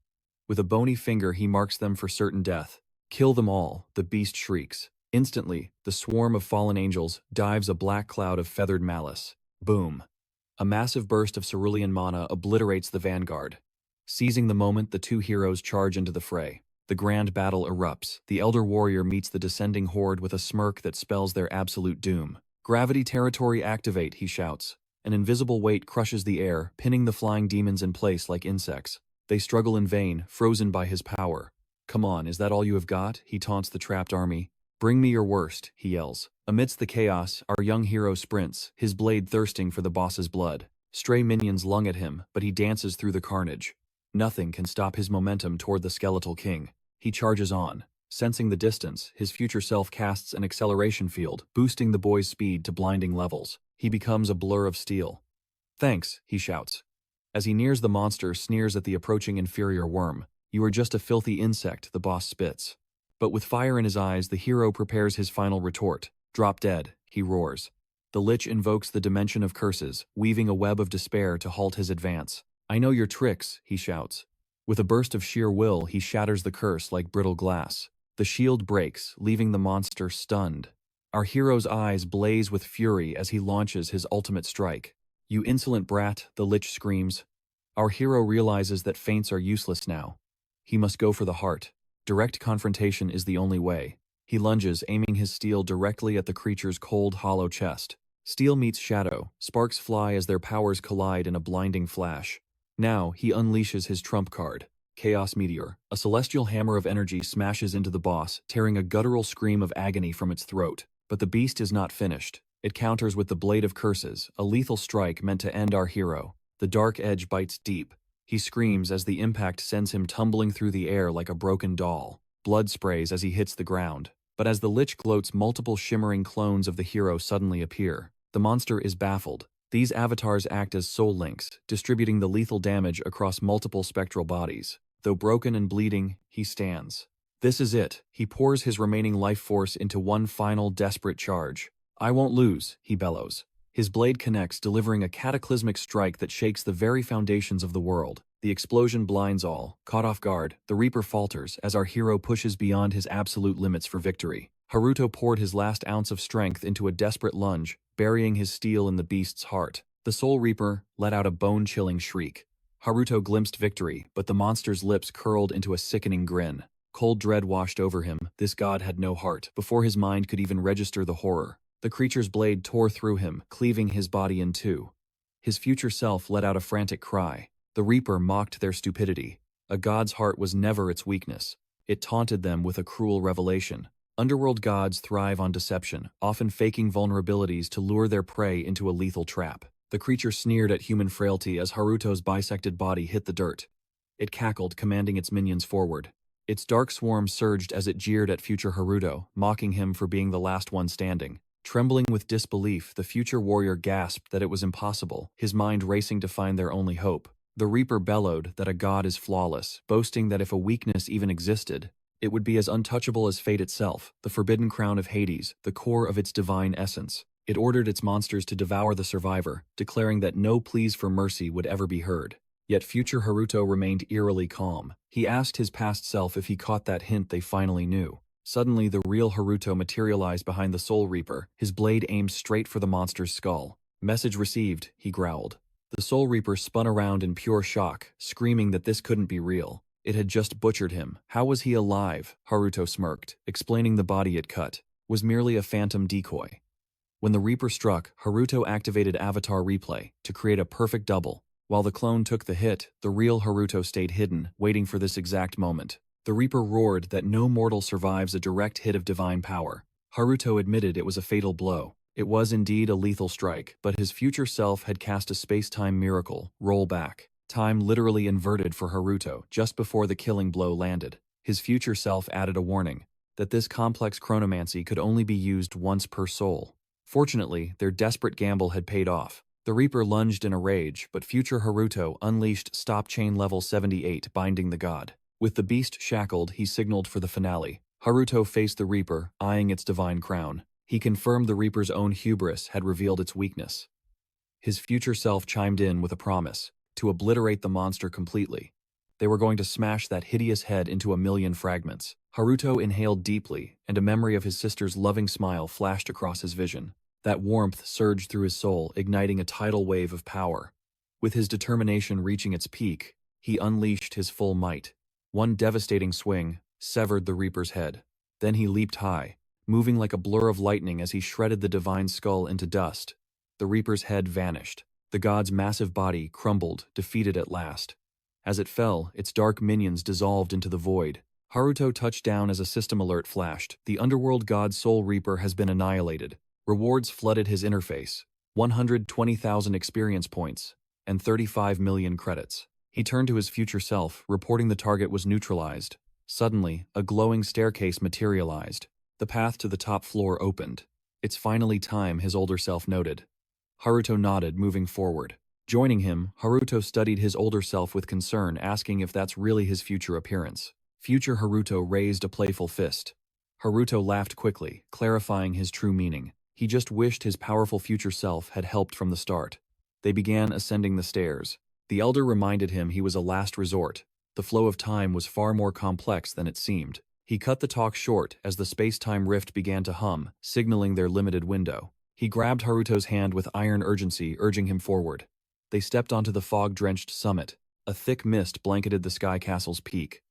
With a bony finger he marks them for certain death. Kill them all, the beast shrieks. Instantly, the swarm of fallen angels dives a black cloud of feathered malice. Boom. A massive burst of cerulean mana obliterates the vanguard. Seizing the moment, the two heroes charge into the fray. The grand battle erupts. The Elder Warrior meets the descending horde with a smirk that spells their absolute doom. Gravity territory activate, he shouts. An invisible weight crushes the air, pinning the flying demons in place like insects. They struggle in vain, frozen by his power. Come on, is that all you have got? He taunts the trapped army. Bring me your worst, he yells. Amidst the chaos, our young hero sprints, his blade thirsting for the boss's blood. Stray minions lung at him, but he dances through the carnage. Nothing can stop his momentum toward the skeletal king. He charges on. Sensing the distance, his future self casts an acceleration field, boosting the boy's speed to blinding levels. He becomes a blur of steel. Thanks, he shouts. As he nears the monster, sneers at the approaching inferior worm. You are just a filthy insect, the boss spits. But with fire in his eyes, the hero prepares his final retort. Drop dead, he roars. The Lich invokes the dimension of curses, weaving a web of despair to halt his advance. I know your tricks, he shouts. With a burst of sheer will, he shatters the curse like brittle glass. The shield breaks, leaving the monster stunned. Our hero's eyes blaze with fury as he launches his ultimate strike. You insolent brat, the Lich screams. Our hero realizes that feints are useless now. He must go for the heart. Direct confrontation is the only way. He lunges, aiming his steel directly at the creature's cold, hollow chest. Steel meets shadow, sparks fly as their powers collide in a blinding flash. Now, he unleashes his trump card. Chaos Meteor. A celestial hammer of energy smashes into the boss, tearing a guttural scream of agony from its throat. But the beast is not finished. It counters with the Blade of Curses, a lethal strike meant to end our hero. The dark edge bites deep. He screams as the impact sends him tumbling through the air like a broken doll. Blood sprays as he hits the ground. But as the Lich gloats, multiple shimmering clones of the hero suddenly appear. The monster is baffled. These avatars act as soul links, distributing the lethal damage across multiple spectral bodies. Though broken and bleeding, he stands. This is it. He pours his remaining life force into one final desperate charge. I won't lose, he bellows. His blade connects, delivering a cataclysmic strike that shakes the very foundations of the world. The explosion blinds all. Caught off guard, the Reaper falters as our hero pushes beyond his absolute limits for victory. Haruto poured his last ounce of strength into a desperate lunge, burying his steel in the beast's heart. The Soul Reaper let out a bone-chilling shriek. Haruto glimpsed victory, but the monster's lips curled into a sickening grin. Cold dread washed over him. This god had no heart. Before his mind could even register the horror, the creature's blade tore through him, cleaving his body in two. His future self let out a frantic cry. The Reaper mocked their stupidity. A god's heart was never its weakness. It taunted them with a cruel revelation. Underworld gods thrive on deception, often faking vulnerabilities to lure their prey into a lethal trap. The creature sneered at human frailty as Haruto's bisected body hit the dirt. It cackled, commanding its minions forward. Its dark swarm surged as it jeered at future Haruto, mocking him for being the last one standing. Trembling with disbelief, the future warrior gasped that it was impossible, his mind racing to find their only hope. The Reaper bellowed that a god is flawless, boasting that if a weakness even existed, it would be as untouchable as fate itself, the forbidden crown of Hades, the core of its divine essence. It ordered its monsters to devour the survivor, declaring that no pleas for mercy would ever be heard. Yet future Haruto remained eerily calm. He asked his past self if he caught that hint they finally knew. Suddenly, the real Haruto materialized behind the Soul Reaper, his blade aimed straight for the monster's skull. Message received, he growled. The Soul Reaper spun around in pure shock, screaming that this couldn't be real. It had just butchered him. How was he alive? Haruto smirked, explaining the body it cut was merely a phantom decoy. When the Reaper struck, Haruto activated Avatar Replay to create a perfect double. While the clone took the hit, the real Haruto stayed hidden, waiting for this exact moment. The Reaper roared that no mortal survives a direct hit of divine power. Haruto admitted it was a fatal blow. It was indeed a lethal strike, but his future self had cast a space-time miracle, roll back. Time literally inverted for Haruto just before the killing blow landed. His future self added a warning that this complex chronomancy could only be used once per soul. Fortunately, their desperate gamble had paid off. The Reaper lunged in a rage, but future Haruto unleashed Stop Chain Level 78, binding the god. With the beast shackled, he signaled for the finale. Haruto faced the Reaper, eyeing its divine crown. He confirmed the Reaper's own hubris had revealed its weakness. His future self chimed in with a promise to obliterate the monster completely. They were going to smash that hideous head into a million fragments. Haruto inhaled deeply, and a memory of his sister's loving smile flashed across his vision. That warmth surged through his soul, igniting a tidal wave of power. With his determination reaching its peak, he unleashed his full might. One devastating swing severed the Reaper's head. Then he leaped high, moving like a blur of lightning as he shredded the divine skull into dust. The Reaper's head vanished. The god's massive body crumbled, defeated at last. As it fell, its dark minions dissolved into the void. Haruto touched down as a system alert flashed. The underworld god Soul Reaper has been annihilated. Rewards flooded his interface. 120,000 experience points and 35 million credits. He turned to his future self, reporting the target was neutralized. Suddenly, a glowing staircase materialized. The path to the top floor opened. It's finally time, his older self noted. Haruto nodded, moving forward. Joining him, Haruto studied his older self with concern, asking if that's really his future appearance. Future Haruto raised a playful fist. Haruto laughed quickly, clarifying his true meaning. He just wished his powerful future self had helped from the start. They began ascending the stairs. The elder reminded him he was a last resort. The flow of time was far more complex than it seemed. He cut the talk short as the space-time rift began to hum, signaling their limited window. He grabbed Haruto's hand with iron urgency, urging him forward. They stepped onto the fog-drenched summit. A thick mist blanketed the sky castle's peak.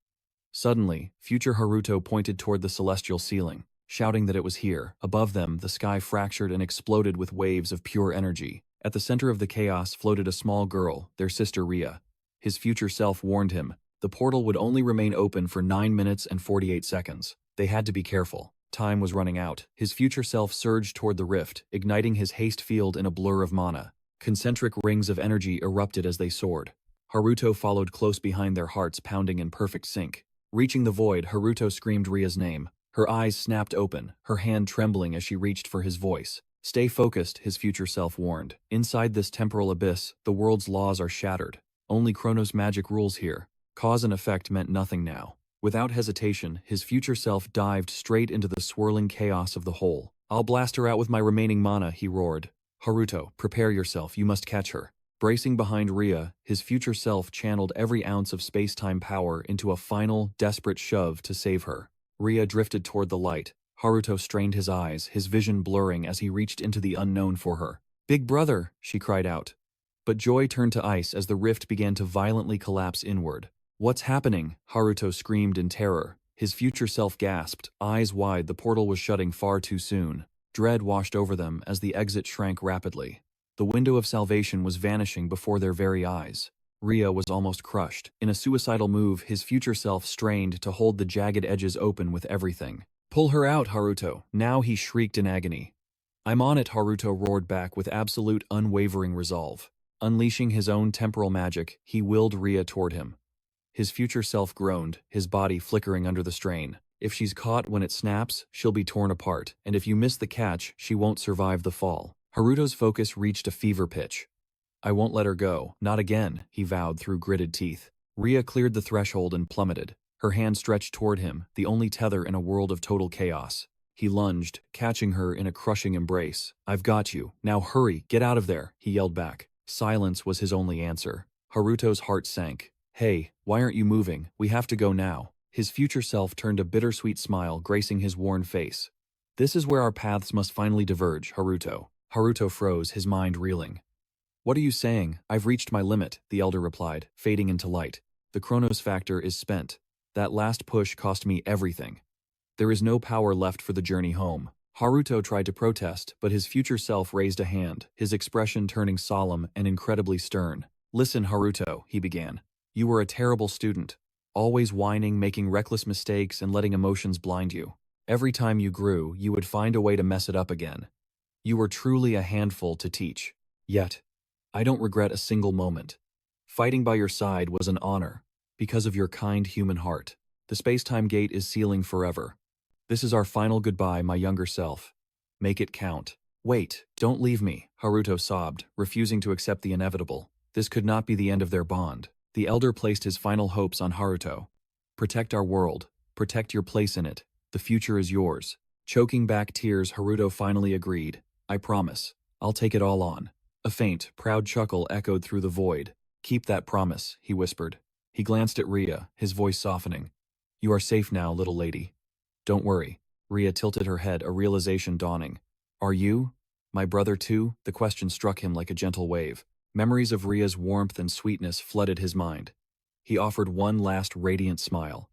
Suddenly, future Haruto pointed toward the celestial ceiling, shouting that it was here. Above them, the sky fractured and exploded with waves of pure energy. At the center of the chaos floated a small girl, their sister Ria. His future self warned him. The portal would only remain open for 9 minutes and 48 seconds. They had to be careful. Time was running out. His future self surged toward the rift, igniting his haste field in a blur of mana. Concentric rings of energy erupted as they soared. Haruto followed close behind, their hearts pounding in perfect sync. Reaching the void, Haruto screamed Ria's name. Her eyes snapped open, her hand trembling as she reached for his voice. Stay focused, his future self warned. Inside this temporal abyss, the world's laws are shattered. Only Chronos magic rules here. Cause and effect meant nothing now. Without hesitation, his future self dived straight into the swirling chaos of the whole. I'll blast her out with my remaining mana, he roared. Haruto, prepare yourself, you must catch her. Bracing behind Ria, his future self channeled every ounce of space-time power into a final, desperate shove to save her. Ria drifted toward the light. Haruto strained his eyes, his vision blurring as he reached into the unknown for her. Big brother, she cried out. But joy turned to ice as the rift began to violently collapse inward. What's happening? Haruto screamed in terror. His future self gasped, eyes wide. The portal was shutting far too soon. Dread washed over them as the exit shrank rapidly. The window of salvation was vanishing before their very eyes. Ria was almost crushed. In a suicidal move, his future self strained to hold the jagged edges open with everything. Pull her out, Haruto. Now he shrieked in agony. I'm on it, Haruto roared back with absolute unwavering resolve. Unleashing his own temporal magic, he willed Ria toward him. His future self groaned, his body flickering under the strain. If she's caught when it snaps, she'll be torn apart, and if you miss the catch, she won't survive the fall. Haruto's focus reached a fever pitch. I won't let her go, not again, he vowed through gritted teeth. Ria cleared the threshold and plummeted. Her hand stretched toward him, the only tether in a world of total chaos. He lunged, catching her in a crushing embrace. I've got you. Now hurry, get out of there, he yelled back. Silence was his only answer. Haruto's heart sank. Hey, why aren't you moving? We have to go now. His future self turned a bittersweet smile gracing his worn face. This is where our paths must finally diverge, Haruto. Haruto froze, his mind reeling. What are you saying? I've reached my limit, the elder replied, fading into light. The Chronos factor is spent. That last push cost me everything. There is no power left for the journey home. Haruto tried to protest, but his future self raised a hand, his expression turning solemn and incredibly stern. Listen, Haruto, he began. You were a terrible student. Always whining, making reckless mistakes, and letting emotions blind you. Every time you grew, you would find a way to mess it up again. You were truly a handful to teach. Yet, I don't regret a single moment. Fighting by your side was an honor, because of your kind human heart. The space-time gate is sealing forever. This is our final goodbye, my younger self. Make it count. Wait, don't leave me, Haruto sobbed, refusing to accept the inevitable. This could not be the end of their bond. The elder placed his final hopes on Haruto. Protect our world. Protect your place in it. The future is yours. Choking back tears, Haruto finally agreed. I promise. I'll take it all on. A faint, proud chuckle echoed through the void. Keep that promise, he whispered. He glanced at Ria, his voice softening. You are safe now, little lady. Don't worry. Ria tilted her head, a realization dawning. Are you? My brother too? The question struck him like a gentle wave. Memories of Ria's warmth and sweetness flooded his mind. He offered one last radiant smile.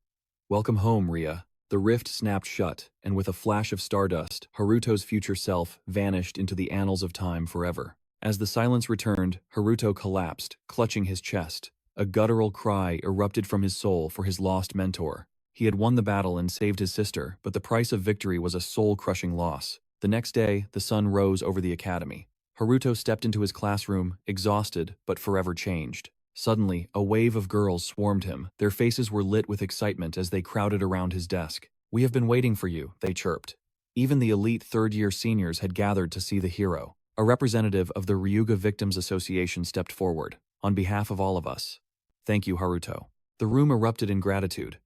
Welcome home, Ria. The rift snapped shut, and with a flash of stardust, Haruto's future self vanished into the annals of time forever. As the silence returned, Haruto collapsed, clutching his chest. A guttural cry erupted from his soul for his lost mentor. He had won the battle and saved his sister, but the price of victory was a soul-crushing loss. The next day, the sun rose over the academy. Haruto stepped into his classroom, exhausted but forever changed. Suddenly, a wave of girls swarmed him. Their faces were lit with excitement as they crowded around his desk. We have been waiting for you, they chirped. Even the elite third-year seniors had gathered to see the hero. A representative of the Ryuga Victims Association stepped forward. On behalf of all of us. Thank you, Haruto. The room erupted in gratitude.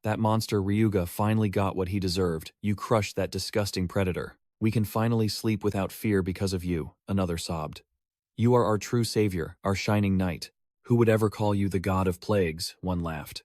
That monster Ryuga finally got what he deserved. You crushed that disgusting predator. We can finally sleep without fear because of you, another sobbed. You are our true savior, our shining knight. Who would ever call you the god of plagues? One laughed.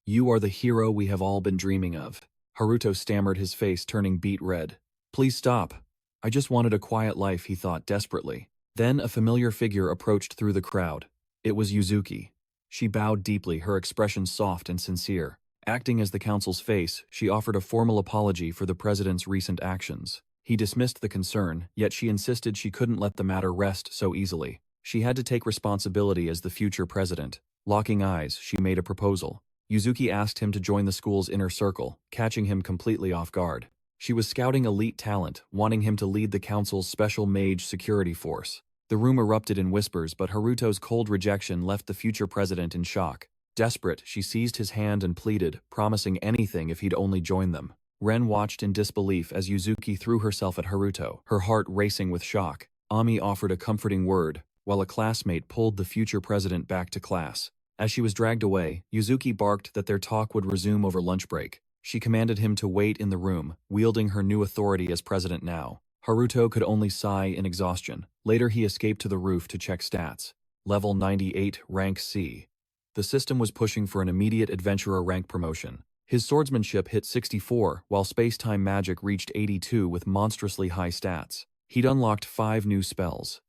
You are the hero we have all been dreaming of. Haruto stammered, his face turning beet red. Please stop. I just wanted a quiet life, he thought desperately. Then a familiar figure approached through the crowd. It was Yuzuki. She bowed deeply, her expression soft and sincere. Acting as the council's face, she offered a formal apology for the president's recent actions. He dismissed the concern, yet she insisted she couldn't let the matter rest so easily. She had to take responsibility as the future president. Locking eyes, she made a proposal. Yuzuki asked him to join the school's inner circle, catching him completely off guard. She was scouting elite talent, wanting him to lead the council's special mage security force. The room erupted in whispers, but Haruto's cold rejection left the future president in shock. Desperate, she seized his hand and pleaded, promising anything if he'd only join them. Ren watched in disbelief as Yuzuki threw herself at Haruto, her heart racing with shock. Ami offered a comforting word, while a classmate pulled the future president back to class. As she was dragged away, Yuzuki barked that their talk would resume over lunch break. She commanded him to wait in the room, wielding her new authority as president now. Haruto could only sigh in exhaustion. Later he escaped to the roof to check stats. Level 98, rank C. The system was pushing for an immediate adventurer rank promotion. His swordsmanship hit 64, while space-time magic reached 82 with monstrously high stats. He'd unlocked 5 new spells.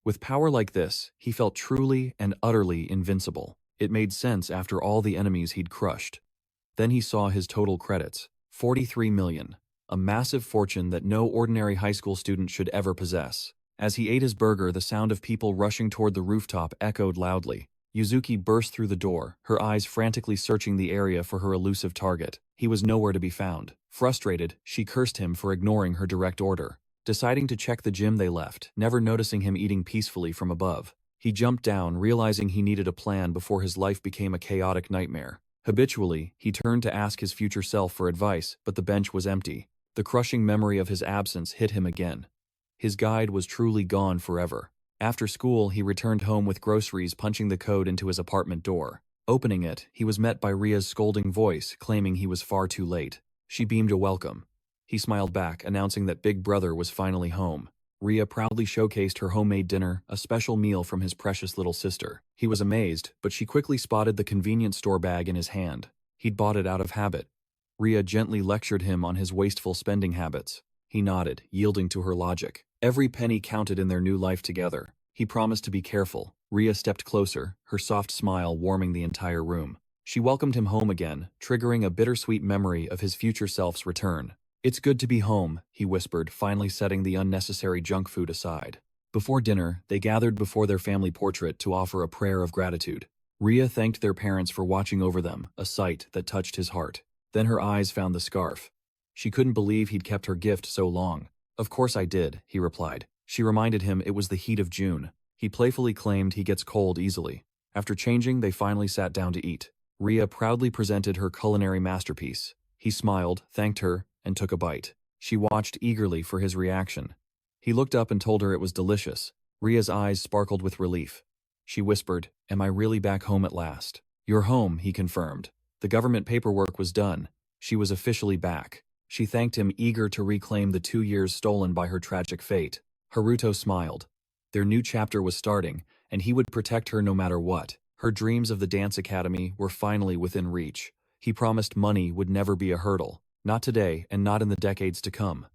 With power like this, he felt truly and utterly invincible. It made sense after all the enemies he'd crushed. Then he saw his total credits, 43 million, a massive fortune that no ordinary high school student should ever possess. As he ate his burger, the sound of people rushing toward the rooftop echoed loudly. Yuzuki burst through the door, her eyes frantically searching the area for her elusive target. He was nowhere to be found. Frustrated, she cursed him for ignoring her direct order. Deciding to check the gym they left, never noticing him eating peacefully from above. He jumped down, realizing he needed a plan before his life became a chaotic nightmare. Habitually, he turned to ask his future self for advice, but the bench was empty. The crushing memory of his absence hit him again. His guide was truly gone forever. After school, he returned home with groceries, punching the code into his apartment door. Opening it, he was met by Ria's scolding voice, claiming he was far too late. She beamed a welcome. He smiled back, announcing that Big Brother was finally home. Ria proudly showcased her homemade dinner, a special meal from his precious little sister. He was amazed, but she quickly spotted the convenience store bag in his hand. He'd bought it out of habit. Ria gently lectured him on his wasteful spending habits. He nodded, yielding to her logic. Every penny counted in their new life together. He promised to be careful. Ria stepped closer, her soft smile warming the entire room. She welcomed him home again, triggering a bittersweet memory of his future self's return. "It's good to be home," he whispered, finally setting the unnecessary junk food aside. Before dinner, they gathered before their family portrait to offer a prayer of gratitude. Rhea thanked their parents for watching over them, a sight that touched his heart. Then her eyes found the scarf. She couldn't believe he'd kept her gift so long. "Of course I did," he replied. She reminded him it was the heat of June. He playfully claimed he gets cold easily. After changing, they finally sat down to eat. Rhea proudly presented her culinary masterpiece. He smiled, thanked her, and took a bite. She watched eagerly for his reaction. He looked up and told her it was delicious. Rhea's eyes sparkled with relief. She whispered, "Am I really back home at last?" "You're home," he confirmed. The government paperwork was done. She was officially back. She thanked him, eager to reclaim the 2 years stolen by her tragic fate. Haruto smiled. Their new chapter was starting, and he would protect her no matter what. Her dreams of the dance academy were finally within reach. He promised money would never be a hurdle. Not today, and not in the decades to come.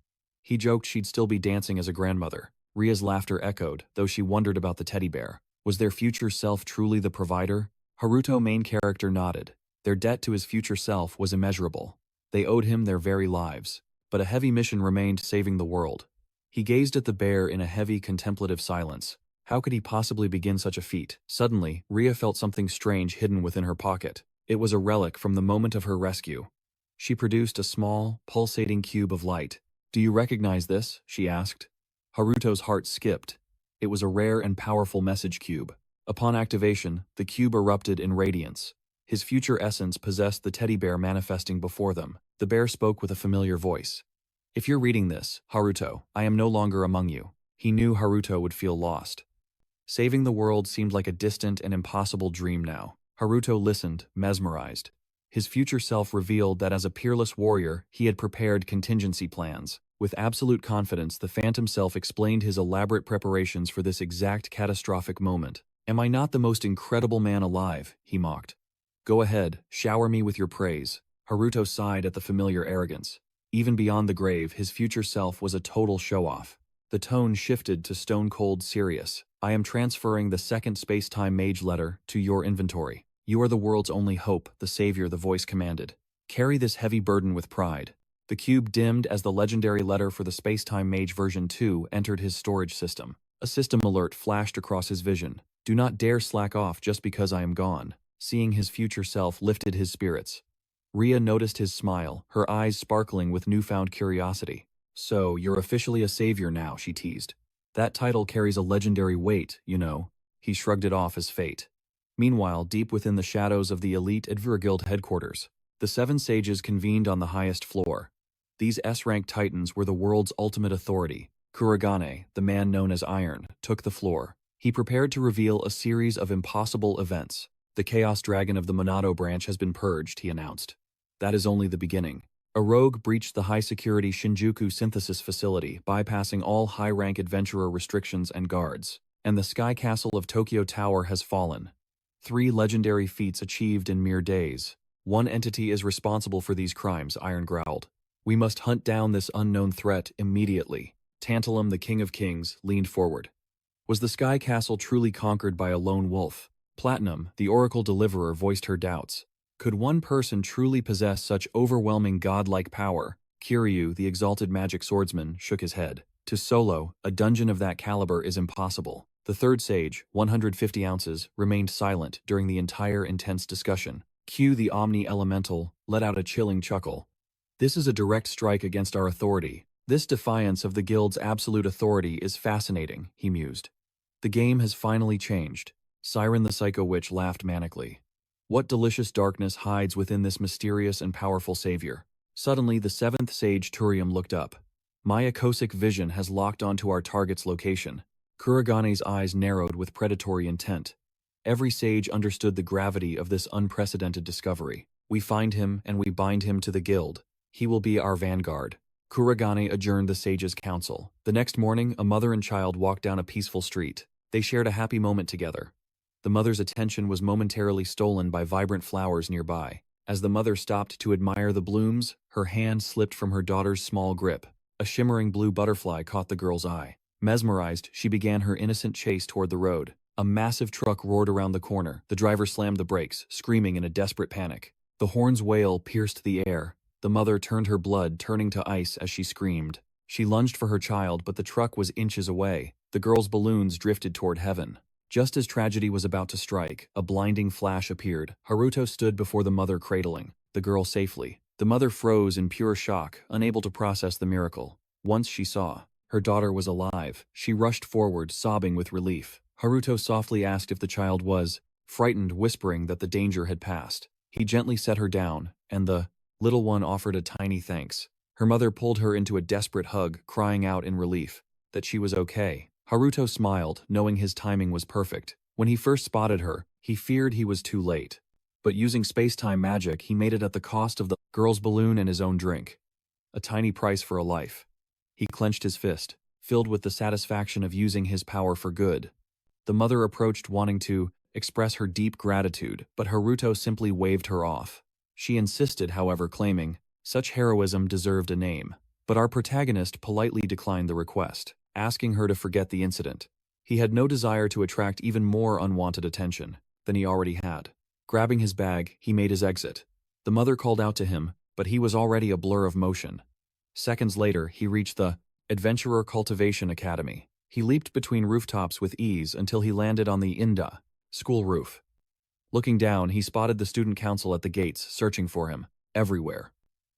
He joked she'd still be dancing as a grandmother. Rhea's laughter echoed, though she wondered about the teddy bear. Was their future self truly the provider? Haruto, main character, nodded. Their debt to his future self was immeasurable. They owed him their very lives. But a heavy mission remained: saving the world. He gazed at the bear in a heavy, contemplative silence. How could he possibly begin such a feat? Suddenly, Rhea felt something strange hidden within her pocket. It was a relic from the moment of her rescue. She produced a small, pulsating cube of light. "Do you recognize this?" she asked. Haruto's heart skipped. It was a rare and powerful message cube. Upon activation, the cube erupted in radiance. His future essence possessed the teddy bear manifesting before them. The bear spoke with a familiar voice. "If you're reading this, Haruto, I am no longer among you." He knew Haruto would feel lost. Saving the world seemed like a distant and impossible dream now. Haruto listened, mesmerized. His future self revealed that as a peerless warrior, he had prepared contingency plans. With absolute confidence, the phantom self explained his elaborate preparations for this exact catastrophic moment. "Am I not the most incredible man alive?" he mocked. "Go ahead, shower me with your praise." Haruto sighed at the familiar arrogance. Even beyond the grave, his future self was a total show-off. The tone shifted to stone-cold serious. "I am transferring the second space-time mage letter to your inventory. You are the world's only hope," the savior, the voice commanded. "Carry this heavy burden with pride." The cube dimmed as the legendary letter for the space-time mage version 2 entered his storage system. A system alert flashed across his vision. "Do not dare slack off just because I am gone." Seeing his future self lifted his spirits. Rhea noticed his smile, her eyes sparkling with newfound curiosity. "So, you're officially a savior now," she teased. "That title carries a legendary weight, you know." He shrugged it off as fate. Meanwhile, deep within the shadows of the elite Advira Guild headquarters, the 7 sages convened on the highest floor. These S-rank titans were the world's ultimate authority. Kurogane, the man known as Iron, took the floor. He prepared to reveal a series of impossible events. "The Chaos Dragon of the Monado branch has been purged," he announced. "That is only the beginning. A rogue breached the high-security Shinjuku synthesis facility, bypassing all high-rank adventurer restrictions and guards. And the Sky Castle of Tokyo Tower has fallen. 3 legendary feats achieved in mere days. One entity is responsible for these crimes," Iron growled. "We must hunt down this unknown threat immediately." Tantalum, the King of Kings, leaned forward. Was the Sky Castle truly conquered by a lone wolf? Platinum, the Oracle Deliverer, voiced her doubts. Could one person truly possess such overwhelming godlike power? Kiryu, the Exalted Magic Swordsman, shook his head. To solo, a dungeon of that caliber is impossible. The third sage, 150 ounces, remained silent during the entire intense discussion. Q, the Omni Elemental, let out a chilling chuckle. "This is a direct strike against our authority. This defiance of the guild's absolute authority is fascinating," he mused. "The game has finally changed." Siren the Psycho Witch laughed manically. "What delicious darkness hides within this mysterious and powerful savior?" Suddenly, the 7th sage Turium looked up. "My Akosic vision has locked onto our target's location." Kurogane's eyes narrowed with predatory intent. Every sage understood the gravity of this unprecedented discovery. "We find him and we bind him to the guild. He will be our vanguard." Kurogane adjourned the sages' council. The next morning, a mother and child walked down a peaceful street. They shared a happy moment together. The mother's attention was momentarily stolen by vibrant flowers nearby. As the mother stopped to admire the blooms, her hand slipped from her daughter's small grip. A shimmering blue butterfly caught the girl's eye. Mesmerized, she began her innocent chase toward the road. A massive truck roared around the corner. The driver slammed the brakes, screaming in a desperate panic. The horn's wail pierced the air. The mother turned her blood, turning to ice as she screamed. She lunged for her child, but the truck was inches away. The girl's balloons drifted toward heaven. Just as tragedy was about to strike, a blinding flash appeared. Haruto stood before the mother, cradling the girl safely. The mother froze in pure shock, unable to process the miracle. Once she saw her daughter was alive, she rushed forward, sobbing with relief. Haruto softly asked if the child was frightened, whispering that the danger had passed. He gently set her down, and the little one offered a tiny thanks. Her mother pulled her into a desperate hug, crying out in relief that she was okay. Haruto smiled, knowing his timing was perfect. When he first spotted her, he feared he was too late. But using space-time magic, he made it at the cost of the girl's balloon and his own drink. A tiny price for a life. He clenched his fist, filled with the satisfaction of using his power for good. The mother approached, wanting to express her deep gratitude, but Haruto simply waved her off. She insisted, however, claiming such heroism deserved a name. But our protagonist politely declined the request, asking her to forget the incident. He had no desire to attract even more unwanted attention than he already had. Grabbing his bag, he made his exit. The mother called out to him, but he was already a blur of motion. Seconds later, he reached the Adventurer Cultivation Academy. He leaped between rooftops with ease until he landed on the Inda school roof. Looking down, he spotted the student council at the gates, searching for him everywhere.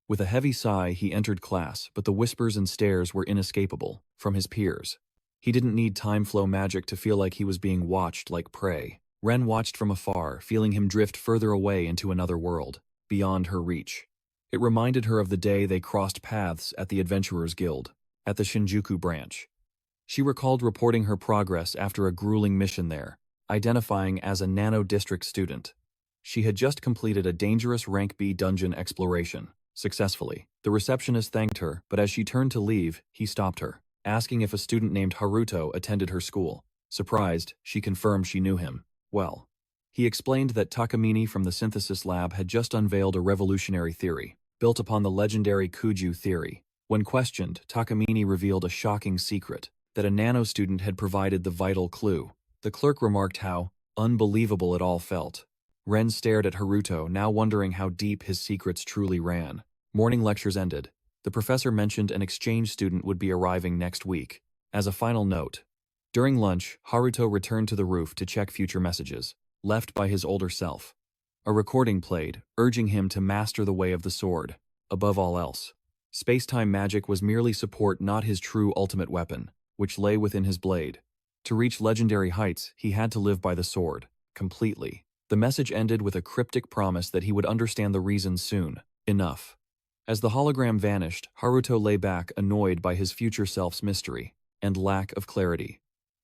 With a heavy sigh, he entered class, but the whispers and stares were inescapable from his peers. He didn't need time flow magic to feel like he was being watched like prey. Ren watched from afar, feeling him drift further away into another world, beyond her reach. It reminded her of the day they crossed paths at the Adventurers Guild, at the Shinjuku branch. She recalled reporting her progress after a grueling mission there, identifying as a nano-district student. She had just completed a dangerous Rank B dungeon exploration, successfully. The receptionist thanked her, but as she turned to leave, he stopped her, asking if a student named Haruto attended her school. Surprised, she confirmed she knew him well. He explained that Takamine from the synthesis lab had just unveiled a revolutionary theory, built upon the legendary Kuju theory. When questioned, Takamine revealed a shocking secret, that a nano student had provided the vital clue. The clerk remarked how unbelievable it all felt. Ren stared at Haruto, now wondering how deep his secrets truly ran. Morning lectures ended. The professor mentioned an exchange student would be arriving next week. As a final note, during lunch, Haruto returned to the roof to check future messages, left by his older self. A recording played, urging him to master the way of the sword, above all else. Space-time magic was merely support, not his true ultimate weapon, which lay within his blade. To reach legendary heights, he had to live by the sword, completely. The message ended with a cryptic promise that he would understand the reason soon. Enough. As the hologram vanished, Haruto lay back, annoyed by his future self's mystery and lack of clarity.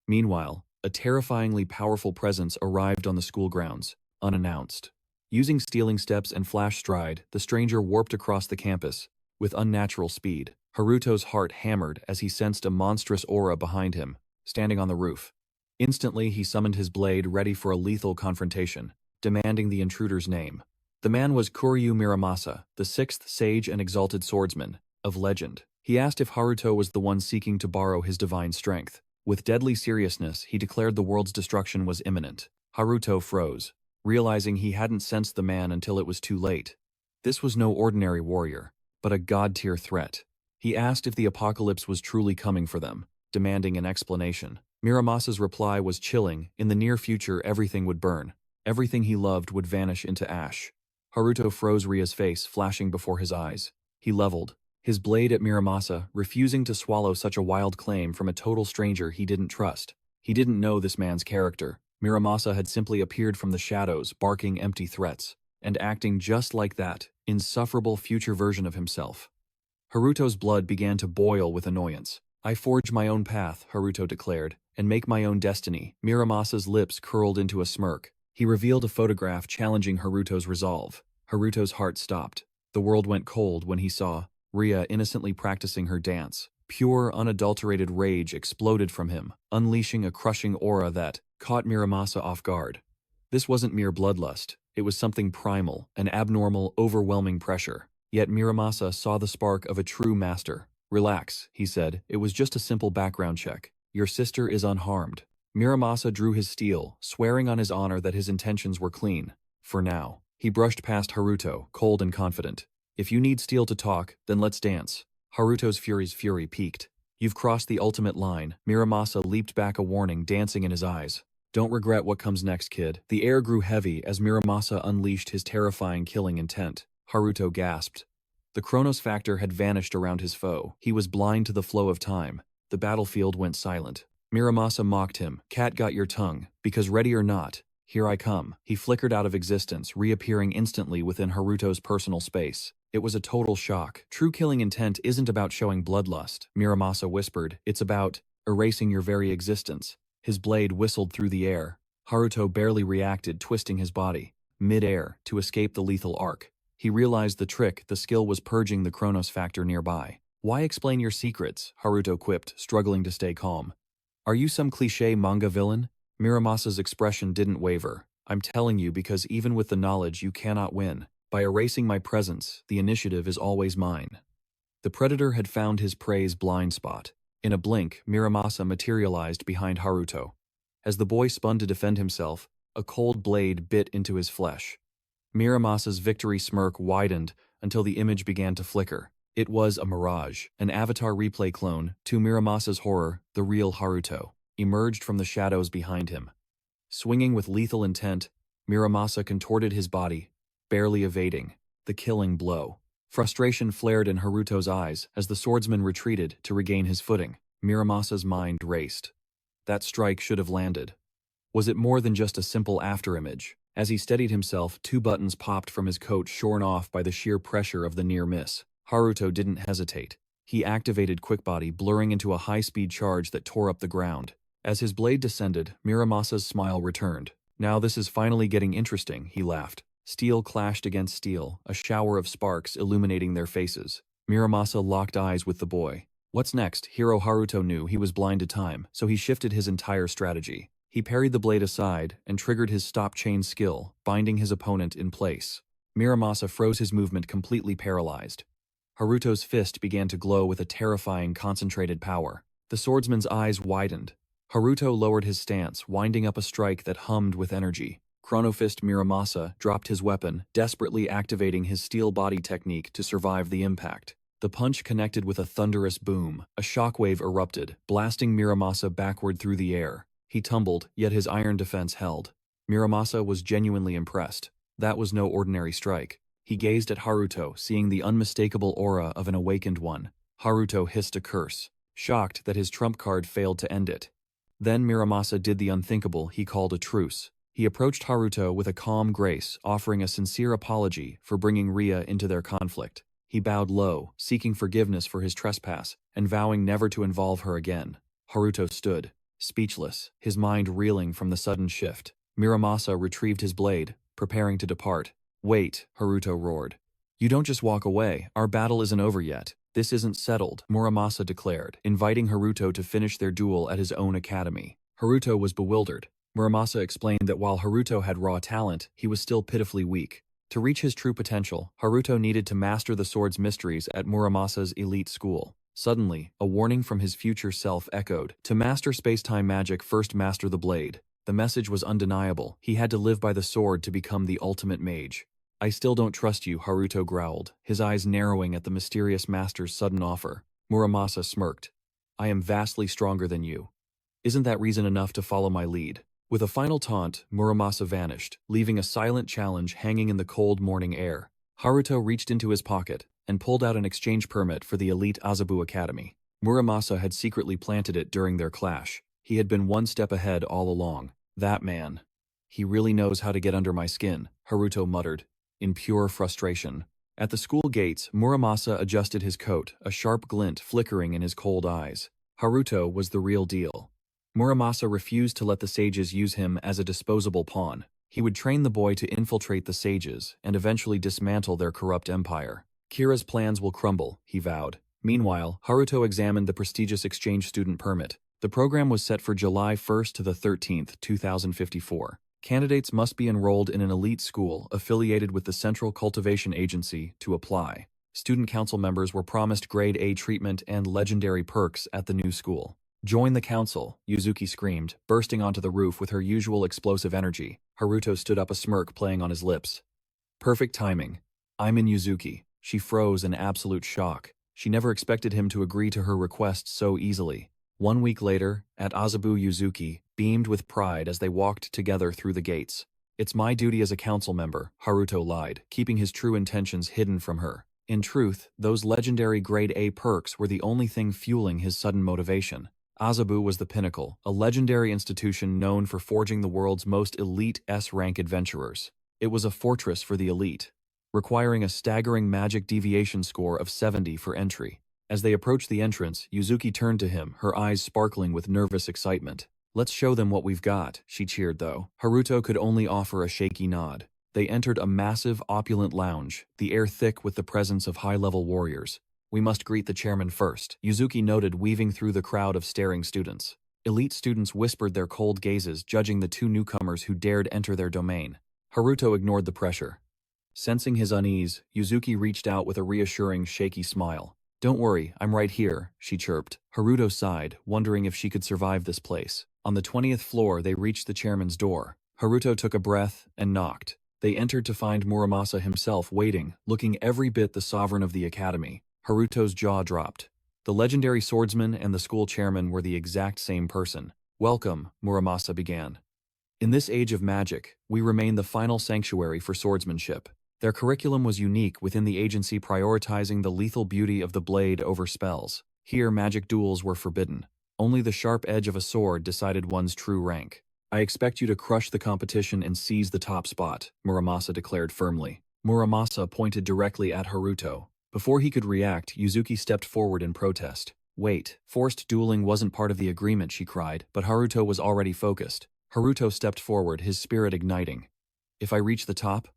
Meanwhile, a terrifyingly powerful presence arrived on the school grounds, unannounced. Using stealing steps and flash stride, the stranger warped across the campus with unnatural speed. Haruto's heart hammered as he sensed a monstrous aura behind him, standing on the roof. Instantly, he summoned his blade, ready for a lethal confrontation, demanding the intruder's name. The man was Kuryu Miramasa, the sixth sage and exalted swordsman of legend. He asked if Haruto was the one seeking to borrow his divine strength. With deadly seriousness, he declared the world's destruction was imminent. Haruto froze, realizing he hadn't sensed the man until it was too late. This was no ordinary warrior, but a god-tier threat. He asked if the apocalypse was truly coming for them, demanding an explanation. Miramasa's reply was chilling. In the near future, everything would burn. Everything he loved would vanish into ash. Haruto froze, Ria's face flashing before his eyes. He leveled his blade at Miramasa, refusing to swallow such a wild claim from a total stranger he didn't trust. He didn't know this man's character. Miramasa had simply appeared from the shadows, barking empty threats, and acting just like that insufferable future version of himself. Haruto's blood began to boil with annoyance. I forge my own path, Haruto declared, and make my own destiny. Miramasa's lips curled into a smirk. He revealed a photograph challenging Haruto's resolve. Haruto's heart stopped. The world went cold when he saw Ria innocently practicing her dance. Pure, unadulterated rage exploded from him, unleashing a crushing aura that caught Miramasa off guard. This wasn't mere bloodlust. It was something primal, an abnormal, overwhelming pressure. Yet Miramasa saw the spark of a true master. Relax, he said. It was just a simple background check. Your sister is unharmed. Muramasa drew his steel, swearing on his honor that his intentions were clean. For now. He brushed past Haruto, cold and confident. If you need steel to talk, then let's dance. Haruto's fury peaked. You've crossed the ultimate line. Muramasa leaped back, a warning dancing in his eyes. Don't regret what comes next, kid. The air grew heavy as Muramasa unleashed his terrifying killing intent. Haruto gasped. The Chronos factor had vanished around his foe. He was blind to the flow of time. The battlefield went silent. Muramasa mocked him. Cat got your tongue. Because ready or not, here I come. He flickered out of existence, reappearing instantly within Haruto's personal space. It was a total shock. True killing intent isn't about showing bloodlust, Muramasa whispered. It's about erasing your very existence. His blade whistled through the air. Haruto barely reacted, twisting his body mid-air to escape the lethal arc. He realized the trick. The skill was purging the Chronos factor nearby. Why explain your secrets? Haruto quipped, struggling to stay calm. Are you some cliché manga villain? Muramasa's expression didn't waver. I'm telling you because even with the knowledge you cannot win. By erasing my presence, the initiative is always mine. The predator had found his prey's blind spot. In a blink, Muramasa materialized behind Haruto. As the boy spun to defend himself, a cold blade bit into his flesh. Miramasa's victory smirk widened until the image began to flicker. It was a mirage, an avatar replay clone. To Miramasa's horror, the real Haruto emerged from the shadows behind him. Swinging with lethal intent, Muramasa contorted his body, barely evading the killing blow. Frustration flared in Haruto's eyes as the swordsman retreated to regain his footing. Miramasa's mind raced. That strike should have landed. Was it more than just a simple afterimage? As he steadied himself, 2 buttons popped from his coat, shorn off by the sheer pressure of the near miss. Haruto didn't hesitate. He activated Quickbody, blurring into a high-speed charge that tore up the ground. As his blade descended, Muramasa's smile returned. Now this is finally getting interesting, he laughed. Steel clashed against steel, a shower of sparks illuminating their faces. Muramasa locked eyes with the boy. What's next? Hero Haruto knew he was blind to time, so he shifted his entire strategy. He parried the blade aside and triggered his stop chain skill, binding his opponent in place. Muramasa froze his movement, completely paralyzed. Haruto's fist began to glow with a terrifying, concentrated power. The swordsman's eyes widened. Haruto lowered his stance, winding up a strike that hummed with energy. Chronofist Muramasa dropped his weapon, desperately activating his steel body technique to survive the impact. The punch connected with a thunderous boom. A shockwave erupted, blasting Muramasa backward through the air. He tumbled, yet his iron defense held. Muramasa was genuinely impressed. That was no ordinary strike. He gazed at Haruto, seeing the unmistakable aura of an awakened one. Haruto hissed a curse, shocked that his trump card failed to end it. Then Muramasa did the unthinkable. He called a truce. He approached Haruto with a calm grace, offering a sincere apology for bringing Ria into their conflict. He bowed low, seeking forgiveness for his trespass, and vowing never to involve her again. Haruto stood, speechless, his mind reeling from the sudden shift. Muramasa retrieved his blade, preparing to depart. Wait, Haruto roared. You don't just walk away. Our battle isn't over yet. This isn't settled, Muramasa declared, inviting Haruto to finish their duel at his own academy. Haruto was bewildered. Muramasa explained that while Haruto had raw talent, he was still pitifully weak. To reach his true potential, Haruto needed to master the sword's mysteries at Muramasa's elite school. Suddenly, a warning from his future self echoed. To master space-time magic, first master the blade. The message was undeniable. He had to live by the sword to become the ultimate mage. I still don't trust you, Haruto growled, his eyes narrowing at the mysterious master's sudden offer. Muramasa smirked. I am vastly stronger than you. Isn't that reason enough to follow my lead? With a final taunt, Muramasa vanished, leaving a silent challenge hanging in the cold morning air. Haruto reached into his pocket and pulled out an exchange permit for the elite Azabu Academy. Muramasa had secretly planted it during their clash. He had been one step ahead all along. That man. He really knows how to get under my skin, Haruto muttered, in pure frustration. At the school gates, Muramasa adjusted his coat, a sharp glint flickering in his cold eyes. Haruto was the real deal. Muramasa refused to let the sages use him as a disposable pawn. He would train the boy to infiltrate the sages and eventually dismantle their corrupt empire. Kira's plans will crumble, he vowed. Meanwhile, Haruto examined the prestigious exchange student permit. The program was set for July 1st to the 13th, 2054. Candidates must be enrolled in an elite school affiliated with the Central Cultivation Agency to apply. Student council members were promised grade A treatment and legendary perks at the new school. Join the council, Yuzuki screamed, bursting onto the roof with her usual explosive energy. Haruto stood up, a smirk playing on his lips. Perfect timing. I'm in Yuzuki. She froze in absolute shock. She never expected him to agree to her request so easily. 1 week later, at Azabu, Yuzuki beamed with pride as they walked together through the gates. It's my duty as a council member, Haruto lied, keeping his true intentions hidden from her. In truth, those legendary grade A perks were the only thing fueling his sudden motivation. Azabu was the pinnacle, a legendary institution known for forging the world's most elite S-rank adventurers. It was a fortress for the elite, requiring a staggering magic deviation score of 70 for entry. As they approached the entrance, Yuzuki turned to him, her eyes sparkling with nervous excitement. Let's show them what we've got, she cheered though. Haruto could only offer a shaky nod. They entered a massive, opulent lounge, the air thick with the presence of high-level warriors. We must greet the chairman first, Yuzuki noted, weaving through the crowd of staring students. Elite students whispered their cold gazes, judging the two newcomers who dared enter their domain. Haruto ignored the pressure. Sensing his unease, Yuzuki reached out with a reassuring, shaky smile. Don't worry, I'm right here, she chirped. Haruto sighed, wondering if she could survive this place. On the 20th floor, they reached the chairman's door. Haruto took a breath and knocked. They entered to find Muramasa himself waiting, looking every bit the sovereign of the academy. Haruto's jaw dropped. The legendary swordsman and the school chairman were the exact same person. Welcome, Muramasa began. In this age of magic, we remain the final sanctuary for swordsmanship. Their curriculum was unique within the agency, prioritizing the lethal beauty of the blade over spells. Here, magic duels were forbidden. Only the sharp edge of a sword decided one's true rank. I expect you to crush the competition and seize the top spot, Muramasa declared firmly. Muramasa pointed directly at Haruto. Before he could react, Yuzuki stepped forward in protest. Wait, forced dueling wasn't part of the agreement, she cried, but Haruto was already focused. Haruto stepped forward, his spirit igniting. If I reach the top,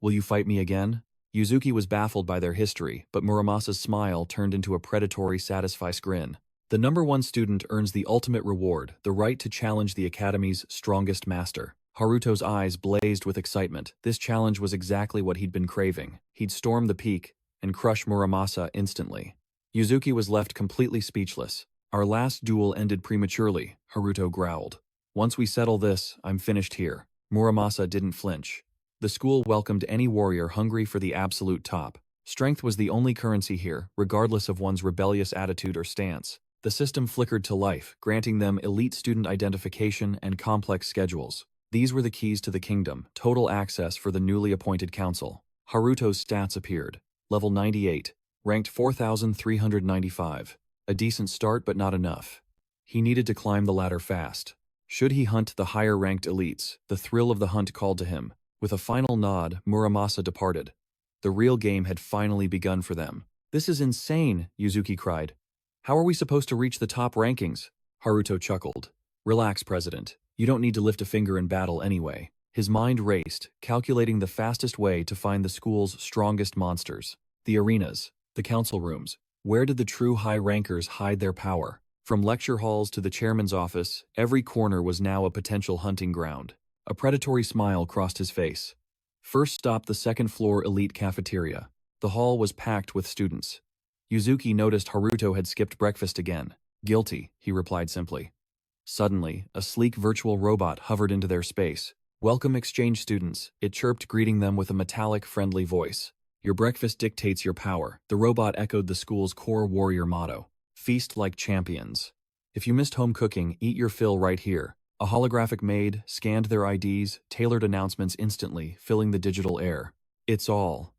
will you fight me again? Yuzuki was baffled by their history, but Muramasa's smile turned into a predatory, satisfied grin. The number one student earns the ultimate reward, the right to challenge the academy's strongest master. Haruto's eyes blazed with excitement. This challenge was exactly what he'd been craving. He'd storm the peak and crush Muramasa instantly. Yuzuki was left completely speechless. Our last duel ended prematurely, Haruto growled. Once we settle this, I'm finished here. Muramasa didn't flinch. The school welcomed any warrior hungry for the absolute top. Strength was the only currency here, regardless of one's rebellious attitude or stance. The system flickered to life, granting them elite student identification and complex schedules. These were the keys to the kingdom, total access for the newly appointed council. Haruto's stats appeared. Level 98, ranked 4,395. A decent start, but not enough. He needed to climb the ladder fast. Should he hunt the higher-ranked elites, the thrill of the hunt called to him. With a final nod, Muramasa departed. The real game had finally begun for them. This is insane, Yuzuki cried. How are we supposed to reach the top rankings? Haruto chuckled. Relax, President. You don't need to lift a finger in battle anyway. His mind raced, calculating the fastest way to find the school's strongest monsters. The arenas, the council rooms. Where did the true high rankers hide their power? From lecture halls to the chairman's office, every corner was now a potential hunting ground. A predatory smile crossed his face. First stop, the second-floor elite cafeteria. The hall was packed with students. Yuzuki noticed Haruto had skipped breakfast again. Guilty, he replied simply. Suddenly, a sleek virtual robot hovered into their space. Welcome, exchange students, it chirped, greeting them with a metallic, friendly voice. Your breakfast dictates your power. The robot echoed the school's core warrior motto. Feast like champions. If you missed home cooking, eat your fill right here. A holographic maid scanned their IDs, tailored announcements instantly, filling the digital air. It's all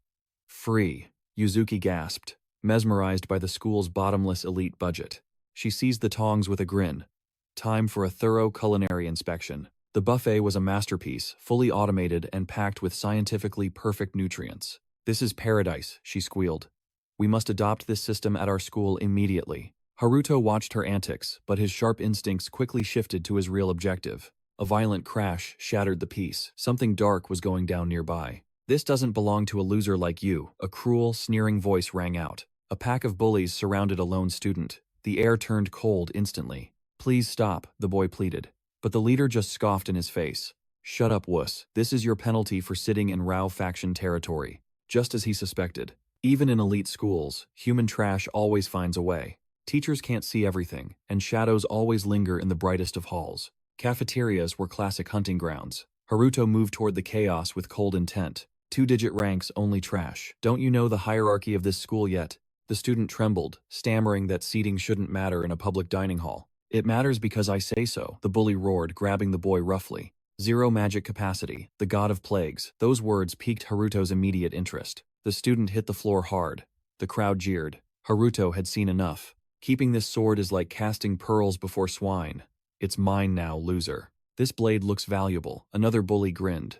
free, Yuzuki gasped, mesmerized by the school's bottomless elite budget. She seized the tongs with a grin. Time for a thorough culinary inspection. The buffet was a masterpiece, fully automated and packed with scientifically perfect nutrients. This is paradise, she squealed. We must adopt this system at our school immediately. Haruto watched her antics, but his sharp instincts quickly shifted to his real objective. A violent crash shattered the peace. Something dark was going down nearby. This doesn't belong to a loser like you, a cruel, sneering voice rang out. A pack of bullies surrounded a lone student. The air turned cold instantly. Please stop, the boy pleaded. But the leader just scoffed in his face. Shut up, wuss. This is your penalty for sitting in Rao faction territory. Just as he suspected. Even in elite schools, human trash always finds a way. Teachers can't see everything, and shadows always linger in the brightest of halls. Cafeterias were classic hunting grounds. Haruto moved toward the chaos with cold intent. Two-digit ranks, only trash. Don't you know the hierarchy of this school yet? The student trembled, stammering that seating shouldn't matter in a public dining hall. It matters because I say so, the bully roared, grabbing the boy roughly. Zero magic capacity, the god of plagues. Those words piqued Haruto's immediate interest. The student hit the floor hard. The crowd jeered. Haruto had seen enough. Keeping this sword is like casting pearls before swine. It's mine now, loser. This blade looks valuable, another bully grinned.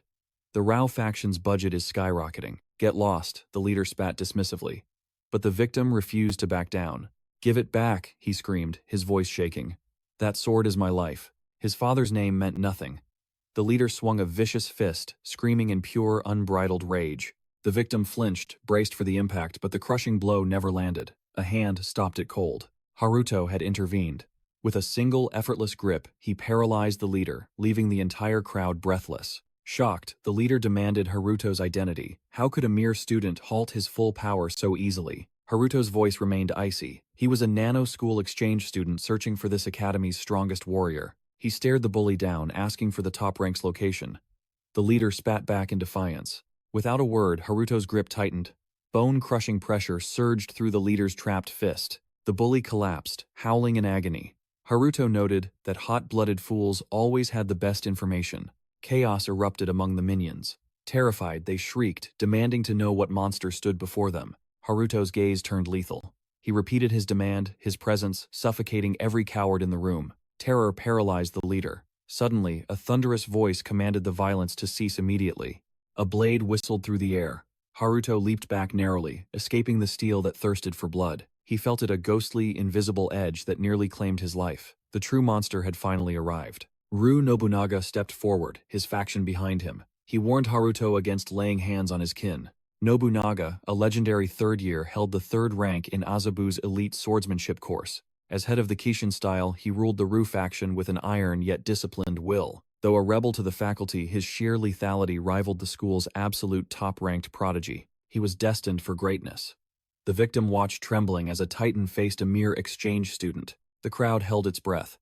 The Rao faction's budget is skyrocketing. Get lost, the leader spat dismissively. But the victim refused to back down. Give it back, he screamed, his voice shaking. That sword is my life. His father's name meant nothing. The leader swung a vicious fist, screaming in pure, unbridled rage. The victim flinched, braced for the impact, but the crushing blow never landed. A hand stopped it cold. Haruto had intervened. With a single, effortless grip, he paralyzed the leader, leaving the entire crowd breathless. Shocked, the leader demanded Haruto's identity. How could a mere student halt his full power so easily? Haruto's voice remained icy. He was a nano-school exchange student searching for this academy's strongest warrior. He stared the bully down, asking for the top rank's location. The leader spat back in defiance. Without a word, Haruto's grip tightened. Bone-crushing pressure surged through the leader's trapped fist. The bully collapsed, howling in agony. Haruto noted that hot-blooded fools always had the best information. Chaos erupted among the minions. Terrified, they shrieked, demanding to know what monster stood before them. Haruto's gaze turned lethal. He repeated his demand, his presence suffocating every coward in the room. Terror paralyzed the leader. Suddenly, a thunderous voice commanded the violence to cease immediately. A blade whistled through the air. Haruto leaped back narrowly, escaping the steel that thirsted for blood. He felt it a ghostly, invisible edge that nearly claimed his life. The true monster had finally arrived. Ryu Nobunaga stepped forward, his faction behind him. He warned Haruto against laying hands on his kin. Nobunaga, a legendary third year, held the third rank in Azabu's elite swordsmanship course. As head of the Kishin style, he ruled the Ryu faction with an iron yet disciplined will. Though a rebel to the faculty, his sheer lethality rivaled the school's absolute top-ranked prodigy. He was destined for greatness. The victim watched trembling as a titan faced a mere exchange student. The crowd held its breath.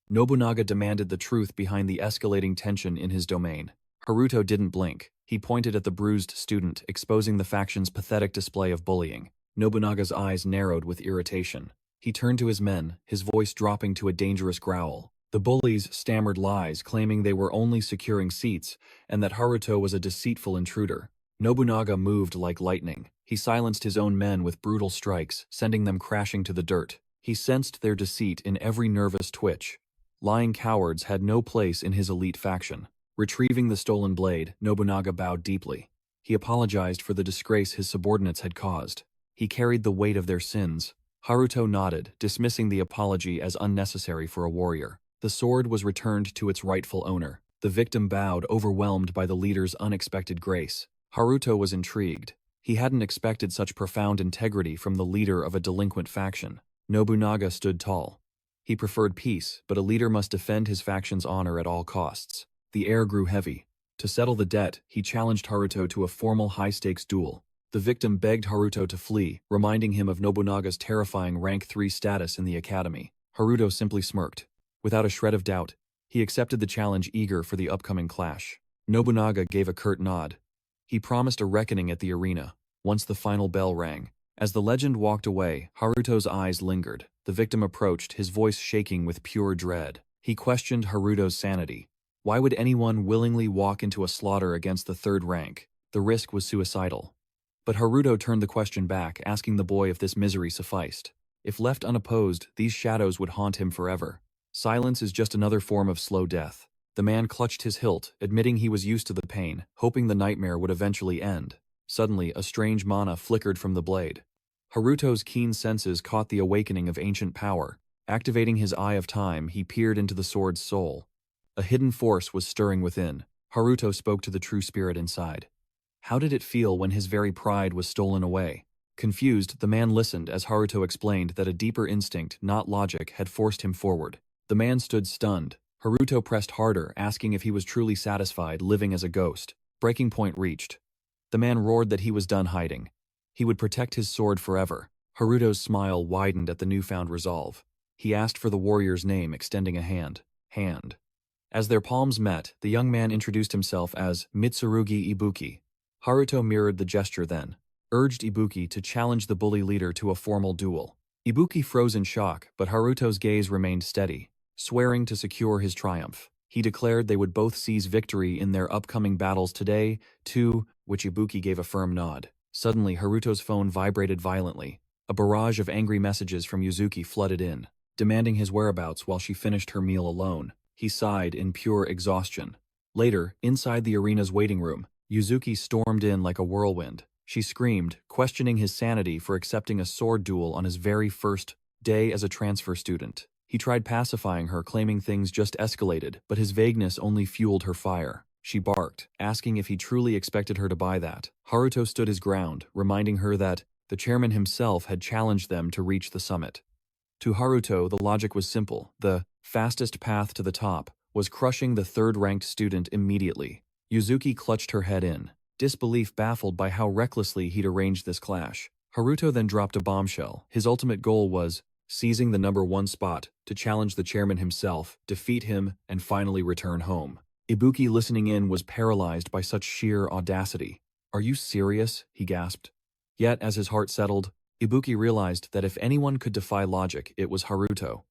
Nobunaga demanded the truth behind the escalating tension in his domain. Haruto didn't blink. He pointed at the bruised student, exposing the faction's pathetic display of bullying. Nobunaga's eyes narrowed with irritation. He turned to his men, his voice dropping to a dangerous growl. The bullies stammered lies, claiming they were only securing seats, and that Haruto was a deceitful intruder. Nobunaga moved like lightning. He silenced his own men with brutal strikes, sending them crashing to the dirt. He sensed their deceit in every nervous twitch. Lying cowards had no place in his elite faction. Retrieving the stolen blade, Nobunaga bowed deeply. He apologized for the disgrace his subordinates had caused. He carried the weight of their sins. Haruto nodded, dismissing the apology as unnecessary for a warrior. The sword was returned to its rightful owner. The victim bowed, overwhelmed by the leader's unexpected grace. Haruto was intrigued. He hadn't expected such profound integrity from the leader of a delinquent faction. Nobunaga stood tall. He preferred peace, but a leader must defend his faction's honor at all costs. The air grew heavy. To settle the debt, he challenged Haruto to a formal high-stakes duel. The victim begged Haruto to flee, reminding him of Nobunaga's terrifying rank 3 status in the academy. Haruto simply smirked. Without a shred of doubt, he accepted the challenge, eager for the upcoming clash. Nobunaga gave a curt nod. He promised a reckoning at the arena, once the final bell rang. As the legend walked away, Haruto's eyes lingered. The victim approached, his voice shaking with pure dread. He questioned Haruto's sanity. Why would anyone willingly walk into a slaughter against the third rank? The risk was suicidal. But Haruto turned the question back, asking the boy if this misery sufficed. If left unopposed, these shadows would haunt him forever. Silence is just another form of slow death. The man clutched his hilt, admitting he was used to the pain, hoping the nightmare would eventually end. Suddenly, a strange mana flickered from the blade. Haruto's keen senses caught the awakening of ancient power. Activating his Eye of Time, he peered into the sword's soul. A hidden force was stirring within. Haruto spoke to the true spirit inside. How did it feel when his very pride was stolen away? Confused, the man listened as Haruto explained that a deeper instinct, not logic, had forced him forward. The man stood stunned. Haruto pressed harder, asking if he was truly satisfied living as a ghost. Breaking point reached. The man roared that he was done hiding. He would protect his sword forever. Haruto's smile widened at the newfound resolve. He asked for the warrior's name, extending a hand. As their palms met, the young man introduced himself as Mitsurugi Ibuki. Haruto mirrored the gesture then, urged Ibuki to challenge the bully leader to a formal duel. Ibuki froze in shock, but Haruto's gaze remained steady, swearing to secure his triumph. He declared they would both seize victory in their upcoming battles today, to which Ibuki gave a firm nod. Suddenly, Haruto's phone vibrated violently. A barrage of angry messages from Yuzuki flooded in, demanding his whereabouts while she finished her meal alone. He sighed in pure exhaustion. Later, inside the arena's waiting room, Yuzuki stormed in like a whirlwind. She screamed, questioning his sanity for accepting a sword duel on his very first day as a transfer student. He tried pacifying her, claiming things just escalated, but his vagueness only fueled her fire. She barked, asking if he truly expected her to buy that. Haruto stood his ground, reminding her that the chairman himself had challenged them to reach the summit. To Haruto, the logic was simple. The fastest path to the top was crushing the third-ranked student immediately. Yuzuki clutched her head in, disbelief baffled by how recklessly he'd arranged this clash. Haruto then dropped a bombshell. His ultimate goal was seizing the #1 spot to challenge the chairman himself, defeat him, and finally return home. Ibuki, listening in, was paralyzed by such sheer audacity. "Are you serious?" he gasped. Yet, as his heart settled, Ibuki realized that if anyone could defy logic, it was Haruto.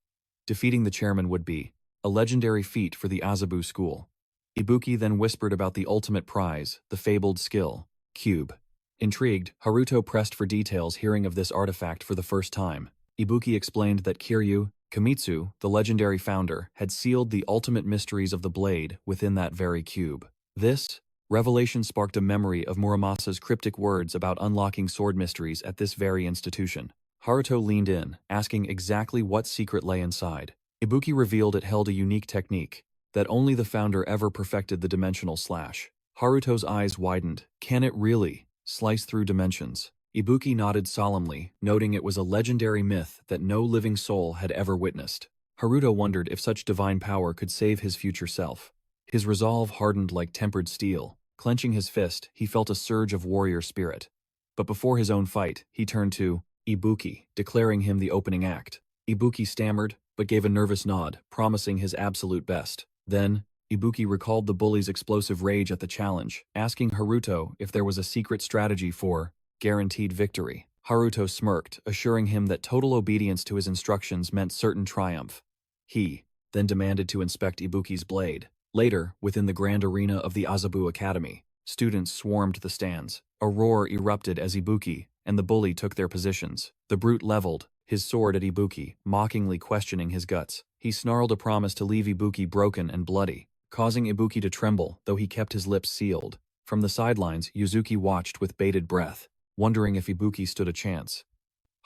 Defeating the chairman would be a legendary feat for the Azabu school. Ibuki then whispered about the ultimate prize, the fabled skill, Cube. Intrigued, Haruto pressed for details, hearing of this artifact for the first time. Ibuki explained that Kiryu Kamitsu, the legendary founder, had sealed the ultimate mysteries of the blade within that very cube. This revelation sparked a memory of Muramasa's cryptic words about unlocking sword mysteries at this very institution. Haruto leaned in, asking exactly what secret lay inside. Ibuki revealed it held a unique technique, that only the founder ever perfected: the dimensional slash. Haruto's eyes widened. Can it really slice through dimensions? Ibuki nodded solemnly, noting it was a legendary myth that no living soul had ever witnessed. Haruto wondered if such divine power could save his future self. His resolve hardened like tempered steel. Clenching his fist, he felt a surge of warrior spirit. But before his own fight, he turned to Ibuki, declaring him the opening act. Ibuki stammered, but gave a nervous nod, promising his absolute best. Then, Ibuki recalled the bully's explosive rage at the challenge, asking Haruto if there was a secret strategy for guaranteed victory. Haruto smirked, assuring him that total obedience to his instructions meant certain triumph. He then demanded to inspect Ibuki's blade. Later, within the grand arena of the Azabu Academy, students swarmed the stands. A roar erupted as Ibuki and the bully took their positions. The brute leveled his sword at Ibuki, mockingly questioning his guts. He snarled a promise to leave Ibuki broken and bloody, causing Ibuki to tremble, though he kept his lips sealed. From the sidelines, Yuzuki watched with bated breath, wondering if Ibuki stood a chance.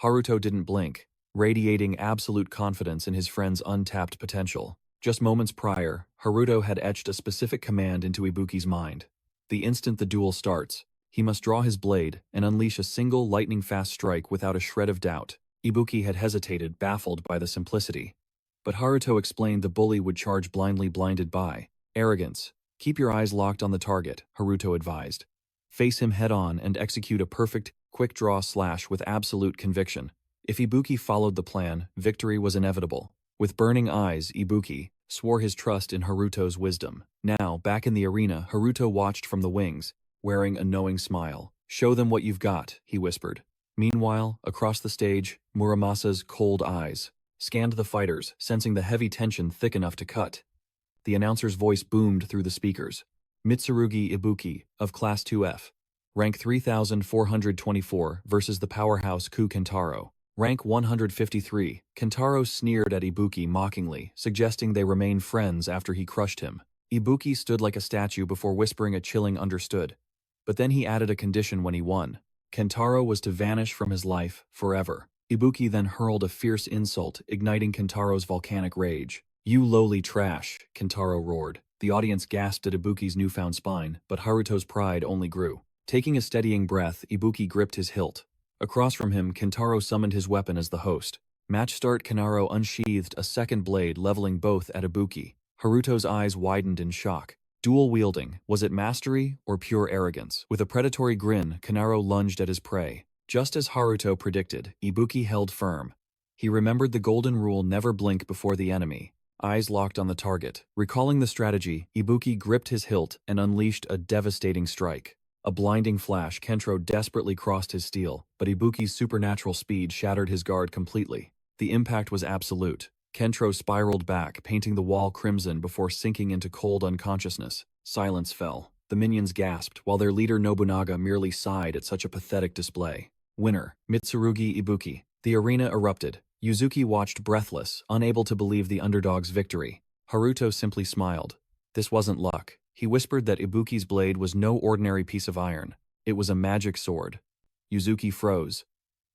Haruto didn't blink, radiating absolute confidence in his friend's untapped potential. Just moments prior, Haruto had etched a specific command into Ibuki's mind. The instant the duel starts, he must draw his blade and unleash a single lightning-fast strike without a shred of doubt. Ibuki had hesitated, baffled by the simplicity. But Haruto explained the bully would charge blindly, blinded by arrogance. Keep your eyes locked on the target, Haruto advised. Face him head-on and execute a perfect, quick-draw slash with absolute conviction. If Ibuki followed the plan, victory was inevitable. With burning eyes, Ibuki swore his trust in Haruto's wisdom. Now, back in the arena, Haruto watched from the wings, wearing a knowing smile. "Show them what you've got," he whispered. Meanwhile, across the stage, Muramasa's cold eyes scanned the fighters, sensing the heavy tension thick enough to cut. The announcer's voice boomed through the speakers. Mitsurugi Ibuki, of Class 2F. Rank 3424 versus the powerhouse Ku Kentaro. Rank 153. Kentaro sneered at Ibuki mockingly, suggesting they remain friends after he crushed him. Ibuki stood like a statue before whispering a chilling "understood." But then he added a condition when he won. Kentaro was to vanish from his life forever. Ibuki then hurled a fierce insult, igniting Kentaro's volcanic rage. "You lowly trash," Kentaro roared. The audience gasped at Ibuki's newfound spine, but Haruto's pride only grew. Taking a steadying breath, Ibuki gripped his hilt. Across from him, Kentaro summoned his weapon as the host. Match start, Kentaro unsheathed a second blade, leveling both at Ibuki. Haruto's eyes widened in shock. Dual wielding, was it mastery or pure arrogance? With a predatory grin, Kentaro lunged at his prey. Just as Haruto predicted, Ibuki held firm. He remembered the golden rule: never blink before the enemy. Eyes locked on the target. Recalling the strategy, Ibuki gripped his hilt and unleashed a devastating strike. A blinding flash, Kentro desperately crossed his steel, but Ibuki's supernatural speed shattered his guard completely. The impact was absolute. Kentro spiraled back, painting the wall crimson before sinking into cold unconsciousness. Silence fell. The minions gasped, while their leader Nobunaga merely sighed at such a pathetic display. Winner, Mitsurugi Ibuki. The arena erupted. Yuzuki watched breathless, unable to believe the underdog's victory. Haruto simply smiled. This wasn't luck. He whispered that Ibuki's blade was no ordinary piece of iron. It was a magic sword. Yuzuki froze.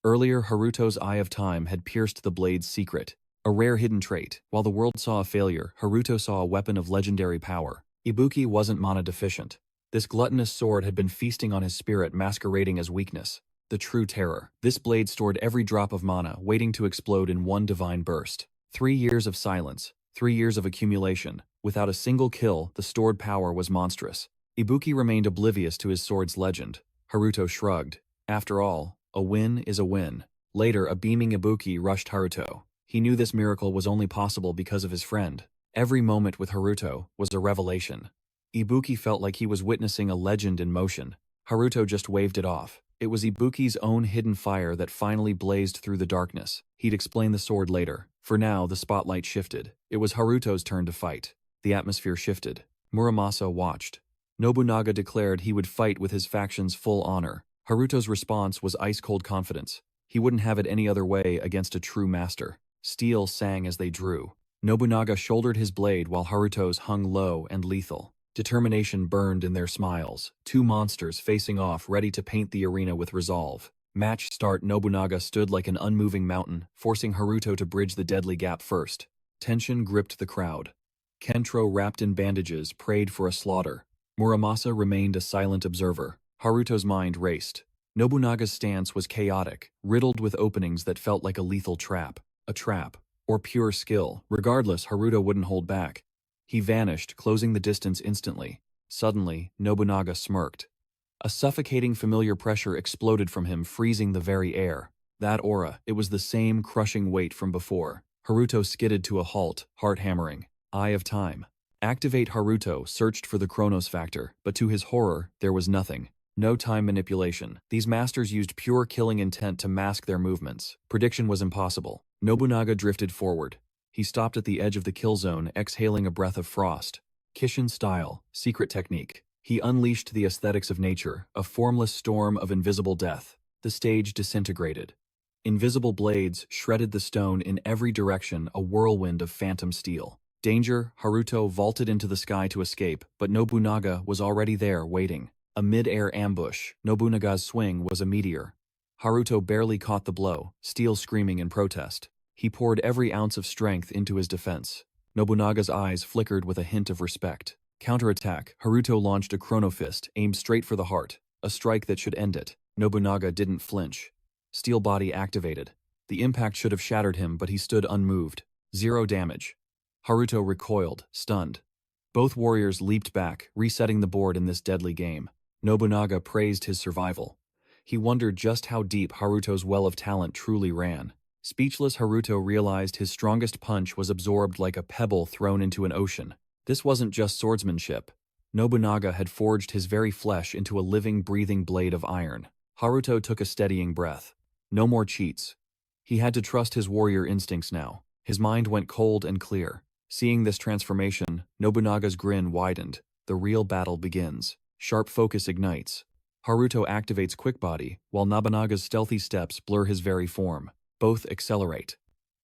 Earlier, Haruto's Eye of Time had pierced the blade's secret, a rare hidden trait. While the world saw a failure, Haruto saw a weapon of legendary power. Ibuki wasn't mana deficient. This gluttonous sword had been feasting on his spirit, masquerading as weakness. The true terror. This blade stored every drop of mana, waiting to explode in one divine burst. 3 years of silence, 3 years of accumulation. Without a single kill, the stored power was monstrous. Ibuki remained oblivious to his sword's legend. Haruto shrugged. After all, a win is a win. Later, a beaming Ibuki rushed Haruto. He knew this miracle was only possible because of his friend. Every moment with Haruto was a revelation. Ibuki felt like he was witnessing a legend in motion. Haruto just waved it off. It was Ibuki's own hidden fire that finally blazed through the darkness. He'd explain the sword later. For now, the spotlight shifted. It was Haruto's turn to fight. The atmosphere shifted. Muramasa watched. Nobunaga declared he would fight with his faction's full honor. Haruto's response was ice-cold confidence. He wouldn't have it any other way against a true master. Steel sang as they drew. Nobunaga shouldered his blade while Haruto's hung low and lethal. Determination burned in their smiles. Two monsters facing off, ready to paint the arena with resolve. Match start. Nobunaga stood like an unmoving mountain, forcing Haruto to bridge the deadly gap first. Tension gripped the crowd. Kentro, wrapped in bandages, prayed for a slaughter. Muramasa remained a silent observer. Haruto's mind raced. Nobunaga's stance was chaotic, riddled with openings that felt like a lethal trap. A trap, or pure skill. Regardless, Haruto wouldn't hold back. He vanished, closing the distance instantly. Suddenly, Nobunaga smirked. A suffocating familiar pressure exploded from him, freezing the very air. That aura, it was the same crushing weight from before. Haruto skidded to a halt, heart hammering. Eye of Time. Activate. Haruto searched for the Chronos factor, but to his horror, there was nothing. No time manipulation. These masters used pure killing intent to mask their movements. Prediction was impossible. Nobunaga drifted forward. He stopped at the edge of the kill zone, exhaling a breath of frost. Kishin style, secret technique. He unleashed the aesthetics of nature, a formless storm of invisible death. The stage disintegrated. Invisible blades shredded the stone in every direction, a whirlwind of phantom steel. Danger. Haruto vaulted into the sky to escape, but Nobunaga was already there, waiting. A mid-air ambush. Nobunaga's swing was a meteor. Haruto barely caught the blow, steel screaming in protest. He poured every ounce of strength into his defense. Nobunaga's eyes flickered with a hint of respect. Counterattack. Haruto launched a chronofist, aimed straight for the heart. A strike that should end it. Nobunaga didn't flinch. Steel body activated. The impact should have shattered him, but he stood unmoved. 0 damage. Haruto recoiled, stunned. Both warriors leaped back, resetting the board in this deadly game. Nobunaga praised his survival. He wondered just how deep Haruto's well of talent truly ran. Speechless, Haruto realized his strongest punch was absorbed like a pebble thrown into an ocean. This wasn't just swordsmanship. Nobunaga had forged his very flesh into a living, breathing blade of iron. Haruto took a steadying breath. No more cheats. He had to trust his warrior instincts now. His mind went cold and clear. Seeing this transformation, Nobunaga's grin widened. The real battle begins. Sharp focus ignites. Haruto activates Quick Body, while Nobunaga's stealthy steps blur his very form. Both accelerate.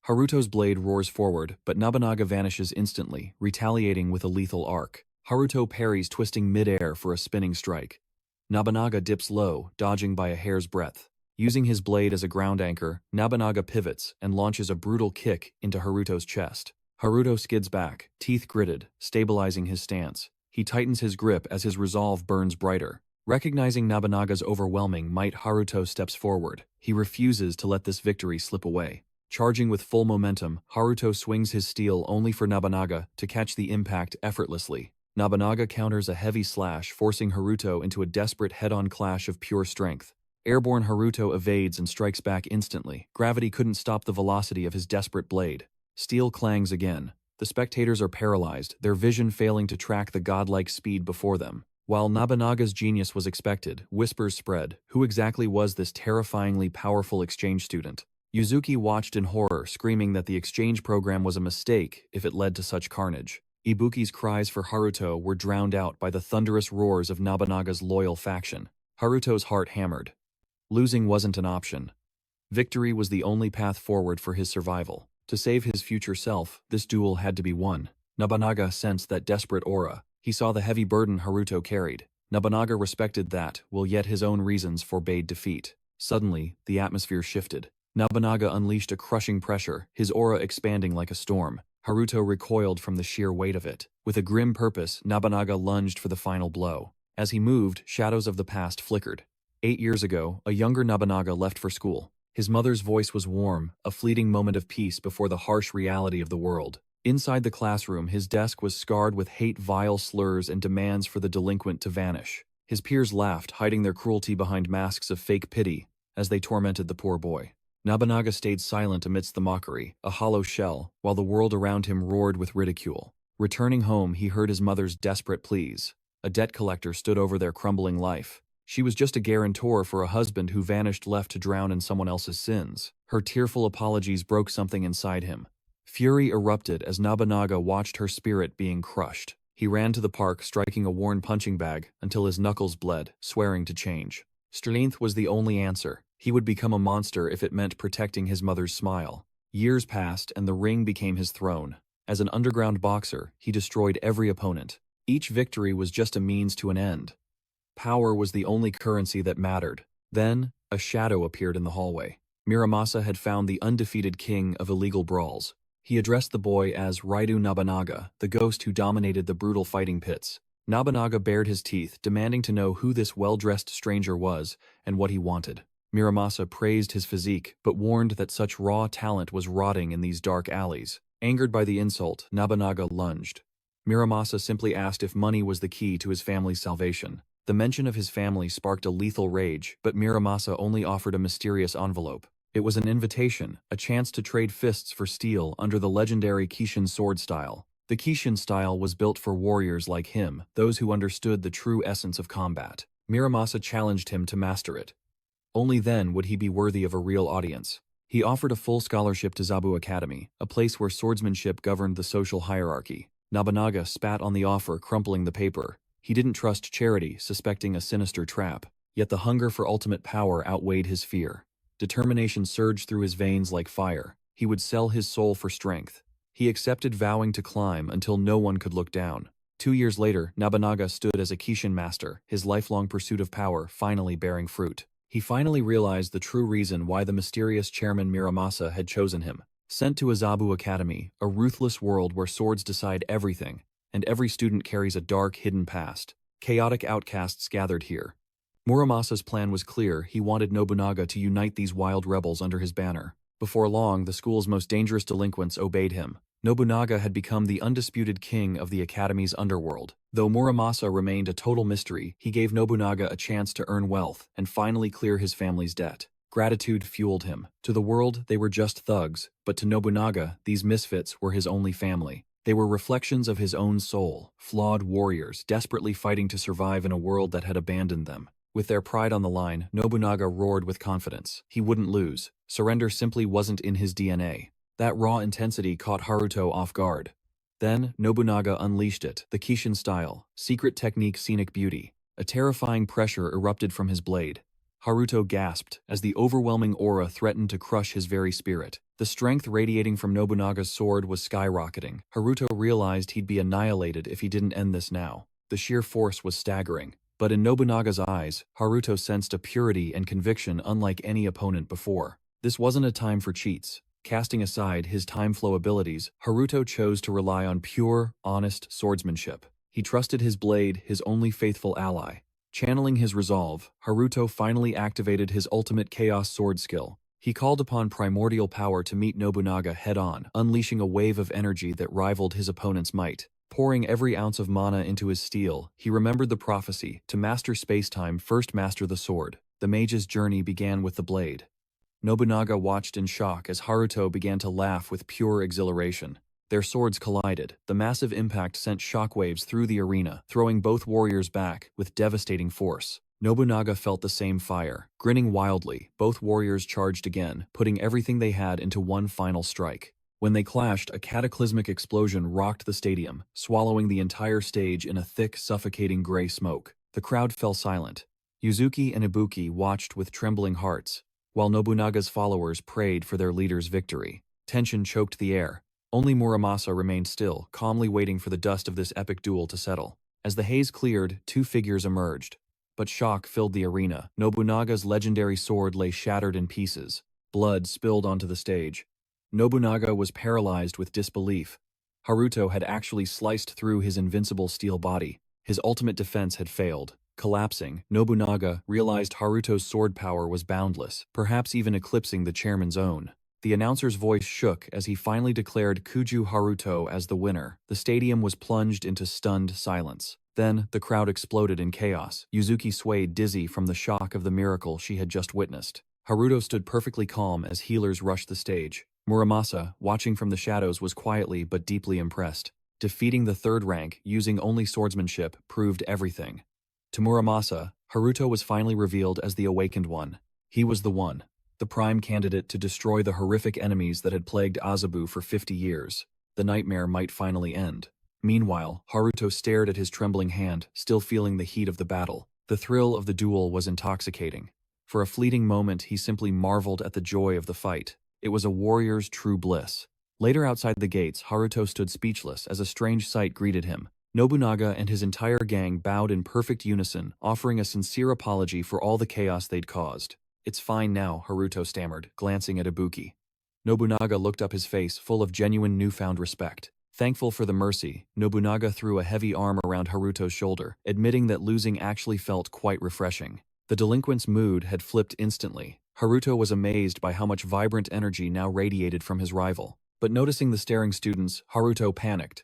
Haruto's blade roars forward, but Nobunaga vanishes instantly, retaliating with a lethal arc. Haruto parries, twisting mid-air for a spinning strike. Nobunaga dips low, dodging by a hair's breadth. Using his blade as a ground anchor, Nobunaga pivots and launches a brutal kick into Haruto's chest. Haruto skids back, teeth gritted, stabilizing his stance. He tightens his grip as his resolve burns brighter. Recognizing Nobunaga's overwhelming might, Haruto steps forward. He refuses to let this victory slip away. Charging with full momentum, Haruto swings his steel only for Nobunaga to catch the impact effortlessly. Nobunaga counters a heavy slash, forcing Haruto into a desperate head-on clash of pure strength. Airborne Haruto evades and strikes back instantly. Gravity couldn't stop the velocity of his desperate blade. Steel clangs again. The spectators are paralyzed, their vision failing to track the godlike speed before them. While Nobunaga's genius was expected, whispers spread. Who exactly was this terrifyingly powerful exchange student? Yuzuki watched in horror, screaming that the exchange program was a mistake if it led to such carnage. Ibuki's cries for Haruto were drowned out by the thunderous roars of Nobunaga's loyal faction. Haruto's heart hammered. Losing wasn't an option. Victory was the only path forward for his survival. To save his future self, this duel had to be won. Nobunaga sensed that desperate aura. He saw the heavy burden Haruto carried. Nobunaga respected that, while yet his own reasons forbade defeat. Suddenly, the atmosphere shifted. Nobunaga unleashed a crushing pressure, his aura expanding like a storm. Haruto recoiled from the sheer weight of it. With a grim purpose, Nobunaga lunged for the final blow. As he moved, shadows of the past flickered. 8 years ago, a younger Nobunaga left for school. His mother's voice was warm, a fleeting moment of peace before the harsh reality of the world. Inside the classroom, his desk was scarred with hate, vile slurs, and demands for the delinquent to vanish. His peers laughed, hiding their cruelty behind masks of fake pity, as they tormented the poor boy. Nobunaga stayed silent amidst the mockery, a hollow shell, while the world around him roared with ridicule. Returning home, he heard his mother's desperate pleas. A debt collector stood over their crumbling life. She was just a guarantor for a husband who vanished, left to drown in someone else's sins. Her tearful apologies broke something inside him. Fury erupted as Nobunaga watched her spirit being crushed. He ran to the park, striking a worn punching bag until his knuckles bled, swearing to change. Strength was the only answer. He would become a monster if it meant protecting his mother's smile. Years passed and the ring became his throne. As an underground boxer, he destroyed every opponent. Each victory was just a means to an end. Power was the only currency that mattered. Then, a shadow appeared in the hallway. Muramasa had found the undefeated king of illegal brawls. He addressed the boy as Raidu Nobunaga, the ghost who dominated the brutal fighting pits. Nobunaga bared his teeth, demanding to know who this well-dressed stranger was and what he wanted. Muramasa praised his physique, but warned that such raw talent was rotting in these dark alleys. Angered by the insult, Nobunaga lunged. Muramasa simply asked if money was the key to his family's salvation. The mention of his family sparked a lethal rage, but Muramasa only offered a mysterious envelope. It was an invitation, a chance to trade fists for steel under the legendary Kishin sword style. The Kishin style was built for warriors like him, those who understood the true essence of combat. Muramasa challenged him to master it. Only then would he be worthy of a real audience. He offered a full scholarship to Zabu Academy, a place where swordsmanship governed the social hierarchy. Nobunaga spat on the offer, crumpling the paper. He didn't trust charity, suspecting a sinister trap. Yet the hunger for ultimate power outweighed his fear. Determination surged through his veins like fire. He would sell his soul for strength. He accepted, vowing to climb until no one could look down. 2 years later, Nobunaga stood as a Kishin master, his lifelong pursuit of power finally bearing fruit. He finally realized the true reason why the mysterious chairman Muramasa had chosen him. Sent to Azabu Academy, a ruthless world where swords decide everything, and every student carries a dark, hidden past. Chaotic outcasts gathered here. Muramasa's plan was clear. He wanted Nobunaga to unite these wild rebels under his banner. Before long, the school's most dangerous delinquents obeyed him. Nobunaga had become the undisputed king of the Academy's underworld. Though Muramasa remained a total mystery, he gave Nobunaga a chance to earn wealth and finally clear his family's debt. Gratitude fueled him. To the world, they were just thugs, but to Nobunaga, these misfits were his only family. They were reflections of his own soul, flawed warriors desperately fighting to survive in a world that had abandoned them. With their pride on the line, Nobunaga roared with confidence. He wouldn't lose. Surrender simply wasn't in his DNA. That raw intensity caught Haruto off guard. Then, Nobunaga unleashed it, the Kishin style, secret technique, scenic beauty. A terrifying pressure erupted from his blade. Haruto gasped as the overwhelming aura threatened to crush his very spirit. The strength radiating from Nobunaga's sword was skyrocketing. Haruto realized he'd be annihilated if he didn't end this now. The sheer force was staggering. But in Nobunaga's eyes, Haruto sensed a purity and conviction unlike any opponent before. This wasn't a time for cheats. Casting aside his time flow abilities, Haruto chose to rely on pure, honest swordsmanship. He trusted his blade, his only faithful ally. Channeling his resolve, Haruto finally activated his ultimate chaos sword skill. He called upon primordial power to meet Nobunaga head-on, unleashing a wave of energy that rivaled his opponent's might. Pouring every ounce of mana into his steel, he remembered the prophecy, to master space-time, first master the sword. The mage's journey began with the blade. Nobunaga watched in shock as Haruto began to laugh with pure exhilaration. Their swords collided. The massive impact sent shockwaves through the arena, throwing both warriors back with devastating force. Nobunaga felt the same fire. Grinning wildly, both warriors charged again, putting everything they had into one final strike. When they clashed, a cataclysmic explosion rocked the stadium, swallowing the entire stage in a thick, suffocating gray smoke. The crowd fell silent. Yuzuki and Ibuki watched with trembling hearts, while Nobunaga's followers prayed for their leader's victory. Tension choked the air. Only Muramasa remained still, calmly waiting for the dust of this epic duel to settle. As the haze cleared, two figures emerged. But shock filled the arena. Nobunaga's legendary sword lay shattered in pieces. Blood spilled onto the stage. Nobunaga was paralyzed with disbelief. Haruto had actually sliced through his invincible steel body. His ultimate defense had failed. Collapsing, Nobunaga realized Haruto's sword power was boundless, perhaps even eclipsing the chairman's own. The announcer's voice shook as he finally declared Kuju Haruto as the winner. The stadium was plunged into stunned silence. Then, the crowd exploded in chaos. Yuzuki swayed dizzy from the shock of the miracle she had just witnessed. Haruto stood perfectly calm as healers rushed the stage. Muramasa, watching from the shadows, was quietly but deeply impressed. Defeating the third rank using only swordsmanship proved everything. To Muramasa, Haruto was finally revealed as the Awakened One. He was the one, the prime candidate to destroy the horrific enemies that had plagued Azabu for 50 years. The nightmare might finally end. Meanwhile, Haruto stared at his trembling hand, still feeling the heat of the battle. The thrill of the duel was intoxicating. For a fleeting moment, he simply marveled at the joy of the fight. It was a warrior's true bliss. Later outside the gates, Haruto stood speechless as a strange sight greeted him. Nobunaga and his entire gang bowed in perfect unison, offering a sincere apology for all the chaos they'd caused. "It's fine now," Haruto stammered, glancing at Ibuki. Nobunaga looked up, his face full of genuine newfound respect. Thankful for the mercy, Nobunaga threw a heavy arm around Haruto's shoulder, admitting that losing actually felt quite refreshing. The delinquent's mood had flipped instantly. Haruto was amazed by how much vibrant energy now radiated from his rival. But noticing the staring students, Haruto panicked.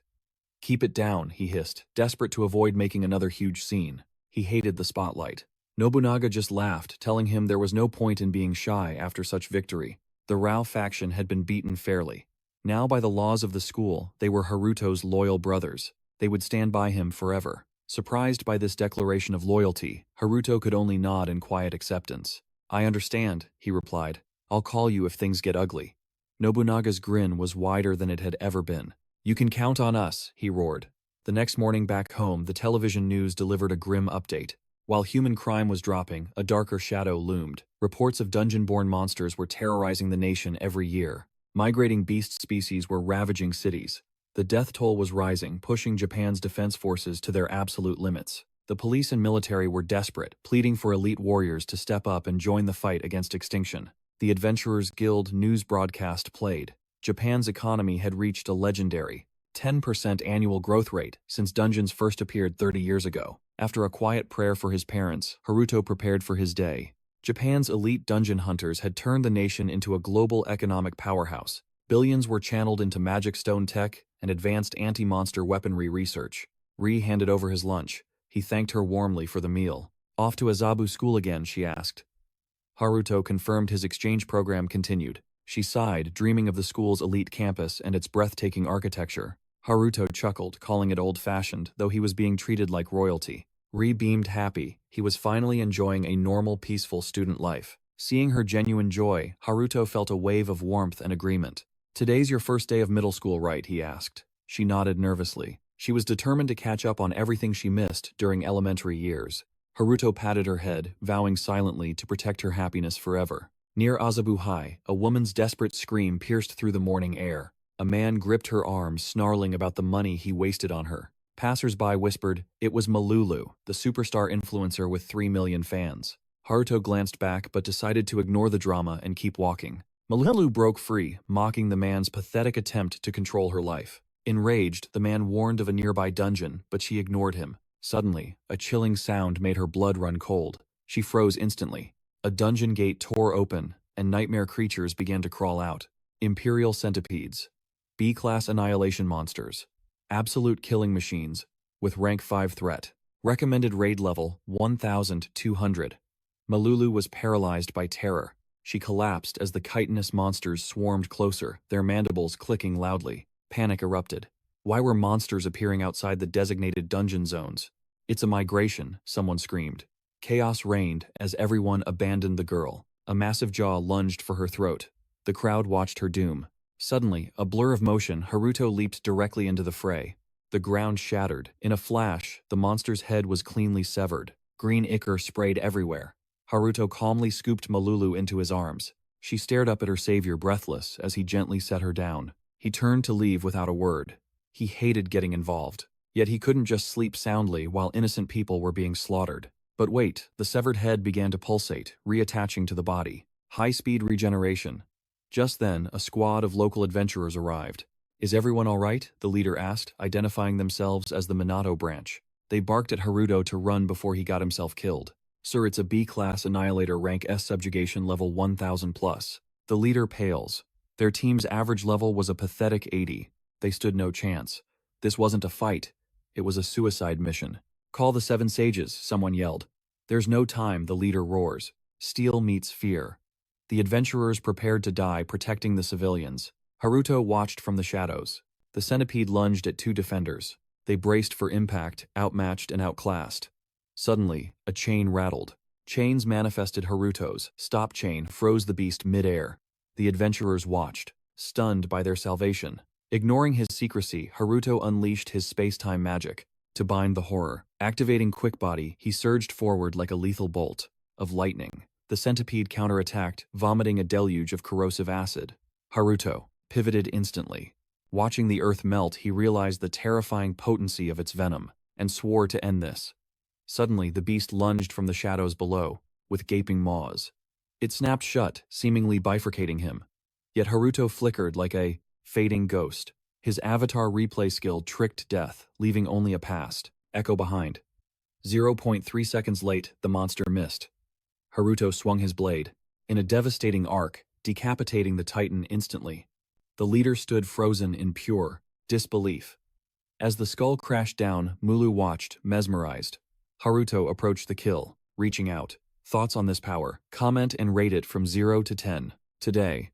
"Keep it down," he hissed, desperate to avoid making another huge scene. He hated the spotlight. Nobunaga just laughed, telling him there was no point in being shy after such victory. The Rao faction had been beaten fairly. Now, by the laws of the school, they were Haruto's loyal brothers. They would stand by him forever. Surprised by this declaration of loyalty, Haruto could only nod in quiet acceptance. "I understand," he replied. "I'll call you if things get ugly." Nobunaga's grin was wider than it had ever been. "You can count on us," he roared. The next morning back home, the television news delivered a grim update. While human crime was dropping, a darker shadow loomed. Reports of dungeon-born monsters were terrorizing the nation every year. Migrating beast species were ravaging cities. The death toll was rising, pushing Japan's defense forces to their absolute limits. The police and military were desperate, pleading for elite warriors to step up and join the fight against extinction. The Adventurers Guild news broadcast played. Japan's economy had reached a legendary 10% annual growth rate since dungeons first appeared 30 years ago. After a quiet prayer for his parents, Haruto prepared for his day. Japan's elite dungeon hunters had turned the nation into a global economic powerhouse. Billions were channeled into magic stone tech and advanced anti-monster weaponry research. Ri handed over his lunch. He thanked her warmly for the meal. "Off to Azabu school again?" she asked. Haruto confirmed his exchange program continued. She sighed, dreaming of the school's elite campus and its breathtaking architecture. Haruto chuckled, calling it old-fashioned, though he was being treated like royalty. Ri beamed happy. He was finally enjoying a normal, peaceful student life. Seeing her genuine joy, Haruto felt a wave of warmth and agreement. "Today's your first day of middle school, right?" he asked. She nodded nervously. She was determined to catch up on everything she missed during elementary years. Haruto patted her head, vowing silently to protect her happiness forever. Near Azabu High, a woman's desperate scream pierced through the morning air. A man gripped her arms, snarling about the money he wasted on her. Passers-by whispered, it was Malulu, the superstar influencer with 3 million fans. Haruto glanced back but decided to ignore the drama and keep walking. Malulu broke free, mocking the man's pathetic attempt to control her life. Enraged, the man warned of a nearby dungeon, but she ignored him. Suddenly, a chilling sound made her blood run cold. She froze instantly. A dungeon gate tore open, and nightmare creatures began to crawl out. Imperial centipedes. B-class annihilation monsters. Absolute killing machines, with rank 5 threat. Recommended raid level, 1,200. Malulu was paralyzed by terror. She collapsed as the chitinous monsters swarmed closer, their mandibles clicking loudly. Panic erupted. Why were monsters appearing outside the designated dungeon zones? It's a migration, someone screamed. Chaos reigned as everyone abandoned the girl. A massive jaw lunged for her throat. The crowd watched her doom. Suddenly, a blur of motion, Haruto leaped directly into the fray. The ground shattered. In a flash, the monster's head was cleanly severed. Green ichor sprayed everywhere. Haruto calmly scooped Malulu into his arms. She stared up at her savior breathless as he gently set her down. He turned to leave without a word. He hated getting involved. Yet he couldn't just sleep soundly while innocent people were being slaughtered. But wait, the severed head began to pulsate, reattaching to the body. High-speed regeneration. Just then, a squad of local adventurers arrived. "Is everyone all right?" the leader asked, identifying themselves as the Minato branch. They barked at Haruto to run before he got himself killed. "Sir, it's a B-class Annihilator rank S subjugation level 1000 plus. The leader pales. Their team's average level was a pathetic 80. They stood no chance. This wasn't a fight. It was a suicide mission. "Call the Seven Sages," someone yelled. "There's no time," the leader roars. Steel meets fear. The adventurers prepared to die protecting the civilians. Haruto watched from the shadows. The centipede lunged at two defenders. They braced for impact, outmatched and outclassed. Suddenly, a chain rattled. Chains manifested Haruto's. Stop chain froze the beast mid-air. The adventurers watched, stunned by their salvation. Ignoring his secrecy, Haruto unleashed his space-time magic. To bind the horror, activating Quick Body, he surged forward like a lethal bolt of lightning. The centipede counterattacked, vomiting a deluge of corrosive acid. Haruto pivoted instantly. Watching the earth melt, he realized the terrifying potency of its venom, and swore to end this. Suddenly, the beast lunged from the shadows below, with gaping maws. It snapped shut, seemingly bifurcating him. Yet Haruto flickered like a fading ghost. His avatar replay skill tricked death, leaving only a past echo behind. 0.3 seconds late, the monster missed. Haruto swung his blade, in a devastating arc, decapitating the titan instantly. The leader stood frozen in pure disbelief. As the skull crashed down, Mulu watched, mesmerized. Haruto approached the kill, reaching out. Thoughts on this power? Comment and rate it from 0 to 10. Today,